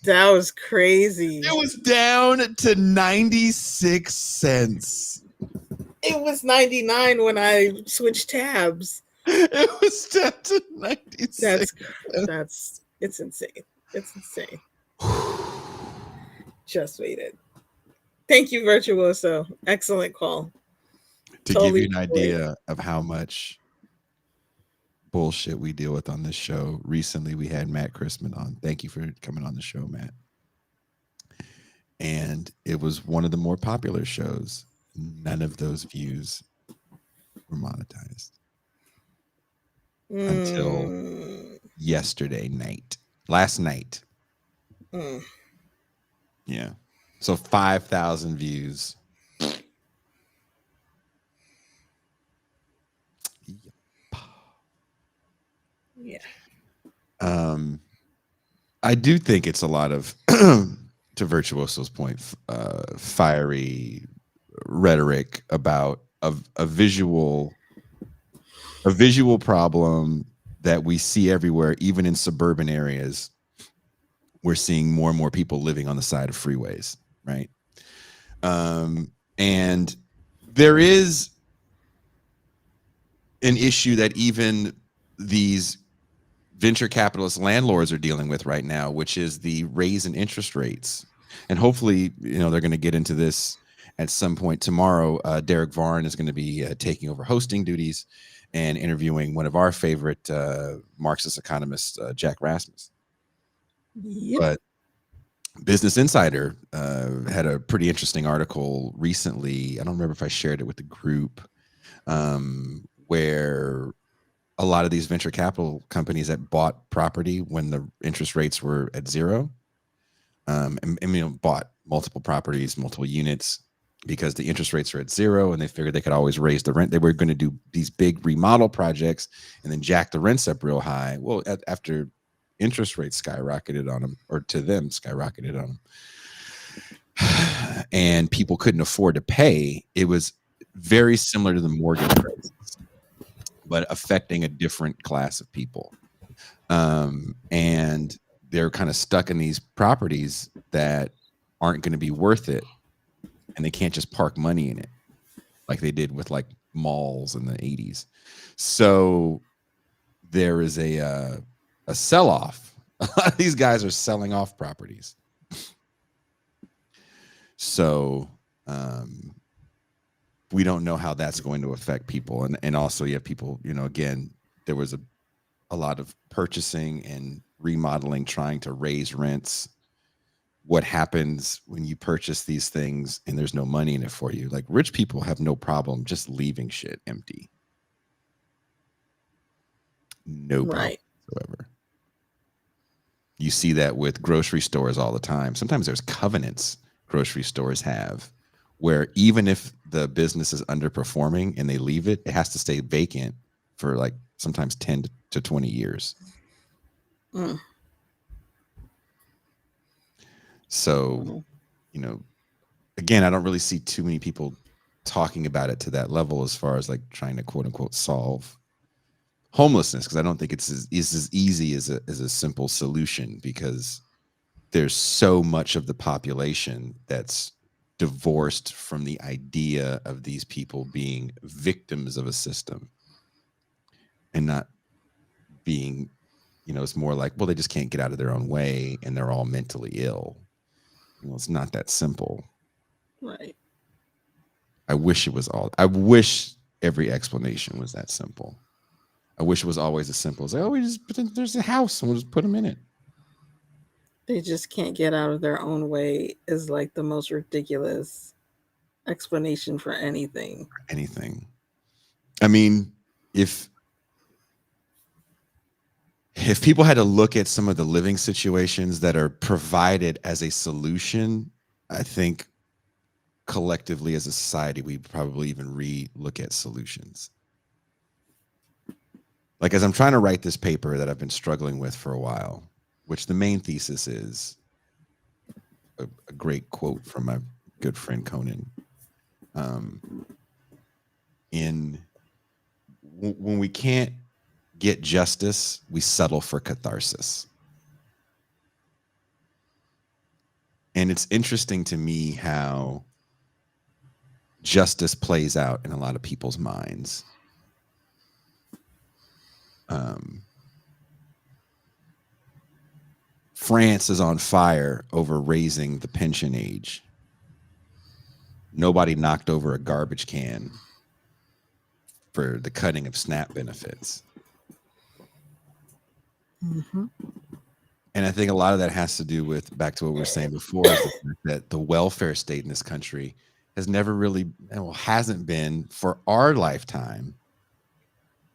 That was crazy. It was down to 96 cents. It was 99 when I switched tabs. It was down to 96. It's insane. It's insane. Just waited. Thank you, Virtuoso. Excellent call. To give you an idea of how much bullshit we deal with on this show, recently we had Matt Chrisman on. Thank you for coming on the show, Matt. And it was one of the more popular shows. None of those views were monetized until last night. Yeah. So 5,000 views. Yeah. I do think it's a lot of, to Virtuoso's point, fiery rhetoric about a visual problem that we see everywhere, even in suburban areas. We're seeing more and more people living on the side of freeways, right? And there is an issue that even these venture capitalist landlords are dealing with right now, which is the raise in interest rates. And hopefully, they're going to get into this at some point tomorrow. Derek Varn is going to be taking over hosting duties and interviewing one of our favorite Marxist economists, Jack Rasmus. Yep. But Business Insider had a pretty interesting article recently. I don't remember if I shared it with the group, where a lot of these venture capital companies that bought property when the interest rates were at zero, and bought multiple properties, multiple units, because the interest rates are at zero, and they figured they could always raise the rent. They were going to do these big remodel projects and then jack the rents up real high. Well, after interest rates skyrocketed on them, or to them skyrocketed on them, and people couldn't afford to pay, it was very similar to the mortgage crisis, but affecting a different class of people. And they're kind of stuck in these properties that aren't going to be worth it, and they can't just park money in it like they did with like malls in the 80s. So there is a sell-off. These guys are selling off properties. So we don't know how that's going to affect people. And also you have people, again, there was a lot of purchasing and remodeling, trying to raise rents. What happens when you purchase these things and there's no money in it for you? Like, rich people have no problem just leaving shit empty. No problem whatsoever. You see that with grocery stores all the time. Sometimes there's covenants grocery stores have, where even if the business is underperforming and they leave it, it has to stay vacant for like sometimes 10 to 20 years. So, again, I don't really see too many people talking about it to that level as far as like trying to quote unquote solve homelessness, because I don't think it's as easy as a simple solution, because there's so much of the population that's divorced from the idea of these people being victims of a system and not being, it's more like, well, they just can't get out of their own way and they're all mentally ill. It's not that simple. Right. I wish every explanation was that simple. I wish it was always as simple as, there's a house and we'll just put them in it. They just can't get out of their own way is like the most ridiculous explanation for anything. I mean, if people had to look at some of the living situations that are provided as a solution, I think collectively as a society, we probably even look at solutions. Like, as I'm trying to write this paper that I've been struggling with for a while, which the main thesis is a great quote from my good friend Conan. When we can't get justice, we settle for catharsis. And it's interesting to me how justice plays out in a lot of people's minds. France is on fire over raising the pension age. Nobody knocked over a garbage can for the cutting of SNAP benefits. Mm-hmm. And I think a lot of that has to do with, back to what we were saying before, is the fact that the welfare state in this country has never really, hasn't been for our lifetime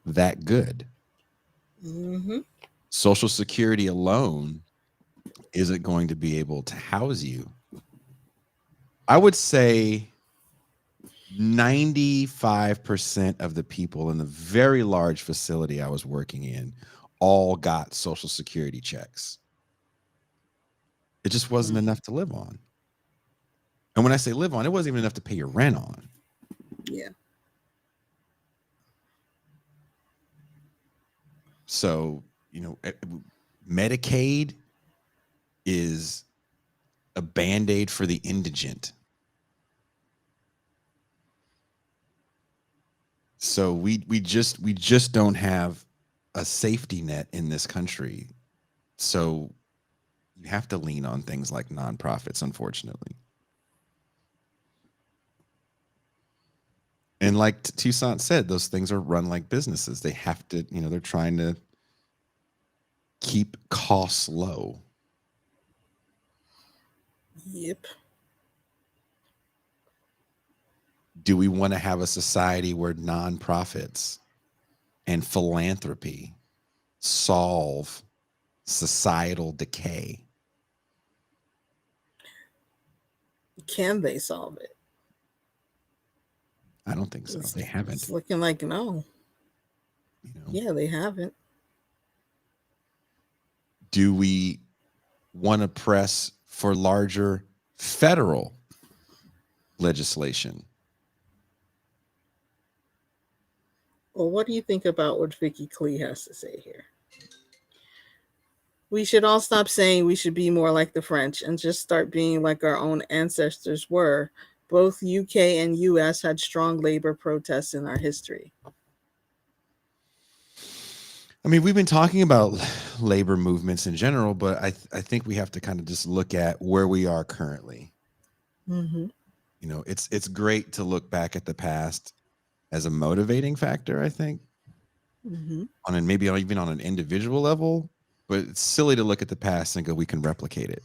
that good. Mm-hmm. Social Security alone isn't going to be able to house you. I would say 95% of the people in the very large facility I was working in all got Social Security checks. It just wasn't enough to live on. And when I say live on, it wasn't even enough to pay your rent on. Yeah. So, Medicaid is a Band-Aid for the indigent. So we just don't have a safety net in this country. So you have to lean on things like nonprofits, unfortunately. And like Toussaint said, those things are run like businesses. They have to, they're trying to keep costs low. Yep. Do we want to have a society where nonprofits and philanthropy solve societal decay? Can they solve it? I don't think so. They haven't. It's looking like no. Yeah, they haven't. Do we want to press for larger federal legislation? Well, what do you think about what Vicky Clee has to say here? We should all stop saying we should be more like the French and just start being like our own ancestors were. Both UK and US had strong labor protests in our history. I mean, we've been talking about labor movements in general, but I think we have to kind of just look at where we are currently. Mm-hmm. It's great to look back at the past as a motivating factor, I think, on maybe even on an individual level, but it's silly to look at the past and go, we can replicate it.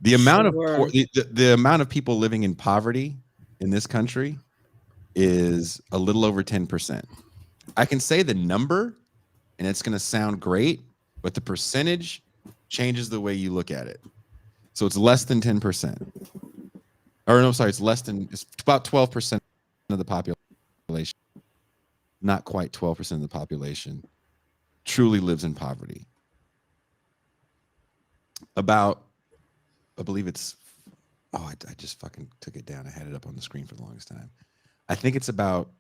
The amount of the amount of people living in poverty in this country is a little over 10%. I can say the number, and it's going to sound great, but the percentage changes the way you look at it. So it's less than 10%. Or no, sorry, it's about 12% of the population. Not quite 12% of the population truly lives in poverty. About, I believe it's, I just fucking took it down. I had it up on the screen for the longest time. I think it's about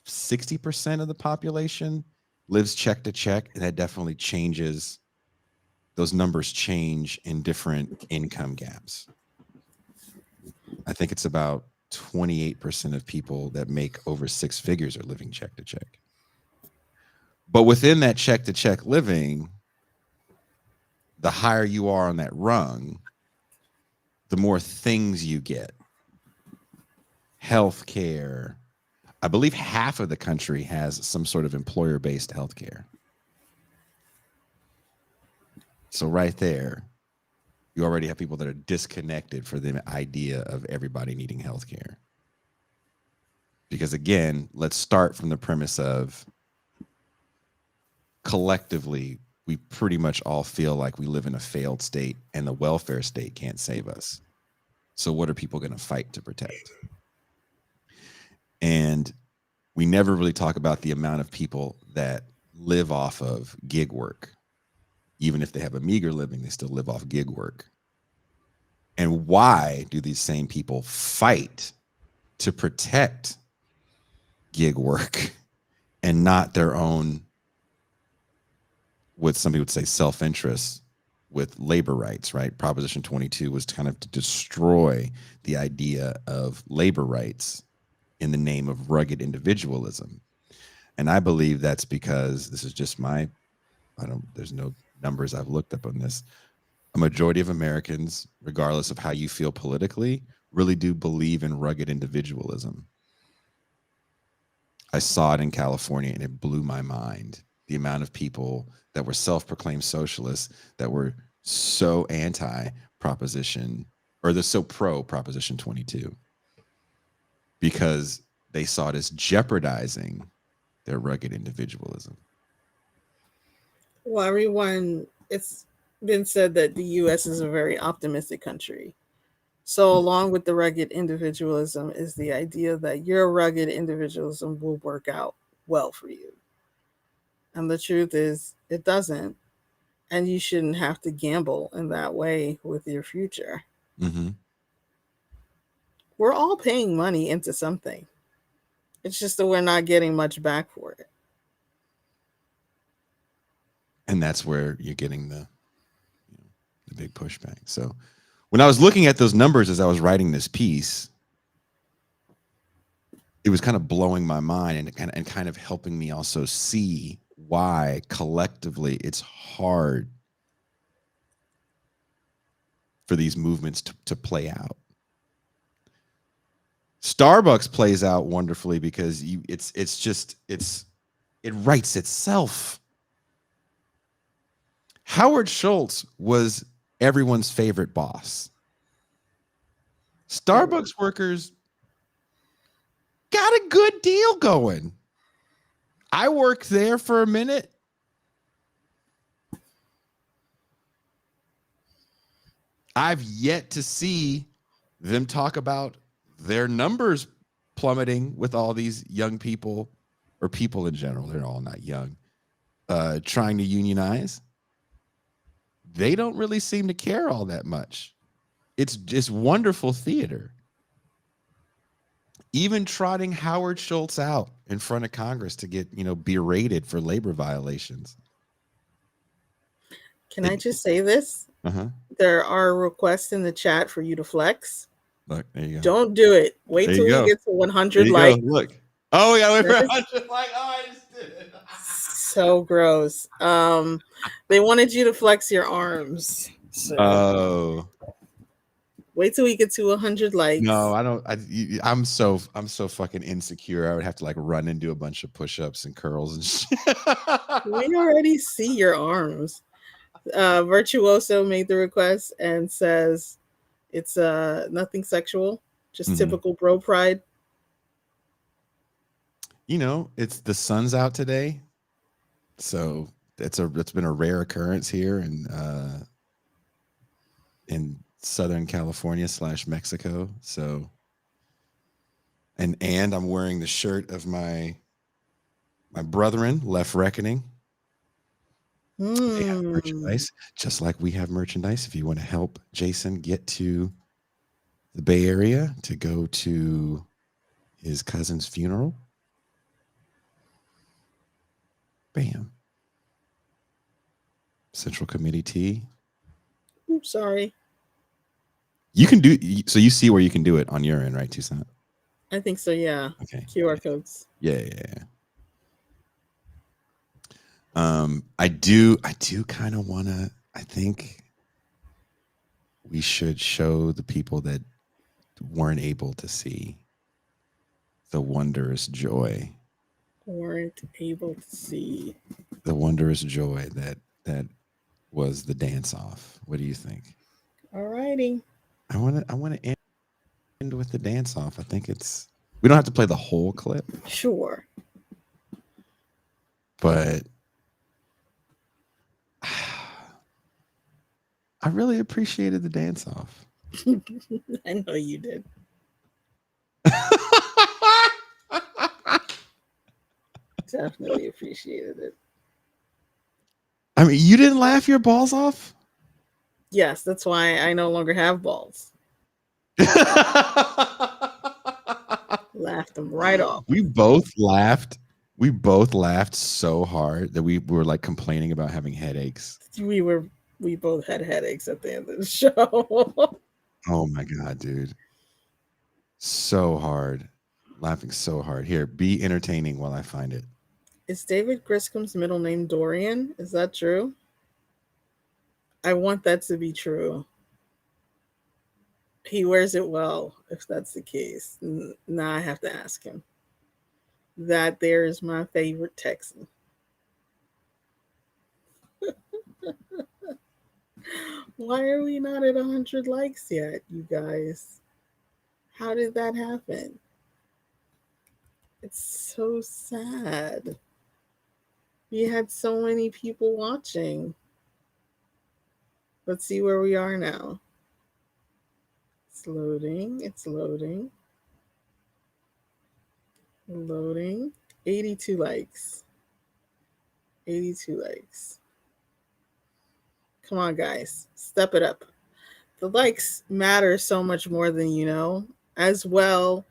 60% of the population lives check to check, and that definitely changes. Those numbers change in different income gaps. I think it's about 28% of people that make over six figures are living check to check. But within that check to check living, the higher you are on that rung, the more things you get. Healthcare. I believe half of the country has some sort of employer-based healthcare. So right there, you already have people that are disconnected for the idea of everybody needing healthcare. Because again, let's start from the premise of collectively, we pretty much all feel like we live in a failed state and the welfare state can't save us. So what are people going to fight to protect? And we never really talk about the amount of people that live off of gig work. Even if they have a meager living, they still live off gig work. And why do these same people fight to protect gig work and not their own, what some people would say, self-interest with labor rights, right? Proposition 22 was kind of to destroy the idea of labor rights in the name of rugged individualism. And I believe that's because this is just there's no numbers I've looked up on this. A majority of Americans, regardless of how you feel politically, really do believe in rugged individualism. I saw it in California and it blew my mind. The amount of people that were self-proclaimed socialists that were so anti-proposition, or they're so pro-proposition 22, because they saw it as jeopardizing their rugged individualism. Well, everyone, it's been said that the U.S. is a very optimistic country. So along with the rugged individualism is the idea that your rugged individualism will work out well for you. And the truth is, it doesn't. And you shouldn't have to gamble in that way with your future. Mm-hmm. We're all paying money into something. It's just that we're not getting much back for it. And that's where you're getting the big pushback. So when I was looking at those numbers as I was writing this piece, it was kind of blowing my mind and kind of helping me also see why collectively it's hard for these movements to play out. Starbucks plays out wonderfully because it writes itself. Howard Schultz was everyone's favorite boss. Starbucks workers got a good deal going. I worked there for a minute. I've yet to see them talk about their numbers plummeting with all these young people, or people in general. They're all not young, trying to unionize. They don't really seem to care all that much. It's just wonderful theater. Even trotting Howard Schultz out in front of Congress to get, berated for labor violations. Can I just say this? Uh-huh. There are requests in the chat for you to flex. Look, there you go. Don't do it. Wait till we get to 100 likes. Look. Oh, yeah, wait for 100 likes. Oh, I just did it. So gross. They wanted you to flex your arms. So wait till we get to 100 likes. No, I don't. I'm so fucking insecure. I would have to run and do a bunch of push-ups and curls and shit. We already see your arms. Virtuoso made the request and says it's nothing sexual, just typical bro pride. It's the sun's out today, so it's been a rare occurrence here in Southern California / Mexico. So, and I'm wearing the shirt of my brethren, Left Reckoning. They have merchandise, just like we have merchandise. If you want to help Jason get to the Bay Area to go to his cousin's funeral, bam. Central Committee tee. Oops, sorry. You can do, so you see where you can do it on your end, right, Toussaint? I think so, yeah. Okay. QR codes. Yeah. I do kind of want to, I think we should show the people that weren't able to see the wondrous joy. Weren't able to see. The wondrous joy that was the dance off. What do you think? All righty. I want to end with the dance off. I think we don't have to play the whole clip. Sure. But I really appreciated the dance off. I know you did. Definitely appreciated it. I mean, you didn't laugh your balls off? Yes, that's why I no longer have balls. Laughed them right off. We both laughed so hard that we were complaining about having headaches. We both had headaches at the end of the show. Oh my God, dude. So hard. Laughing so hard. Here, be entertaining while I find it. Is David Griscom's middle name Dorian? Is that true? I want that to be true. He wears it well, if that's the case. Now I have to ask him. That there is my favorite Texan. Why are we not at 100 likes yet, you guys? How did that happen? It's so sad. We had so many people watching. Let's see where we are now. It's loading. It's loading. Loading. 82 likes. 82 likes. Come on, guys. Step it up. The likes matter so much more than you know, as well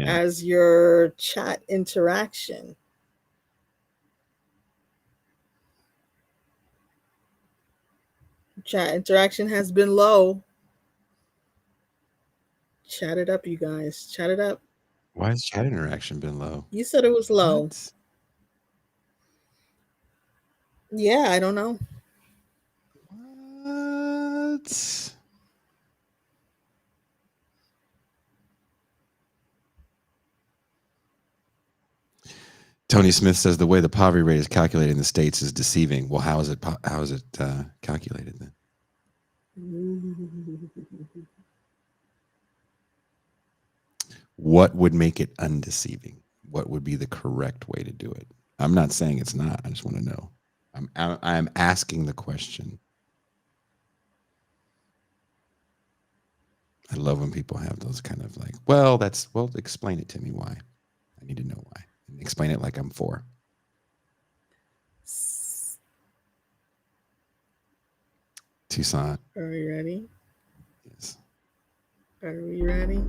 as your chat interaction. Chat interaction has been low. Chat it up, you guys. Chat it up. Why has chat interaction been low? You said it was low. What? Yeah, I don't know. What? Tony Smith says the way the poverty rate is calculated in the States is deceiving. Well, how is it calculated then? What would make it undeceiving? What would be the correct way to do it? I'm not saying it's not. I just want to know. I'm asking the question. I love when people have those kind of like, well, explain it to me why. I need to know why. And explain it like I'm 4. Toussaint. Are we ready? Yes. Are we ready?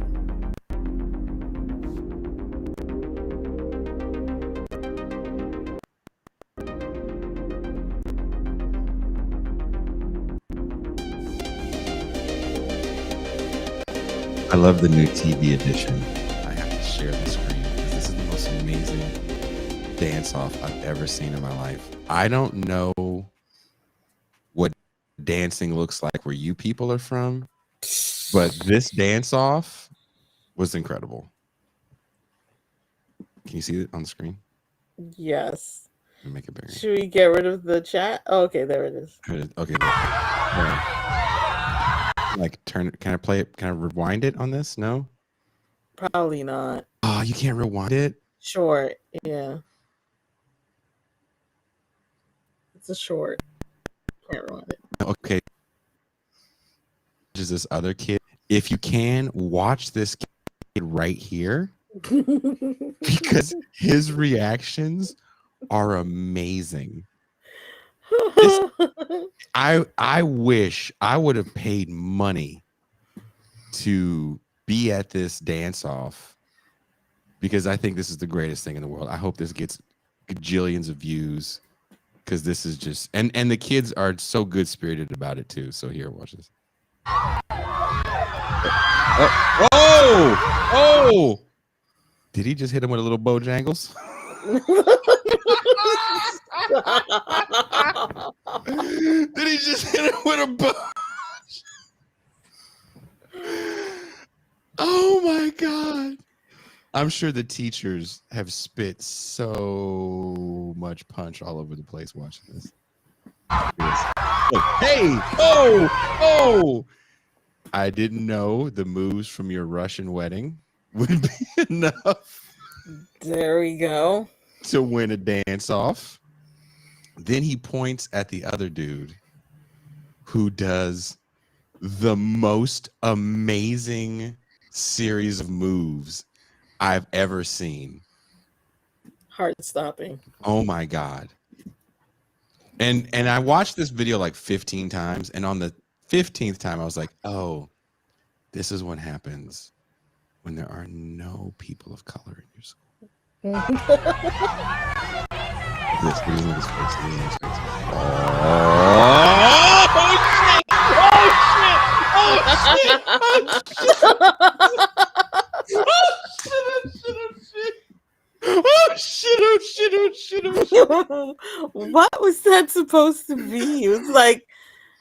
I love the new TV edition. I have to share the screen because this is the most amazing dance-off I've ever seen in my life. I don't know what dancing looks like where you people are from, but this dance-off was incredible. Can you see it on the screen? Yes. Let me make it bigger. Should we get rid of the chat? Oh, okay, there it is. Okay. Like can I play it? Can I rewind it on this? No? Probably not. Oh, you can't rewind it? Short, yeah. It's a short. Can't rewind it. Okay. Is this other kid? If you can, watch this kid right here because his reactions are amazing. I wish I would have paid money to be at this dance-off because I think this is the greatest thing in the world. I hope this gets gajillions of views because this is just and the kids are so good-spirited about it too. So here, watch this. Oh! Did he just hit him with a little Bojangles? Did he just hit him with a Oh my God. I'm sure the teachers have spit so much punch all over the place watching this. Look, hey! Oh! I didn't know the moves from your Russian wedding would be enough. There we go. To win a dance-off. Then he points at the other dude who does the most amazing series of moves I've ever seen. Heart stopping. Oh my God. And I watched this video like 15 times, and on the 15th time I was like, oh, this is what happens when there are no people of color in your school. Oh shit. What was that supposed to be? It was like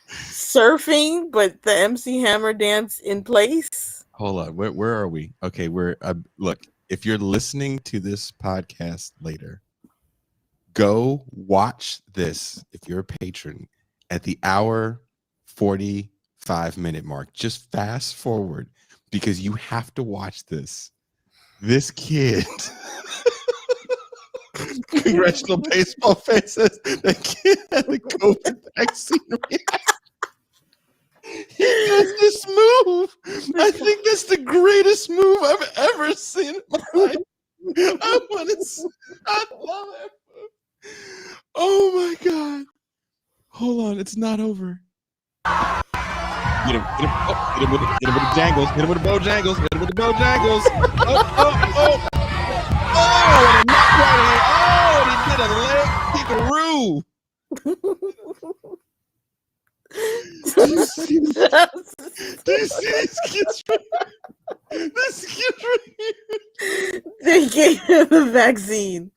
surfing, but the MC Hammer dance in place. Hold on, where are we? Okay, we're look, if you're listening to this podcast later, go watch this if you're a patron at the hour 45-minute mark. Just fast forward because you have to watch this. This kid congressional baseball fan says that kid had the COVID vaccine reaction. He does this move. I think that's the greatest move I've ever seen in my life. I love that move. Oh my It's not over. Get him with the jangles. Hit him with the bojangles. Hit him with the bojangles. Oh, and he knocked right here. Oh, and he did a leg kickaroo. Do you see these kids? This kid right here. They gave him the vaccine.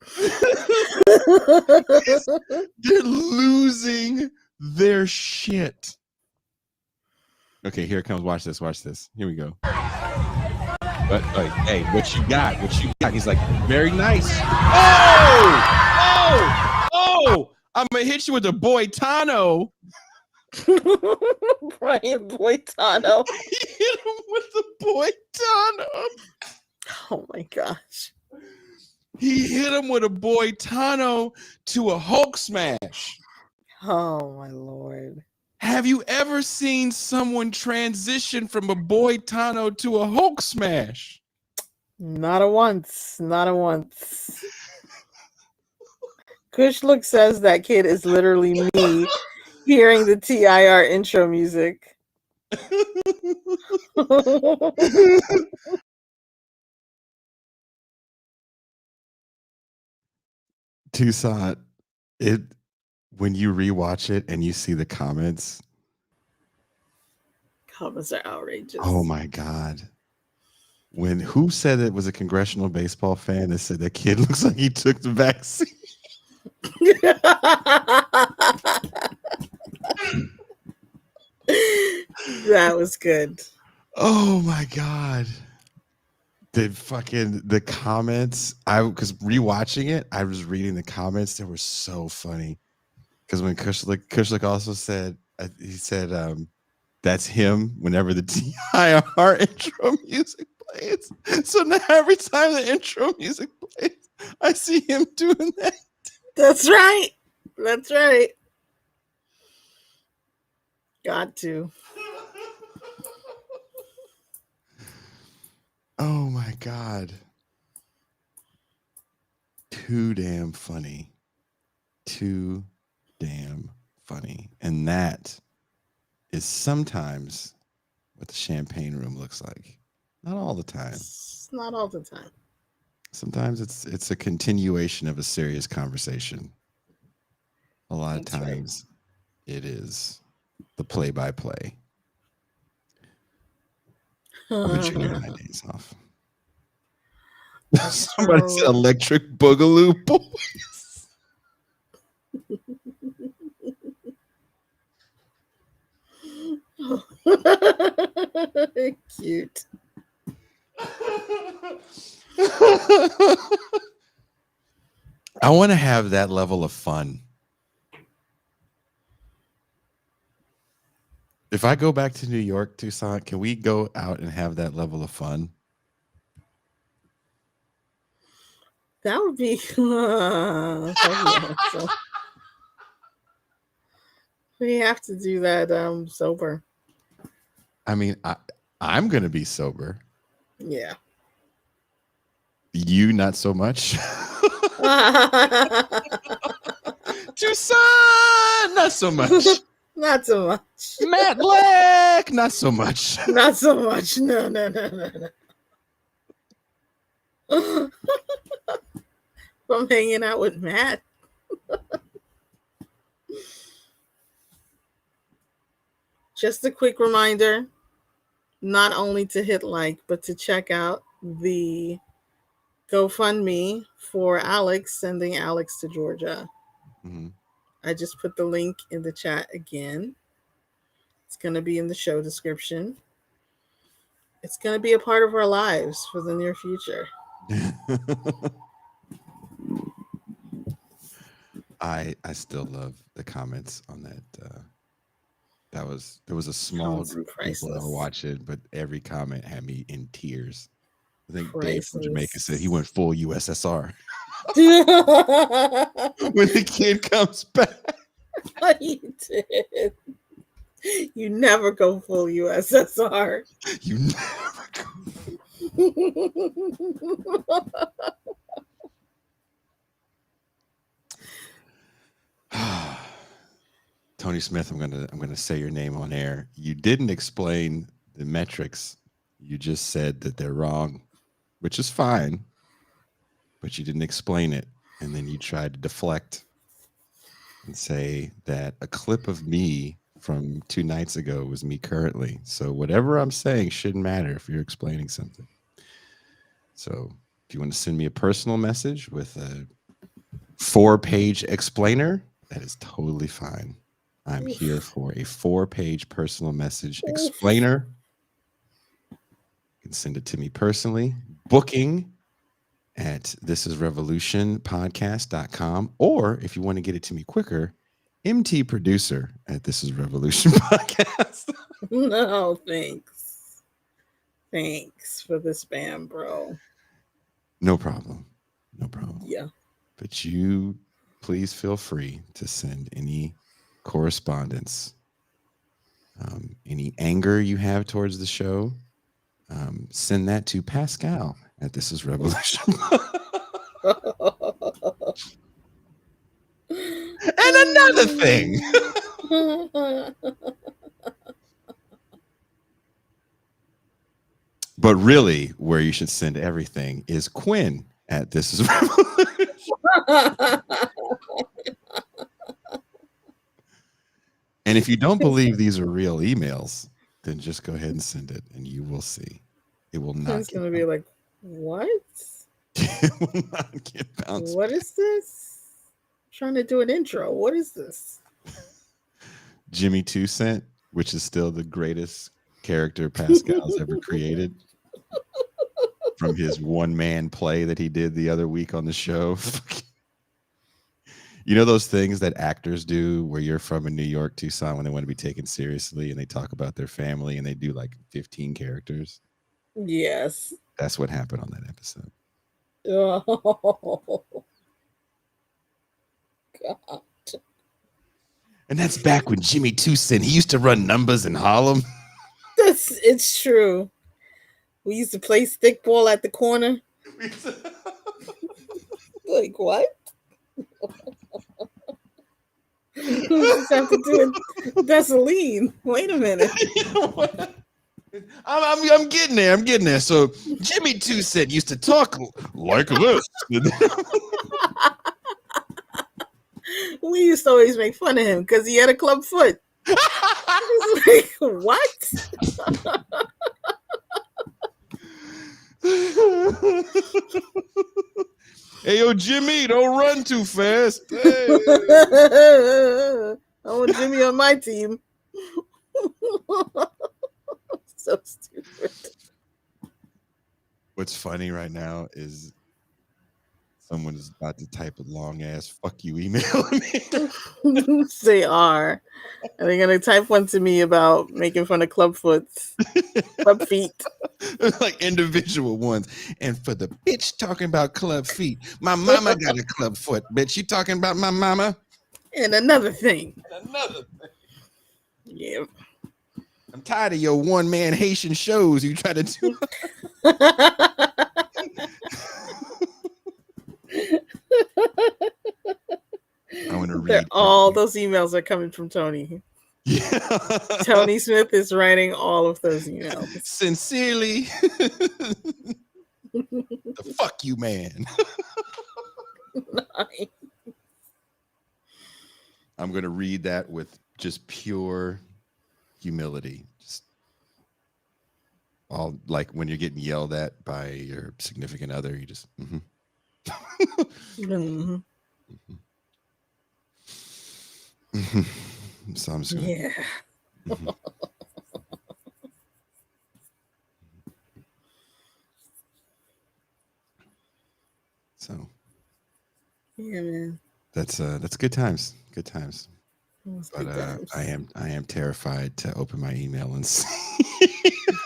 They're losing their shit. Okay, here it comes. Watch this. Here we go. But hey, what you got? He's like, very nice. Oh! I'm gonna hit you with the boy Tano. Brian Boitano. He hit him with the boy Tano. Oh my gosh. He hit him with a boy Tano to a Hulk smash. Oh my Lord. Have you ever seen someone transition from a boy Tano to a Hulk smash? Not a once. Kush Look says that kid is literally me hearing the TIR intro music. Toussaint, when you rewatch it and you see the comments are outrageous. Oh my God. Who said it was a congressional baseball fan that said that kid looks like he took the vaccine? That was good. Oh my God. The comments, because rewatching it, I was reading the comments. They were so funny. Because when Kushlik also said, he said, that's him whenever the TIR intro music plays. So now every time the intro music plays, I see him doing that. That's right. Got to. Oh my God. Too damn funny. And that is sometimes what the champagne room looks like. Not all the time. It's not all the time. Sometimes it's a continuation of a serious conversation. A lot of times it is the play-by-play. I'm enjoying 9 days off. Somebody said electric boogaloo boys. Cute. I want to have that level of fun. If I go back to New York, Toussaint, can we go out and have that level of fun? That would be awesome. We have to do that sober. I mean, I'm going to be sober. Yeah. You not so much. Toussaint, not so much. Not so much. Matt Black, not so much. Not so much. No. I'm hanging out with Matt. Just a quick reminder, not only to hit like, but to check out the GoFundMe for Alex, sending Alex to Georgia. Mm-hmm. I just put the link in the chat again. It's going to be in the show description. It's going to be a part of our lives for the near future. I still love the comments on that. There was a small group of people that were watching, but every comment had me in tears. I think Dave from Jamaica said he went full USSR. When the kid comes back. You did. You never go full USSR. You never go. Tony Smith, I'm gonna say your name on air. You didn't explain the metrics. You just said that they're wrong, which is fine, but you didn't explain it. And then you tried to deflect and say that a clip of me from 2 nights ago was me currently. So whatever I'm saying shouldn't matter if you're explaining something. So if you want to send me a personal message with a 4-page explainer, that is totally fine. I'm here for a 4-page personal message explainer. You can send it to me personally. Booking at thisisrevolutionpodcast.com, or if you want to get it to me quicker, MT producer at This Is Revolution Podcast. No, thanks. Thanks for the spam, bro. No problem. No problem. Yeah. But you please feel free to send any correspondence, any anger you have towards the show. Send that to Pascal at This Is Revolution. And another thing. But really, where you should send everything is Quinn at This Is Revolution. And if you don't believe these are real emails, then just go ahead and send it, and you will see. It will not. It's gonna be like, what? It will not get bounced. What is this? I'm trying to do an intro. What is this? Jimmy 2 Cent, which is still the greatest character Pascal's ever created, from his one-man play that he did the other week on the show. You know those things that actors do where you're from in New York, Tucson, when they want to be taken seriously and they talk about their family and they do like 15 characters? Yes. That's what happened on that episode. Oh, God. And that's back when Jimmy 2 Cent, he used to run numbers in Harlem. It's true. We used to play stickball at the corner. Like, what? We just have to do it. Vaseline. Wait a minute. You know what? I'm getting there. I'm getting there. So Jimmy 2 Cent used to talk like this. We used to always make fun of him because he had a club foot. Like, what? Hey, yo, Jimmy, don't run too fast. Hey. I want Jimmy on my team. So stupid. What's funny right now is someone is about to type a long ass "fuck you" email at me. They are. And they're gonna type one to me about making fun of club feet. Like individual ones. And for the bitch talking about club feet, my mama got a club foot. Bitch, you talking about my mama? And another thing. Yeah. I'm tired of your one-man Haitian shows you try to do. I want to read. All those emails are coming from Tony. Yeah. Tony Smith is writing all of those emails. Sincerely, the fuck you, man. Nice. I'm going to read that with just pure humility. Just all like when you're getting yelled at by your significant other, you just. Mm-hmm. Mm-hmm. Mm-hmm. So I'm just gonna, yeah. Mm-hmm. So Yeah, man. that's good times. Good times. But I am terrified to open my email and see.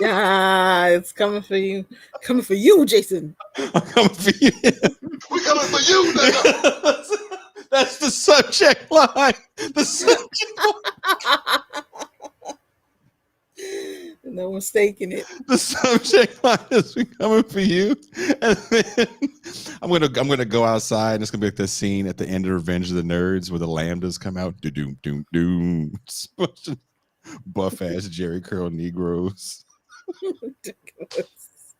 Yeah, it's coming for you. Coming for you, Jason. I'm coming for you. We're coming for you, nigga. That's the subject line. The subject line. No mistaking it. The subject line is "we coming for you," and then I'm gonna go outside and it's gonna be like the scene at the end of Revenge of the Nerds where the lambdas come out. Doom doom doom. Buff ass Jerry curl Negroes. Ridiculous.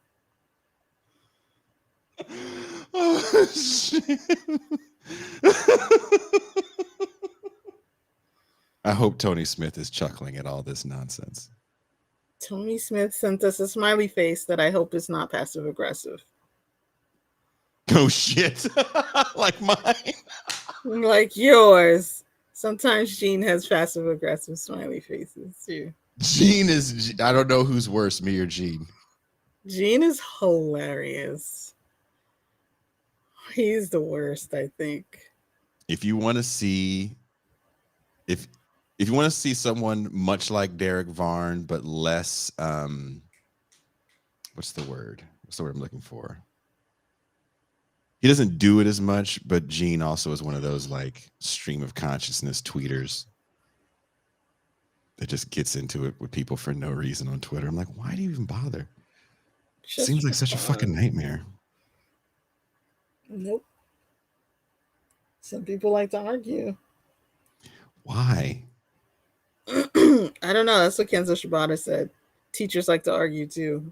Oh shit. I hope Tony Smith is chuckling at all this nonsense. Tony Smith sent us a smiley face that I hope is not passive aggressive. Oh shit. Like mine. Like yours. Sometimes Gene has passive aggressive smiley faces too. Gene is, I don't know who's worse, me or Gene. Gene is hilarious. He's the worst, I think. If you want to see, if you want to see someone much like Derek Varn, but less, what's the word? What's the word I'm looking for? He doesn't do it as much, but Gene also is one of those like stream of consciousness tweeters that just gets into it with people for no reason on Twitter. I'm like, why do you even bother? Seems like such a fucking nightmare. Nope. Some people like to argue. Why? I don't know. That's what Kenzo Shibata said. Teachers like to argue too.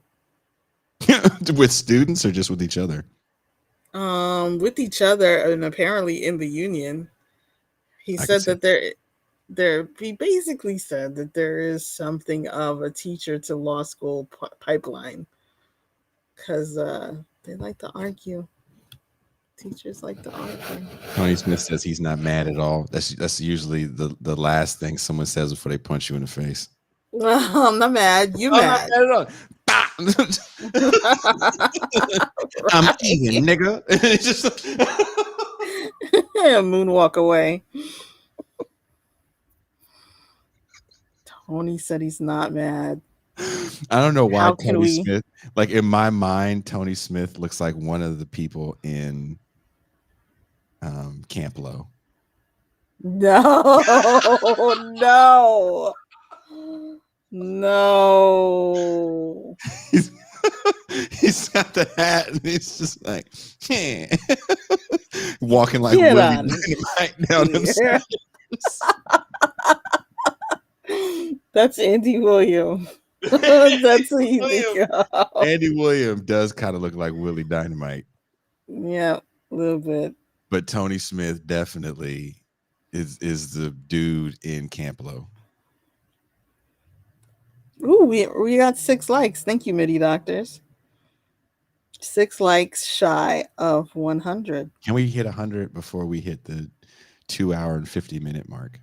With students or just with each other? With each other, and apparently in the union. He said that he basically said that there is something of a teacher to law school pipeline because they like to argue. Teachers like to argue. Tony Smith says he's not mad at all. That's usually the last thing someone says before they punch you in the face. I'm not mad. You mad? I'm not mad at all. I'm even, nigga. It's just moonwalk away. Tony said he's not mad. I don't know why Tony Smith, like in my mind, Tony Smith looks like one of the people in Camp Low. No, no. He's got the hat and he's just like walking like Willie Dynamite down the That's Andy Williams. That's who you think of. Andy Williams does kind of look like Willie Dynamite. Yeah, a little bit. But Tony Smith definitely is the dude in Camp Low. Ooh, we got 6 likes. Thank you, MIDI doctors. 6 likes shy of 100. Can we hit 100 before we hit the 2 hour and 50 minute mark?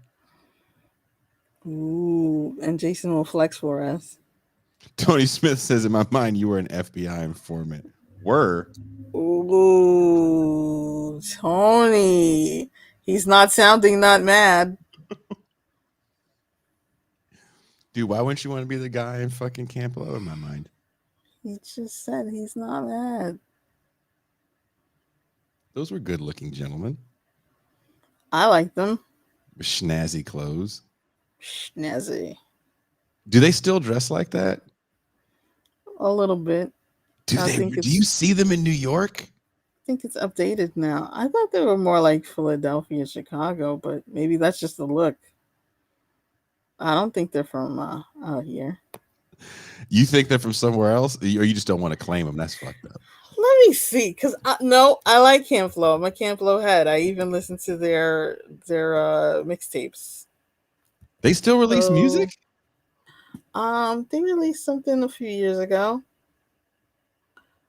Ooh, and Jason will flex for us. Tony Smith says, in my mind, you were an FBI informant. Were. Ooh, Tony. He's not sounding not mad. Dude, why wouldn't you want to be the guy in fucking Camp Low in my mind? He just said he's not mad. Those were good looking gentlemen. I like them. With snazzy clothes. Snazzy. Do they still dress like that? A little bit. Do you see them in New York? I think it's updated now. I thought they were more like Philadelphia, Chicago, but maybe that's just the look. I don't think they're from out here. You think they're from somewhere else, or you just don't want to claim them? That's fucked up. Let me see, because I like Camp Flow. I'm a Camp Flow head. I even listen to their mixtapes. They still release music? They released something a few years ago.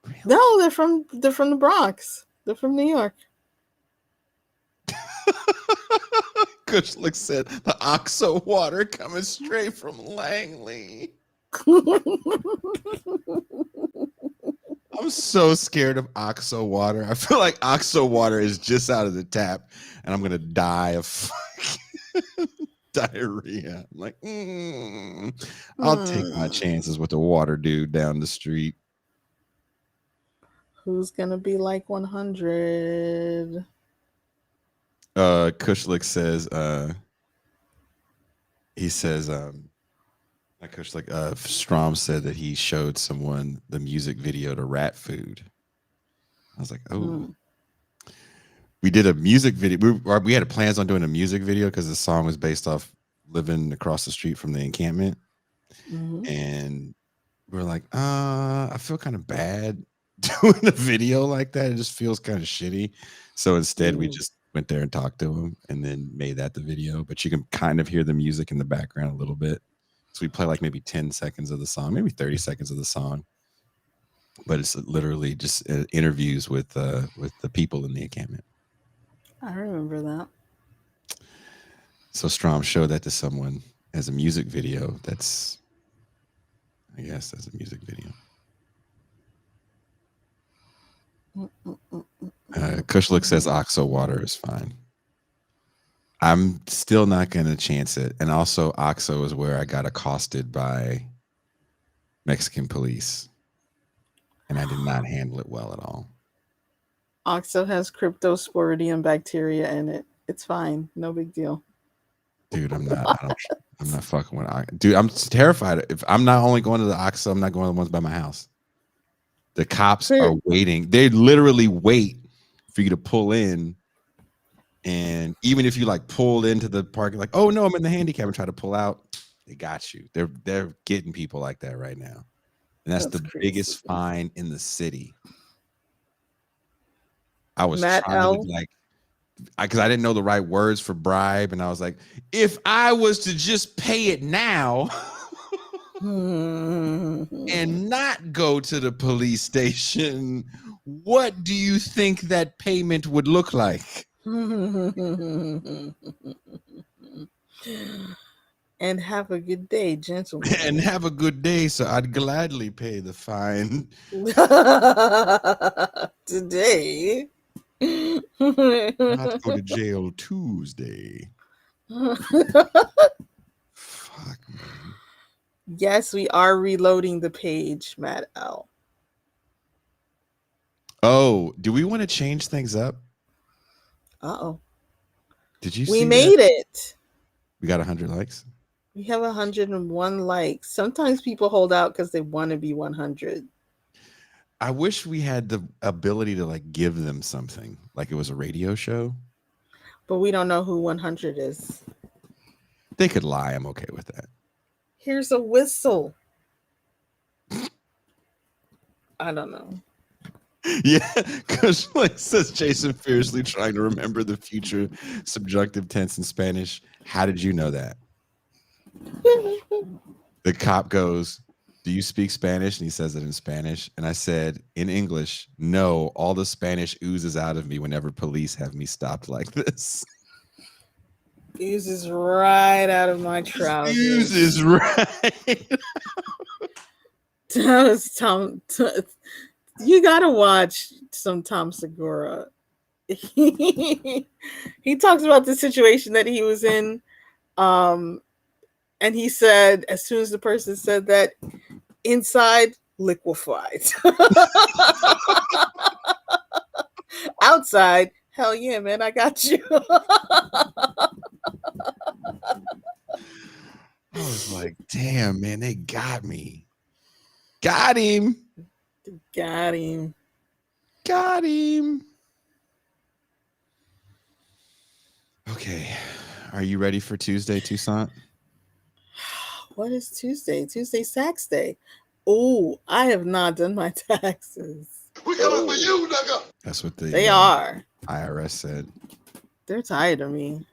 Really? No, they're from the Bronx. They're from New York. Kushlik said the OXO water coming straight from Langley. I'm so scared of OXO water. I feel like OXO water is just out of the tap and I'm gonna die of diarrhea. I'm like, I'll take my chances with the water dude down the street. Who's gonna be like 100? Kushlik says Strom said that he showed someone the music video to Rat Food. I was like, oh, we did a music video. We had plans on doing a music video because the song was based off living across the street from the encampment. And we're like, I feel kind of bad doing a video like that. It just feels kind of shitty. So instead, we just went there and talked to him and then made that the video. But you can kind of hear the music in the background a little bit. So we play like maybe 10 seconds of the song, maybe 30 seconds of the song. But it's literally just interviews with the people in the encampment. I remember that. So Strom showed that to someone as a music video. That's a music video. Kushlik says OXO water is fine. I'm still not going to chance it. And also OXO is where I got accosted by Mexican police. And I did not handle it well at all. OXO has cryptosporidium bacteria in it. It's fine. No big deal. Dude, I'm not fucking with OXO. Dude, I'm terrified. If I'm not only going to the OXO, I'm not going to the ones by my house. The cops are waiting. They literally wait for you to pull in. And even if you like pulled into the parking, like, oh no, I'm in the handicap and try to pull out, they got you. They're getting people like that right now. And that's the crazy. Biggest fine in the city. I was trying to because I didn't know the right words for bribe. And I was like, if I was to just pay it now and not go to the police station, what do you think that payment would look like? And have a good day, gentlemen. And have a good day. So I'd gladly pay the fine today. Not go to jail Tuesday. Fuck, man. Yes, we are reloading the page, Matt L. Oh, do we want to change things up? Uh-oh. Did you see we made it. We got 100 likes. We have 101 likes. Sometimes people hold out because they want to be 100. I wish we had the ability to like give them something, like it was a radio show. But we don't know who 100 is. They could lie. I'm okay with that. Here's a whistle. I don't know. Yeah, because like says Jason, fiercely trying to remember the future subjunctive tense in Spanish. How did you know that? The cop goes, do you speak Spanish? And he says it in Spanish. And I said, in English, no, all the Spanish oozes out of me whenever police have me stopped like this. Oozes right out of my trousers. Oozes right. That was Tom. You gotta watch some Tom Segura. He talks about the situation that he was in. And he said, as soon as the person said that, inside liquefied. Outside, hell yeah, man, I got you. I was like, damn, man, they got me. Got him. Got him. Got him. Okay. Are you ready for Tuesday, Toussaint? What is Tuesday? Tuesday Sax Day. Oh, I have not done my taxes. We coming for you, nigga. That's what they are. IRS said. They're tired of me.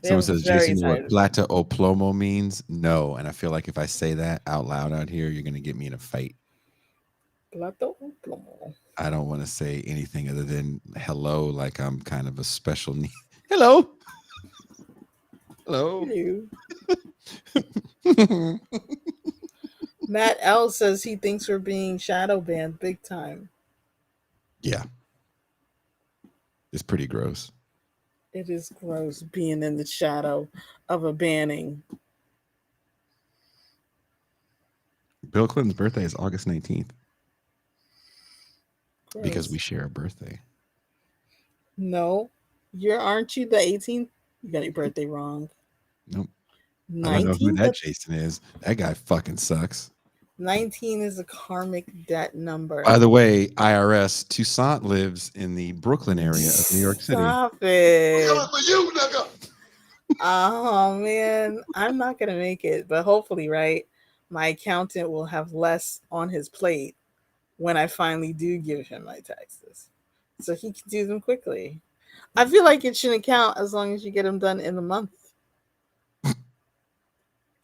Someone says, Jason, you know what plata o plomo means? No. And I feel like if I say that out loud out here, you're going to get me in a fight. Plata o plomo. I don't want to say anything other than hello, like I'm kind of a special need. Hello. Hello. Matt L says he thinks we're being shadow banned big time. Yeah. It's pretty gross. It is gross being in the shadow of a banning. Bill Clinton's birthday is August 19th. Gross. Because we share a birthday. No. Aren't you the 18th? You got your birthday wrong. Nope. I don't know who that Jason is. That guy fucking sucks. 19 is a karmic debt number. By the way, IRS, Toussaint lives in the Brooklyn area of New York City. Stop it. We coming for you, nigga. Oh man, I'm not gonna make it, but hopefully, right, my accountant will have less on his plate when I finally do give him my taxes, so he can do them quickly. I feel like it shouldn't count as long as you get them done in the month.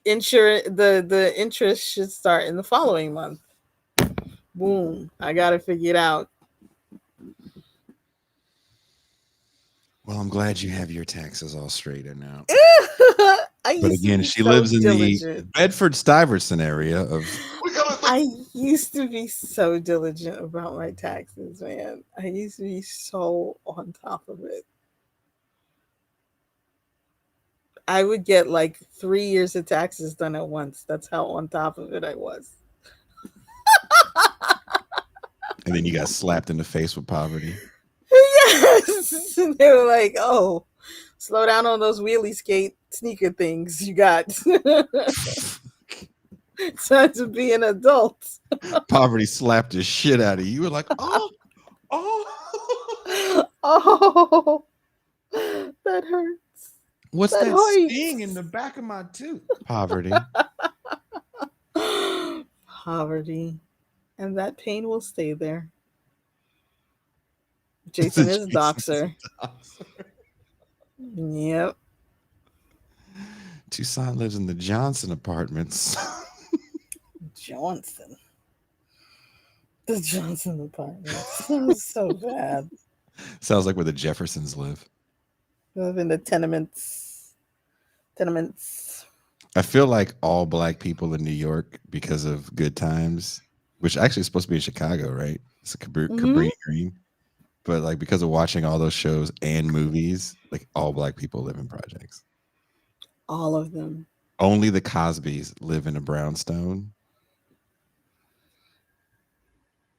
The interest should start in the following month. Boom! I gotta figure it out. Well, I'm glad you have your taxes all straightened out. But again, she lives in the Bedford-Stuyvesant area of. I used to be so diligent about my taxes, man. I used to be so on top of it. I would get like 3 years of taxes done at once. That's how on top of it I was. And then you got slapped in the face with poverty. Yes. They were like, oh, slow down on those wheelie skate sneaker things you got. Time to be an adult. Poverty slapped the shit out of you. You were like, oh, that hurts. What's that sting in the back of my tooth? Poverty. Poverty. And that pain will stay there. Jason is a doxer. Yep. Toussaint lives in the Johnson apartments. Johnson. The Johnson apartments. Sounds so bad. Sounds like where the Jeffersons live. Live in the tenements. I feel like all black people in New York, because of Good Times, which actually is supposed to be in Chicago, right? It's a Cabrini Green. But like because of watching all those shows and movies, like all black people live in projects. All of them. Only the Cosbys live in a brownstone.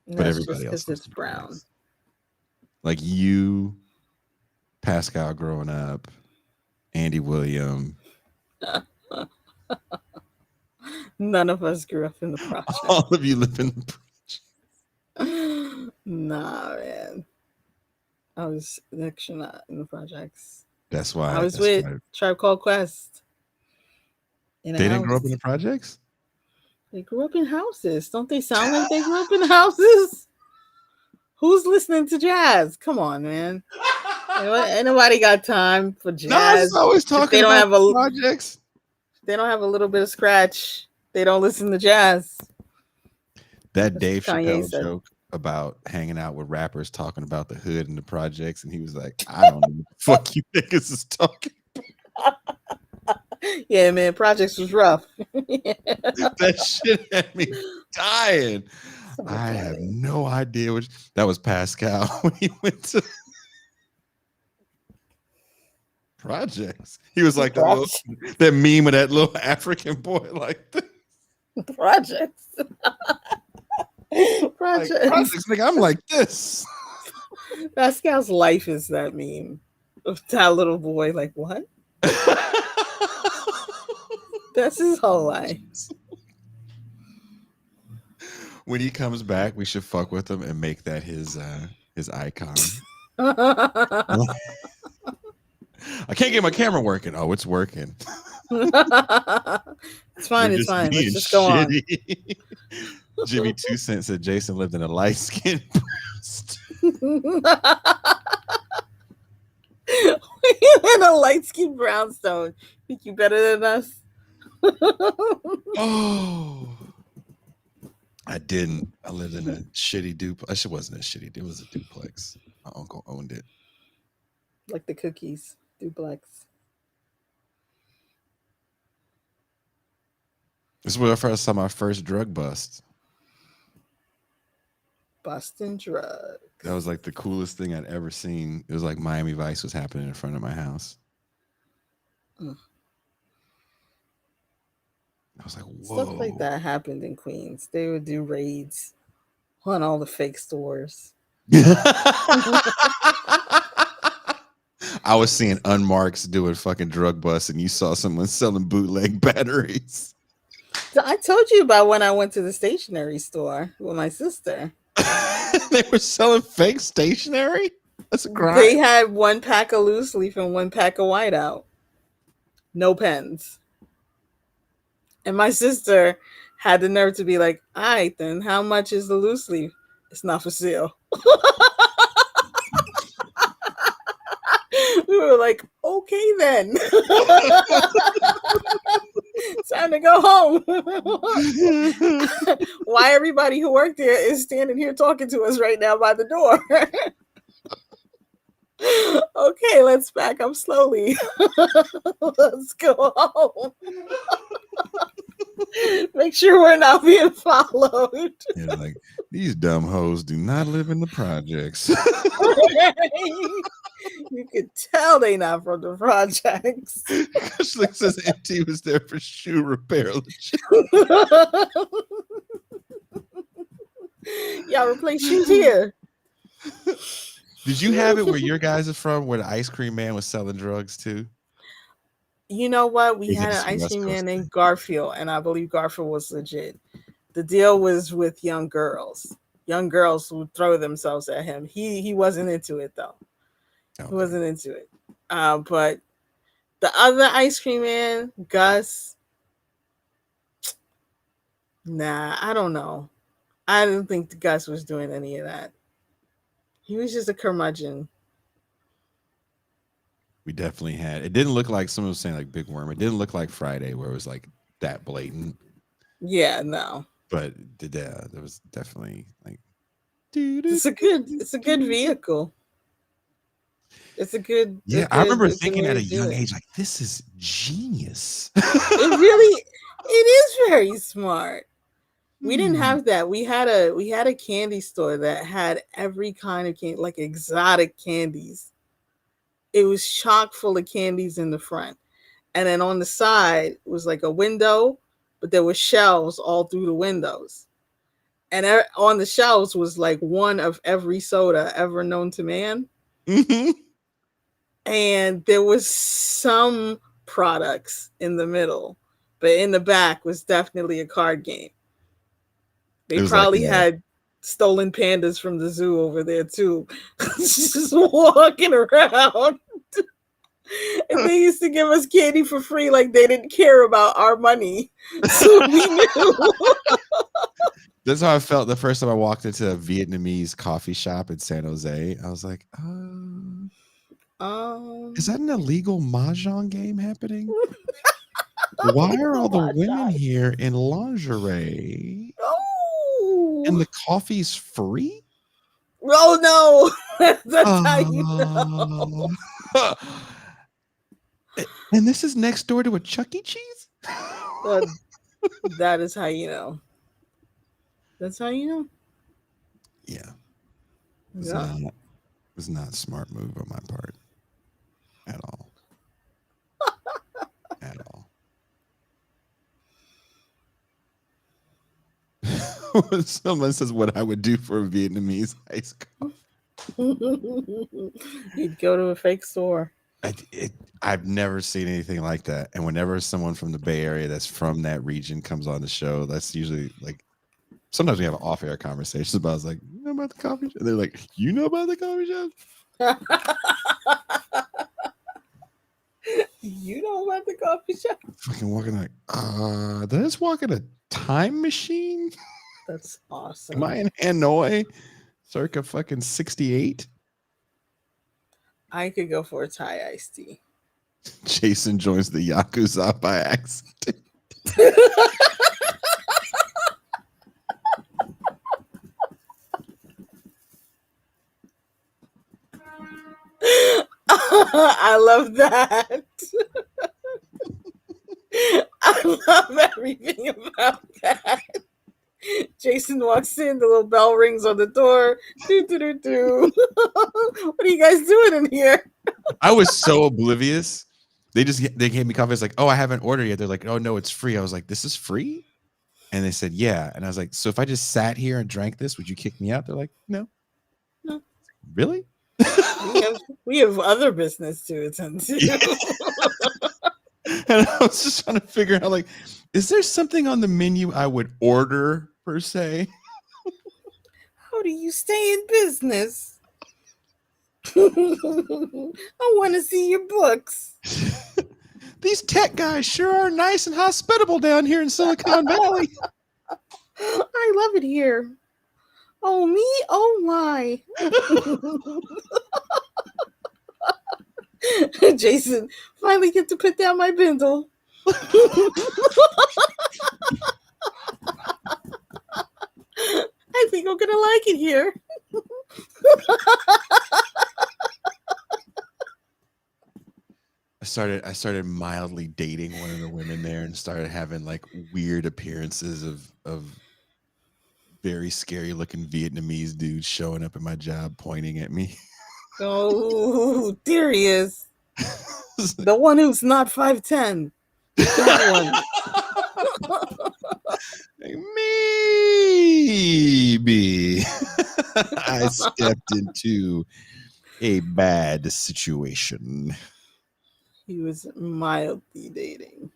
But everybody else because it's brown. Like you, Pascal growing up, Andy William. None of us grew up in the project. All of you live in the project. Nah, man. I was actually not in the projects. That's why I was with Tribe Called Quest. They didn't grow up in the projects? They grew up in houses. Don't they sound like they grew up in houses? Who's listening to jazz? Come on, man. Ain't nobody got time for jazz. No, always talking they don't about have projects. They don't have a little bit of scratch. They don't listen to jazz. That Dave Chappelle joke about hanging out with rappers talking about the hood and the projects, and he was like, I don't know what the fuck you niggas is talking about. Yeah, man, projects was rough. That shit had me dying. I have no idea which that was Pascal when he went to projects. He was like that meme of that little African boy like this. Projects. Projects, nigga, I'm like this. Pascal's life is that meme of that little boy. Like what? That's his whole life. When he comes back, we should fuck with him and make that his icon. I can't get my camera working. Oh, it's working. It's fine. It's fine. Let's just go on. Jimmy 2 Cents said Jason lived in a light skinned in a light skinned brownstone. Think you better than us? Oh, I didn't. I lived in a shitty duplex. It wasn't a shitty. It was a duplex. My uncle owned it. Like the cookies duplex. This is where I first saw my first drug bust. Busting drugs. That was like the coolest thing I'd ever seen. It was like Miami Vice was happening in front of my house. I was like, whoa. Stuff like that happened in Queens. They would do raids on all the fake stores. I was seeing unmarks doing fucking drug busts, and you saw someone selling bootleg batteries. I told you about when I went to the stationery store with my sister. They were selling fake stationery? That's a crime. They had 1 pack of loose leaf and 1 pack of whiteout. No pens. And my sister had the nerve to be like, all right, then how much is the loose leaf? It's not for sale. We were like, okay then. Time to go home. Why everybody who worked there is standing here talking to us right now by the door? Okay, let's back up slowly. Let's go home. Make sure we're not being followed. Yeah, like these dumb hoes do not live in the projects. You could tell they not from the projects. Especially since MT was there for shoe repair. Y'all replace shoes here. Did you have it where your guys are from, where the ice cream man was selling drugs too? You know what? We had an ice cream man named Garfield, and I believe Garfield was legit. The deal was with young girls. Young girls would throw themselves at him. He wasn't into it though. Okay. He wasn't into it. But the other ice cream man, Gus, nah, I don't know. I don't think Gus was doing any of that. He was just a curmudgeon. We definitely had. It didn't look like someone was saying like Big Worm. It didn't look like Friday where it was like that blatant. Yeah, no. But there was definitely like. It's a good vehicle. It's a good. Yeah, I remember thinking at a young age, like, this is genius. It is very smart. We didn't have that. We had a candy store that had every kind of candy, like exotic candies. It was chock full of candies in the front. And then on the side was like a window, but there were shelves all through the windows. And on the shelves was like one of every soda ever known to man. Mm-hmm. And there was some products in the middle, but in the back was definitely a card game. They probably had stolen pandas from the zoo over there too, just walking around. And they used to give us candy for free, like they didn't care about our money. So we knew. That's how I felt the first time I walked into a Vietnamese coffee shop in San Jose. I was like, is that an illegal mahjong game happening? Why are all the women here in lingerie? Oh, and the coffee's free? Oh no, that's how you know. And this is next door to a Chuck E. Cheese? That is how you know. That's how you know. Yeah. It was not a smart move on my part. At all. At all. When someone says what I would do for a Vietnamese ice coffee. You'd go to a fake store. I've never seen anything like that. And whenever someone from the Bay Area that's from that region comes on the show, that's usually like, sometimes we have off-air conversations about, I was like, you know about the coffee shop? And they're like, you know about the coffee shop? You know about the coffee shop? Fucking walking like, did I just walk in a time machine? That's awesome. Am I in Hanoi circa fucking 68? I could go for a Thai iced tea. Jason joins the Yakuza by accident. I love that. I love everything about that. Jason walks in, the little bell rings on the door. Doo, doo, doo, doo. What are you guys doing in here? I was so oblivious. They gave me coffee. It's like, oh, I haven't ordered yet. They're like, oh no, it's free. I was like, this is free? And they said, yeah. And I was like, so if I just sat here and drank this, would you kick me out? They're like, no. Really? we have other business to attend to. Yeah. And I was just trying to figure out, like, Is there something on the menu I would order per se? How do you stay in business? I want to see your books. These tech guys sure are nice and hospitable down here in Silicon Valley. I love it here. Oh, me? Oh, my. Jason, finally get to put down my bindle. I think I'm going to like it here. I started mildly dating one of the women there and started having like weird appearances of very scary looking Vietnamese dudes showing up at my job pointing at me. Oh, there he is. The one who's not 5'10". That one. Maybe I stepped into a bad situation. He was mildly dating.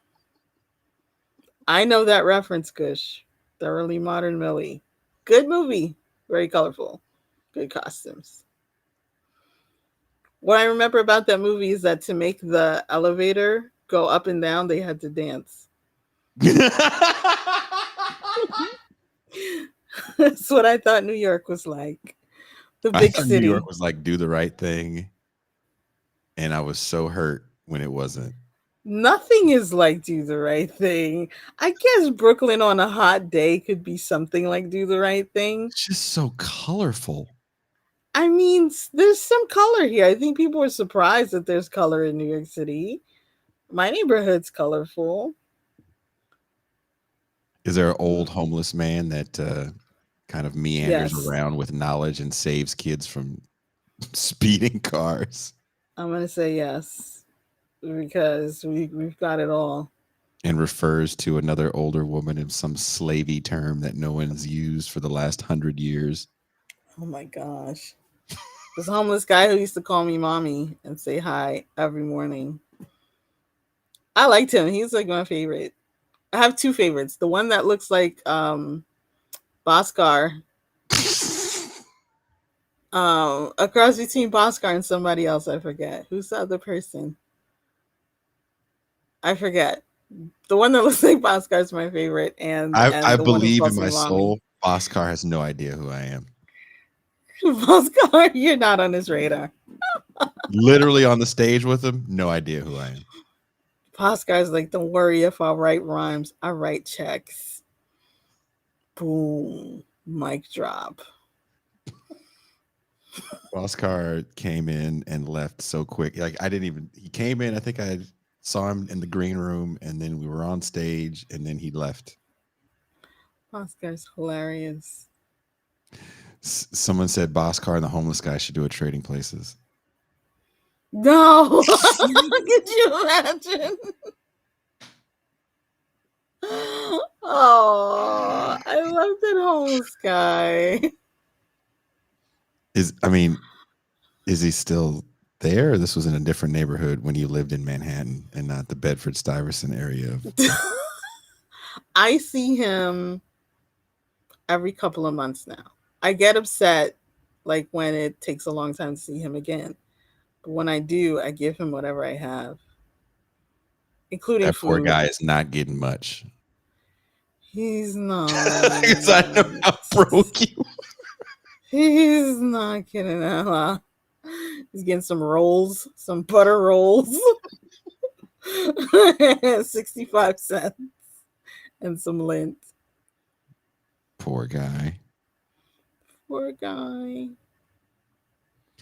I know that reference, Kush. Thoroughly Modern Millie. Good movie. Very colorful. Good costumes. What I remember about that movie is that to make the elevator go up and down, they had to dance. That's what I thought New York was like. The big city. New York was like do the right thing. And I was so hurt when it wasn't. Nothing is like do the right thing. I guess Brooklyn on a hot day could be something like do the right thing. It's just so colorful. I mean, there's some color here. I think people are surprised that there's color in New York City. My neighborhood's colorful. Is there an old homeless man that kind of meanders around with knowledge and saves kids from speeding cars? I'm going to say yes, because we've got it all. And refers to another older woman in some slavey term that no one's used for the last 100 years. Oh my gosh. This homeless guy who used to call me mommy and say hi every morning. I liked him. He's like my favorite. I have two favorites. The one that looks like Bhaskar. A cross between Bhaskar and somebody else. I forget. Who's the other person? I forget. The one that looks like Bhaskar is my favorite. And I the believe in my soul, Bhaskar has no idea who I am. Bhaskar, you're not on his radar. Literally on the stage with him, no idea who I am. Bhaskar's like, don't worry if I write rhymes. I write checks. Boom. Mic drop. Bhaskar came in and left so quick. Like he came in, I think I saw him in the green room, and then we were on stage, and then he left. Bhaskar's hilarious. Someone said Bhaskar and the homeless guy should do a Trading Places. No. Could you imagine? Oh, I love that homeless guy. Is he still there? Or this was in a different neighborhood when you lived in Manhattan and not the Bedford-Stuyvesant area. I see him every couple of months now. I get upset like when it takes a long time to see him again. But when I do, I give him whatever I have. Including that poor food. guy is not getting much. He's not. Because I know how broke you are. He's not getting that. He's getting some rolls, some butter rolls. 65 cents. And some lint. Poor guy. Poor guy.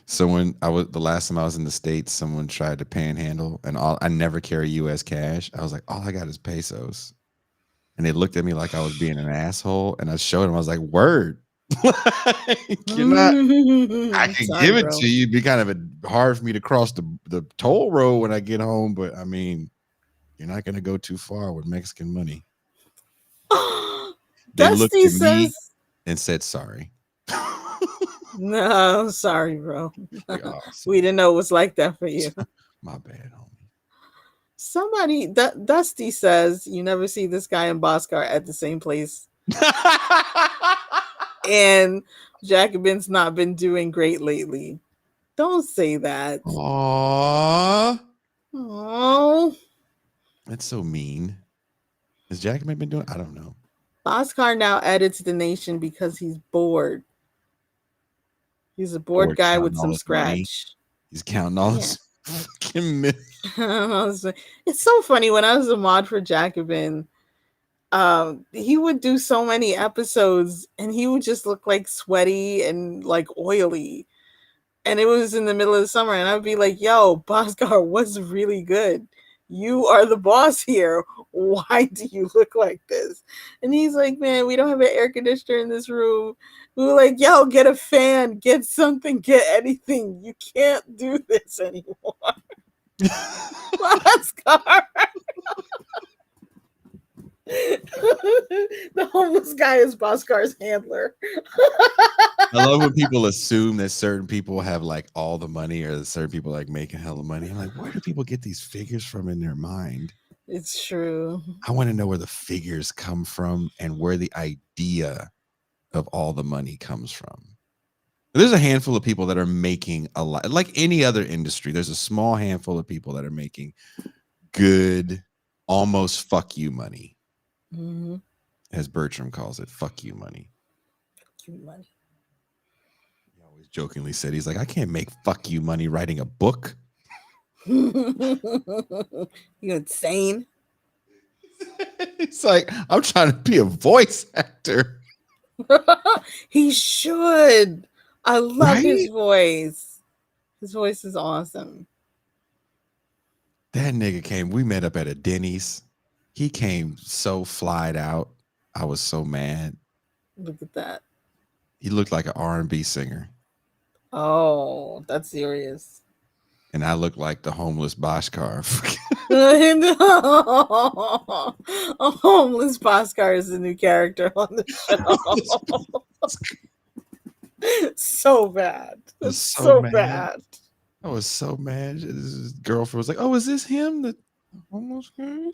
The last time I was in the States, someone tried to panhandle, and I never carry US cash. I was like, all I got is pesos. And they looked at me like I was being an asshole, and I showed them, I was like, word. You're not, I can give it to you. It'd be kind of hard for me to cross the toll road when I get home, but I mean, you're not going to go too far with Mexican money. They looked at me and said, sorry. No, sorry, bro. We didn't know it was like that for you. My bad, homie. Somebody, Dusty says you never see this guy and Boskar at the same place. And Jacobin's not been doing great lately. Don't say that. Aww. Oh. That's so mean. Has Jacobin been doing? I don't know. Boskar now added to the nation because he's bored. He's a bored guy with some scratch. Money. He's counting all his fucking It's so funny. When I was a mod for Jacobin, he would do so many episodes and he would just look like sweaty and like oily. And it was in the middle of the summer and I'd be like, yo, Boskar was really good. You are the boss here. Why do you look like this? And he's like, man, we don't have an air conditioner in this room. We were like, yo, get a fan, get something, get anything. You can't do this anymore. Boskar. The homeless guy is Boskar's handler. I love when people assume that certain people have like all the money or that certain people like making hella money. I'm like, where do people get these figures from in their mind? It's true. I want to know where the figures come from and where the idea of all the money comes from. There's a handful of people that are making a lot. Like any other industry, there's a small handful of people that are making good, almost fuck you money. Mm-hmm. As Bertram calls it, fuck you money. Fuck you money. He always jokingly said, he's like, I can't make fuck you money writing a book. You insane? It's like, I'm trying to be a voice actor. He should. I love his voice. His voice is awesome. That nigga came. We met up at a Denny's. He came so flyed out. I was so mad. Look at that. He looked like an R&B singer. Oh, that's serious. And I looked like the homeless Boskar. A homeless Boskar is a new character on the show. So bad. So bad. I was so mad. His girlfriend was like, oh, is this him? The homeless guy?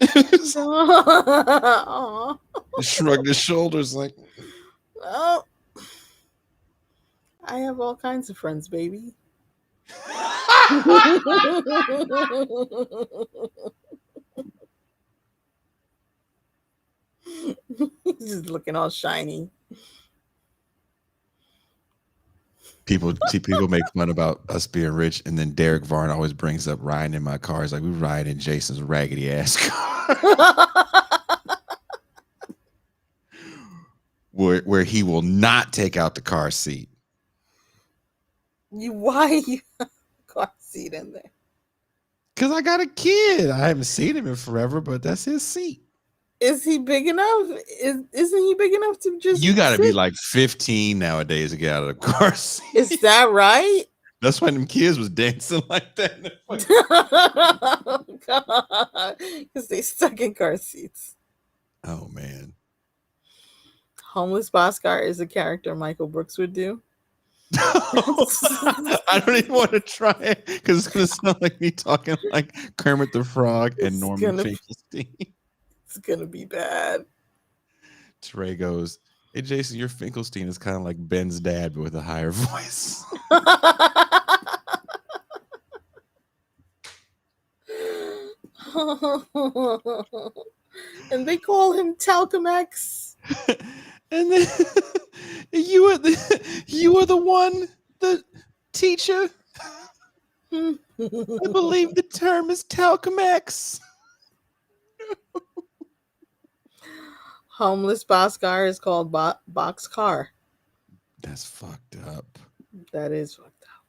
He shrugged his shoulders like, oh, I have all kinds of friends, baby. He's just looking all shiny. People make fun about us being rich, and then Derek Varn always brings up riding in my car. It's like we ride in Jason's raggedy ass car, where he will not take out the car seat. Why you have a car seat in there? Because I got a kid. I haven't seen him in forever, but that's his seat. Is he big enough? Isn't he big enough to just? You got to be like 15 nowadays to get out of the car seat. Is that right? That's why them kids was dancing like that. Because they stuck in car seats. Oh man. Homeless Boskar is a character Michael Brooks would do. I don't even want to try it because it's gonna sound like me talking like Kermit the Frog and Norman Finkelstein. It's gonna be bad. Trey goes, hey Jason, your Finkelstein is kind of like Ben's dad but with a higher voice. And they call him Talcum X. And then you are the one, the teacher. I believe the term is Talcum X. Homeless Boskar is called Boxcar. That's fucked up. That is fucked up.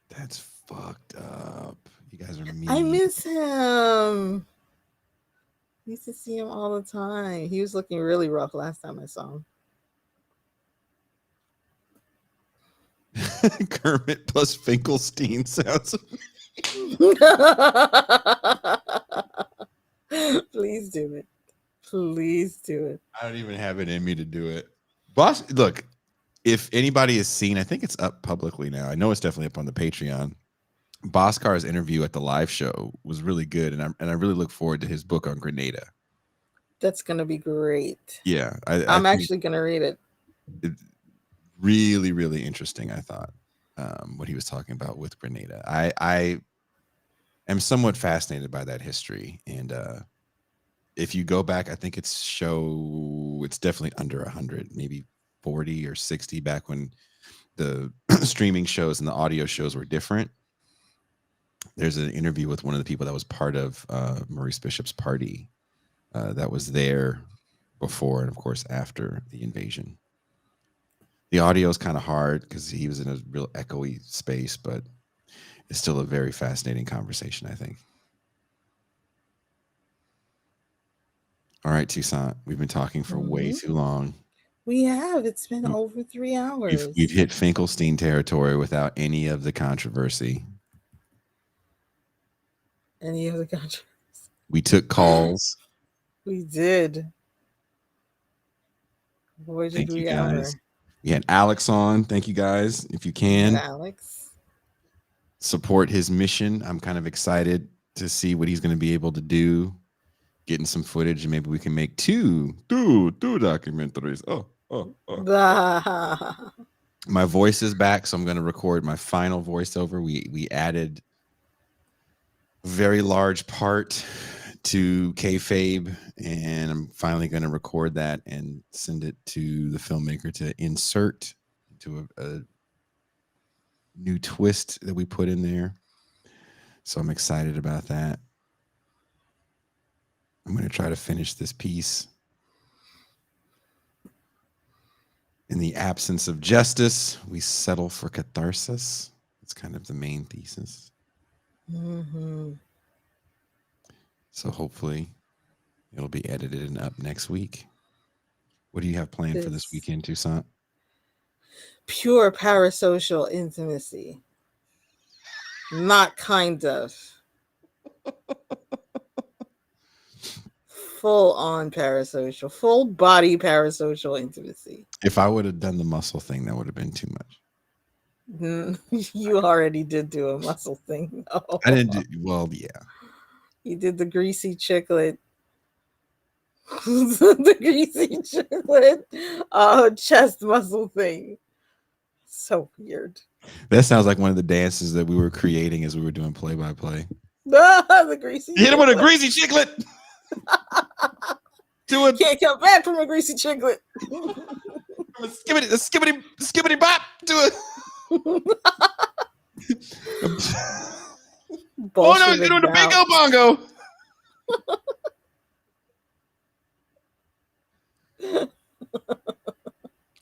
That's fucked up. You guys are mean. I miss him. I used to see him all the time. He was looking really rough last time I saw him. Kermit plus Finkelstein sounds Please do it. Please do it. I don't even have it in me to do it. Boss, look, if anybody has seen, I think it's up publicly now. I know it's definitely up on the Patreon. Boskar's interview at the live show was really good, and I really look forward to his book on Grenada. That's gonna be great. Yeah, I'm actually gonna read it. Really, really interesting. I thought what he was talking about with Grenada. I am somewhat fascinated by that history, and if you go back, I think it's definitely under 100, maybe 40 or 60 back when the streaming shows and the audio shows were different. There's an interview with one of the people that was part of Maurice Bishop's party that was there before and, of course, after the invasion. The audio is kind of hard because he was in a real echoey space, but it's still a very fascinating conversation, I think. All right, Toussaint, we've been talking for way too long. We have. It's been over 3 hours. We've hit Finkelstein territory without any of the controversy. We took calls. We did. Boy, Thank you guys. We had Alex on. Thank you guys. If you can, Alex, support his mission. I'm kind of excited to see what he's going to be able to do. Getting some footage, and maybe we can make two documentaries. My voice is back, so I'm going to record my final voiceover. We added a very large part to kayfabe, and I'm finally going to record that and send it to the filmmaker to insert into a new twist that we put in there. So I'm excited about that. I'm going to try to finish this piece. In the absence of justice, we settle for catharsis. It's kind of the main thesis. So hopefully it'll be edited and up next week. What do you have planned for this weekend, Toussaint? Pure parasocial intimacy. Not kind of. Full on parasocial, full body parasocial intimacy. If I would have done the muscle thing, that would have been too much. You already did do a muscle thing. No. I didn't do, well, yeah. You did the greasy chiclet. The greasy chiclet chest muscle thing. So weird. That sounds like one of the dances that we were creating as we were doing play-by-play. The greasy hit him with a greasy chiclet. Can't come back from a greasy chiclet. Skibbity bop to it. Oh no, he's doing the bingo bongo.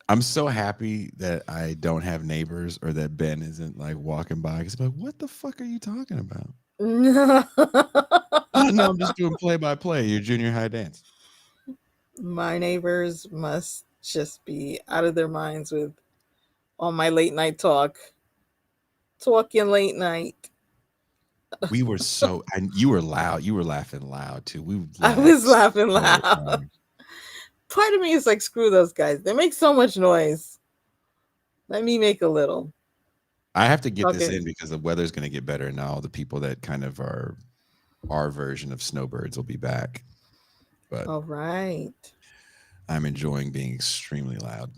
I'm so happy that I don't have neighbors or that Ben isn't like walking by because like, what the fuck are you talking about? No, I'm just doing play-by-play. Your junior high dance. My neighbors must just be out of their minds with all my late night talking late night. We were so, and you were loud. You were laughing loud too. I was laughing loud. Part of me is like, screw those guys. They make so much noise. Let me make a little. I have to get this in because the weather's going to get better now. All the people that kind of are our version of snowbirds will be back. But all right. I'm enjoying being extremely loud.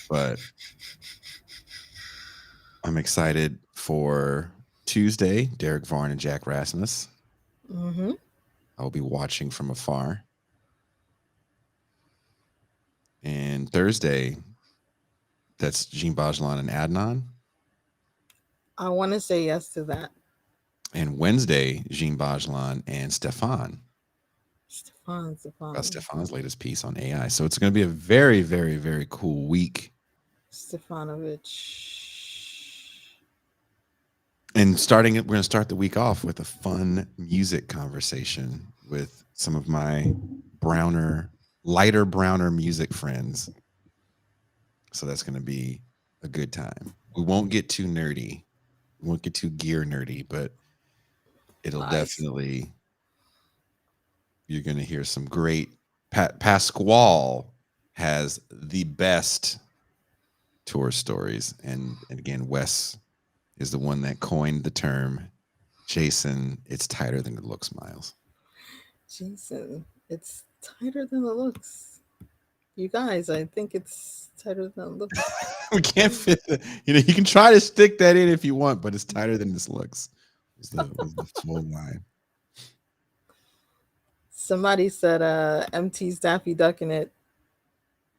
But I'm excited for Tuesday, Derek Varn and Jack Rasmus. I'll be watching from afar. And Thursday, that's Jean Bajlan and Adnan. I want to say yes to that. And Wednesday, Jean Bajlan and Stefan. Stefan. About Stefan's latest piece on AI. So it's going to be a very, very, very cool week. Stefanovic. And we're going to start the week off with a fun music conversation with some of my lighter browner music friends. So that's going to be a good time. We won't get too nerdy. We won't get too gear nerdy, but it'll definitely, you're going to hear some great, Pasquale has the best tour stories. And again, Wes is the one that coined the term. Jason, it's tighter than it looks, Miles. Jason, it's tighter than it looks. You guys, I think it's tighter than it looks. We can't fit the, you can try to stick that in if you want, but it's tighter than this looks. Was the full line. Somebody said MT's Daffy Duck in it.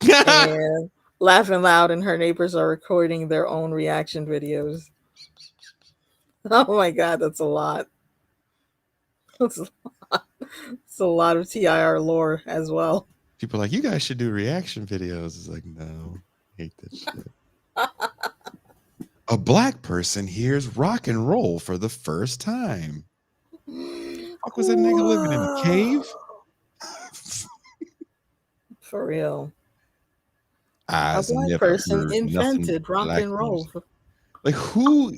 And laughing loud, and her neighbors are recording their own reaction videos. Oh my god, that's a lot. That's a lot. It's a lot of TIR lore as well. People are like, you guys should do reaction videos. It's like, no, I hate that shit. A black person hears rock and roll for the first time. Fuck was that nigga living in a cave? For real. A black person invented rock and roll. Like who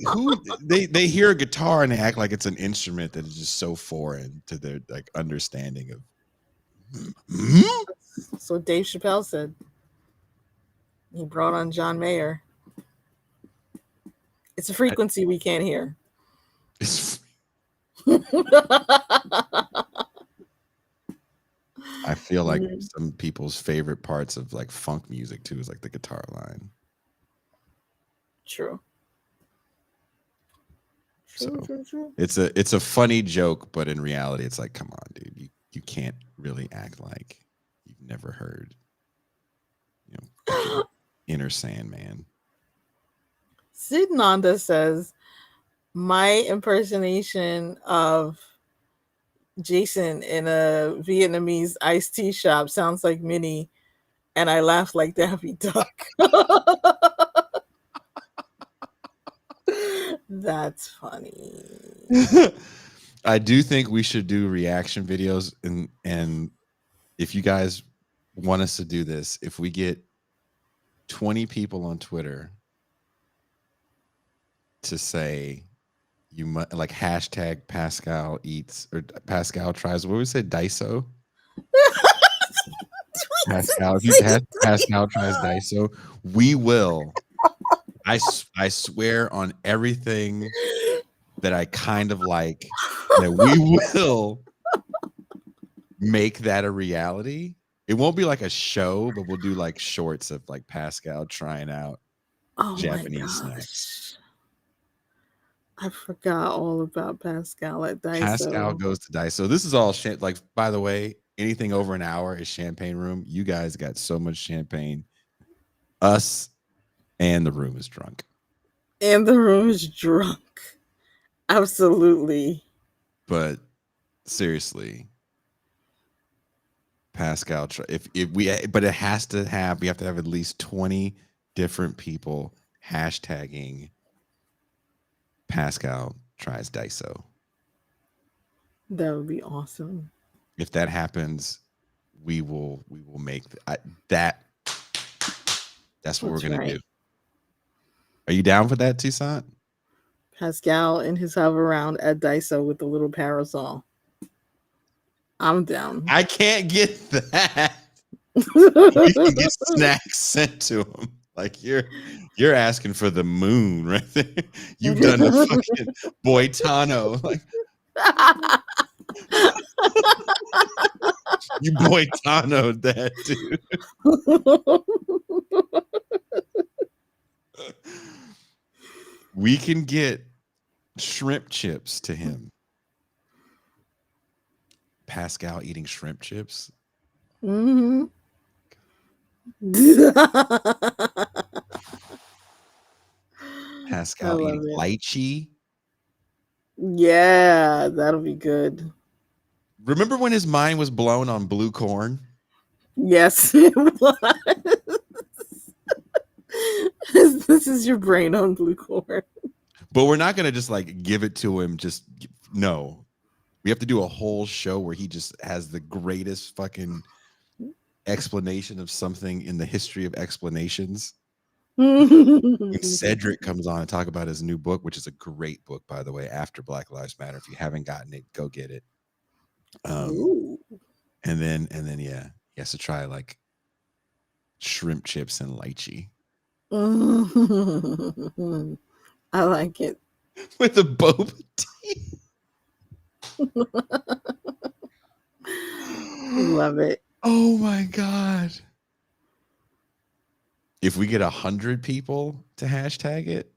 they hear a guitar and they act like it's an instrument that is just so foreign to their like understanding of. That's what Dave Chappelle said. He brought on John Mayer. It's a frequency we can't hear. I feel like some people's favorite parts of like funk music too is like the guitar line. True. True. It's a funny joke, but in reality, it's like, come on, dude, you can't really act like you've never heard, Inner Sandman. Sid Nanda says, my impersonation of Jason in a Vietnamese iced tea shop sounds like Minnie, and I laugh like Daffy Duck. That's funny. I do think we should do reaction videos, and if you guys want us to do this, if we get 20 people on Twitter to say you might like hashtag Pascal eats or Pascal tries, what would we say, Daiso? Pascal, if you have Pascal tries Daiso, we will. I swear on everything that I kind of like that we will make that a reality. It won't be like a show, but we'll do like shorts of like Pascal trying out Japanese snacks. I forgot all about Pascal at Daiso. Pascal goes to Daiso. This is all like, by the way, anything over an hour is champagne room. You guys got so much champagne. Us and the room is drunk. And the room is drunk. Absolutely. But seriously, Pascal, but it has to have, we have to have at least 20 different people hashtagging Pascal tries Daiso. That would be awesome. If that happens, we will make that. That's what we're gonna do. Are you down for that, Toussaint? Pascal in his hover round at Daiso with the little parasol. I'm down. I can't get that. We can get snacks sent to him. Like you're asking for the moon right there. You've done the fucking Boitano. Like you Boitano'd that, dude. We can get shrimp chips to him. Pascal eating shrimp chips. Mm-hmm. Pascal eating lychee. Yeah, that'll be good. Remember when his mind was blown on blue corn? Yes, it was. This is your brain on blue corn. But we're not going to just like give it to him. No. We have to do a whole show where he just has the greatest fucking explanation of something in the history of explanations. When Cedric comes on and talk about his new book, which is a great book, by the way, After Black Lives Matter. If you haven't gotten it, go get it. And then yeah, he has to try like shrimp chips and lychee. I like it. with a boba tea. Love it. Oh my God. If we get 100 people to hashtag it,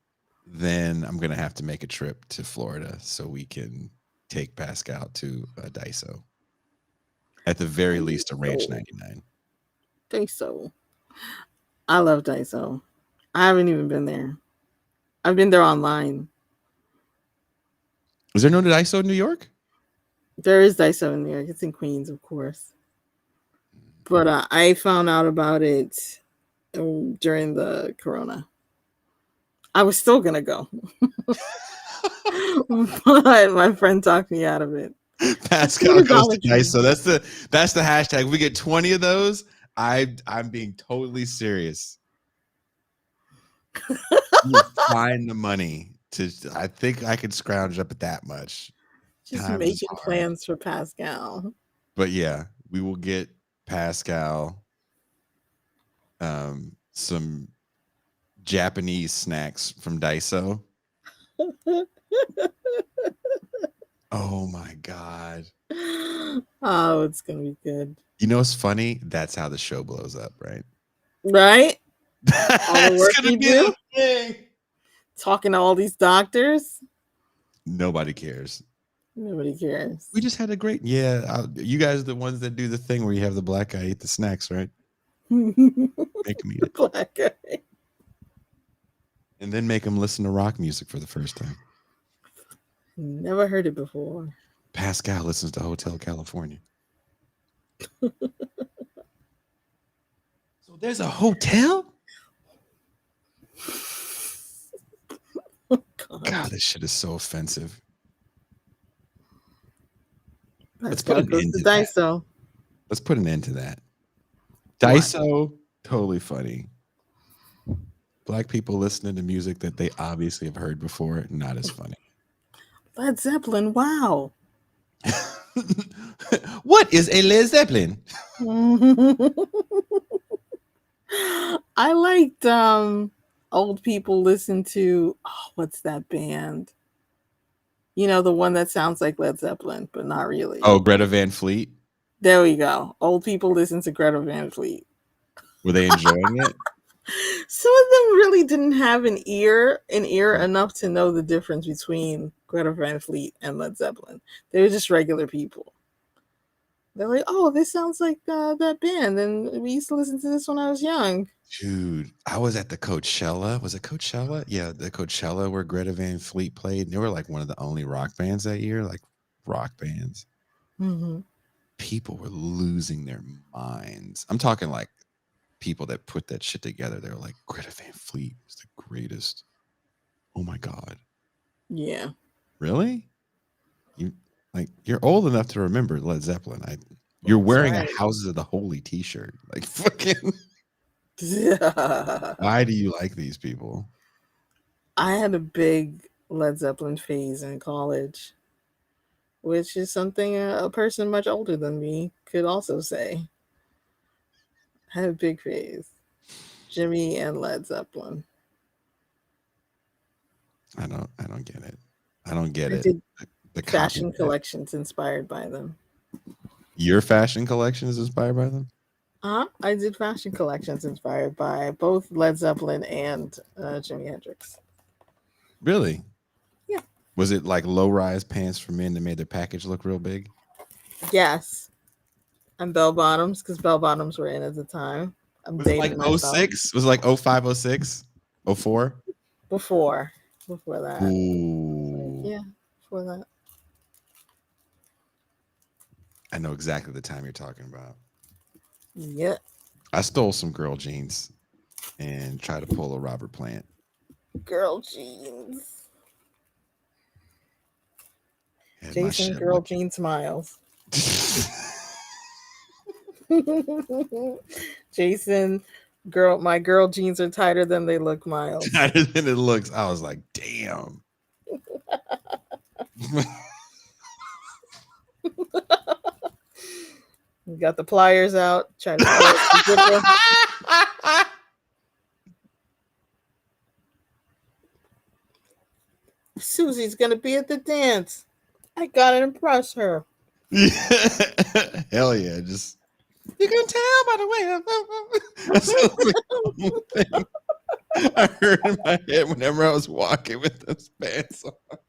then I'm going to have to make a trip to Florida so we can take Pascal to Daiso. At the very least, a Ranch 99. Daiso. I love Daiso. I haven't even been there. I've been there online. Is there no Daiso in New York? There is Daiso in New York. It's in Queens, of course. But I found out about it during the Corona. I was still going to go. But my friend talked me out of it. Pascal goes to Daiso. That's the hashtag. If we get 20 of those, I'm being totally serious. We'll find the money to. I think I could scrounge up at that much. Just making plans for Pascal. But yeah, we will get Pascal some Japanese snacks from Daiso. Oh my God. Oh, it's gonna be good. You know what's funny? That's how the show blows up, right? Right? All the work gonna you be do? the thing. Talking to all these doctors? Nobody cares. Nobody cares. We just had a great you guys are the ones that do the thing where you have the black guy eat the snacks, right? Make him eat it. Black guy. And then make him listen to rock music for the first time. Never heard it before. Pascal listens to Hotel California. So there's a hotel? Oh, God, this shit is so offensive. Let's put an end to Daiso. Let's put an end to that. Daiso, totally funny. Black people listening to music that they obviously have heard before, not as funny. Led Zeppelin, wow. What is a Led Zeppelin? I liked old people listen to, what's that band? You know, the one that sounds like Led Zeppelin, but not really. Oh, Greta Van Fleet? There we go. Old people listen to Greta Van Fleet. Were they enjoying it? Some of them really didn't have an ear enough to know the difference between Greta Van Fleet and Led Zeppelin. They were just regular people. They're like, oh, this sounds like that band. And we used to listen to this when I was young. Dude, I was at the Coachella. Was it Coachella? Yeah, the Coachella where Greta Van Fleet played. And they were like one of the only rock bands that year, like rock bands. Mm-hmm. People were losing their minds. I'm talking like people that put that shit together. They were like, Greta Van Fleet was the greatest. Oh my God. Yeah. Really? You're old enough to remember Led Zeppelin. You're wearing a Houses of the Holy t-shirt. Like fucking Why do you like these people? I had a big Led Zeppelin phase in college, which is something a person much older than me could also say. I had a big phase. Jimmy and Led Zeppelin. I don't get it. I don't get it. The fashion collections inspired by them. Your fashion collection is inspired by them? I did fashion collections inspired by both Led Zeppelin and Jimi Hendrix. Really? Yeah. Was it like low-rise pants for men that made their package look real big? Yes. And bell bottoms, because bell bottoms were in at the time. Was it like 06? Was it like 05, 06? 04? Before that. Ooh. Yeah, before that. I know exactly the time you're talking about. Yeah. I stole some girl jeans and tried to pull a Robert Plant. Girl jeans. Jason girl jean smiles. Jason, my girl jeans are tighter than they look, Miles. Tighter than it looks. I was like, damn. We got the pliers out. Trying to Susie's gonna be at the dance. I gotta impress her. Hell yeah! Just you can tell by the way. That sounds like the whole thing I heard in my head whenever I was walking with those pants on. Oh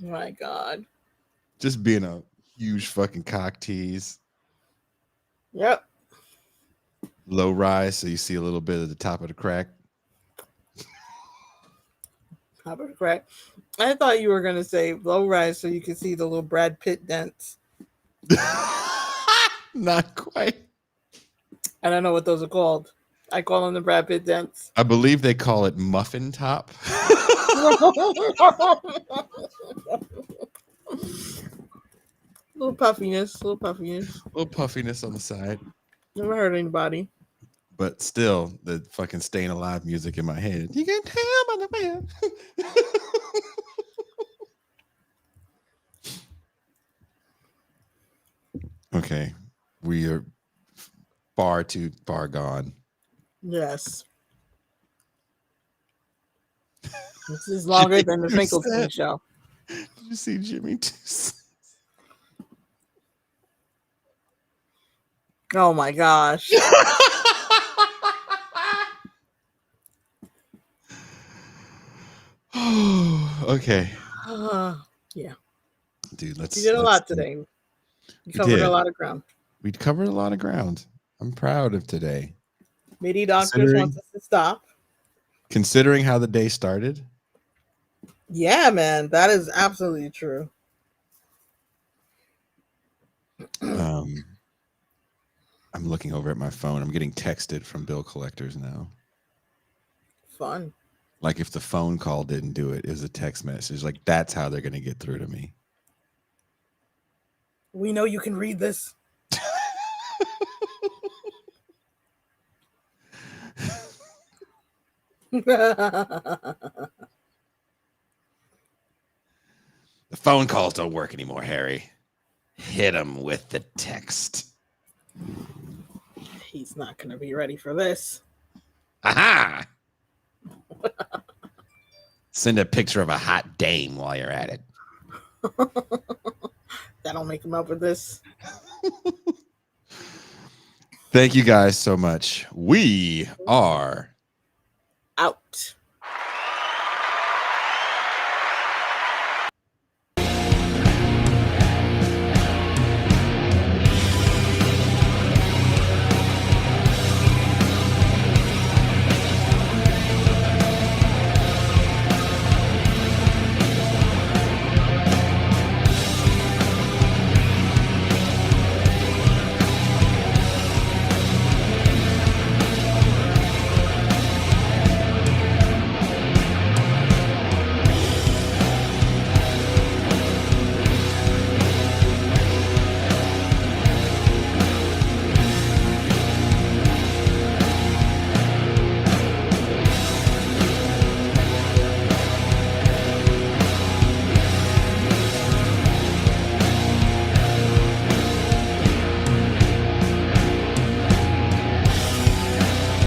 my God! Just being a huge fucking cock tease. Yep. Low rise, so you see a little bit of the top of the crack. Top of the crack. I thought you were gonna say low rise, so you could see the little Brad Pitt dents. Not quite. I don't know what those are called. I call them the Brad Pitt dents. I believe they call it muffin top. Little puffiness. Little puffiness on the side. Never hurt anybody. But still, the fucking Staying Alive music in my head. You can tell by the way. Okay, we are far too far gone. Yes. This is longer than the Finkelstein show. Did you see Jimmy? Oh my gosh. Okay. Yeah. Dude, let's. You did a lot today. You covered a lot of ground. We covered a lot of ground. I'm proud of today. Midi Doctors wants us to stop. Considering how the day started. Yeah, man. That is absolutely true. I'm looking over at my phone. I'm getting texted from bill collectors now. Fun. Like if the phone call didn't do it, it was a text message. Like that's how they're going to get through to me. We know you can read this. The phone calls don't work anymore, Harry. Hit him with the text. He's not going to be ready for this. Aha! Send a picture of a hot dame while you're at it. That'll make him up with this. Thank you guys so much. We are out.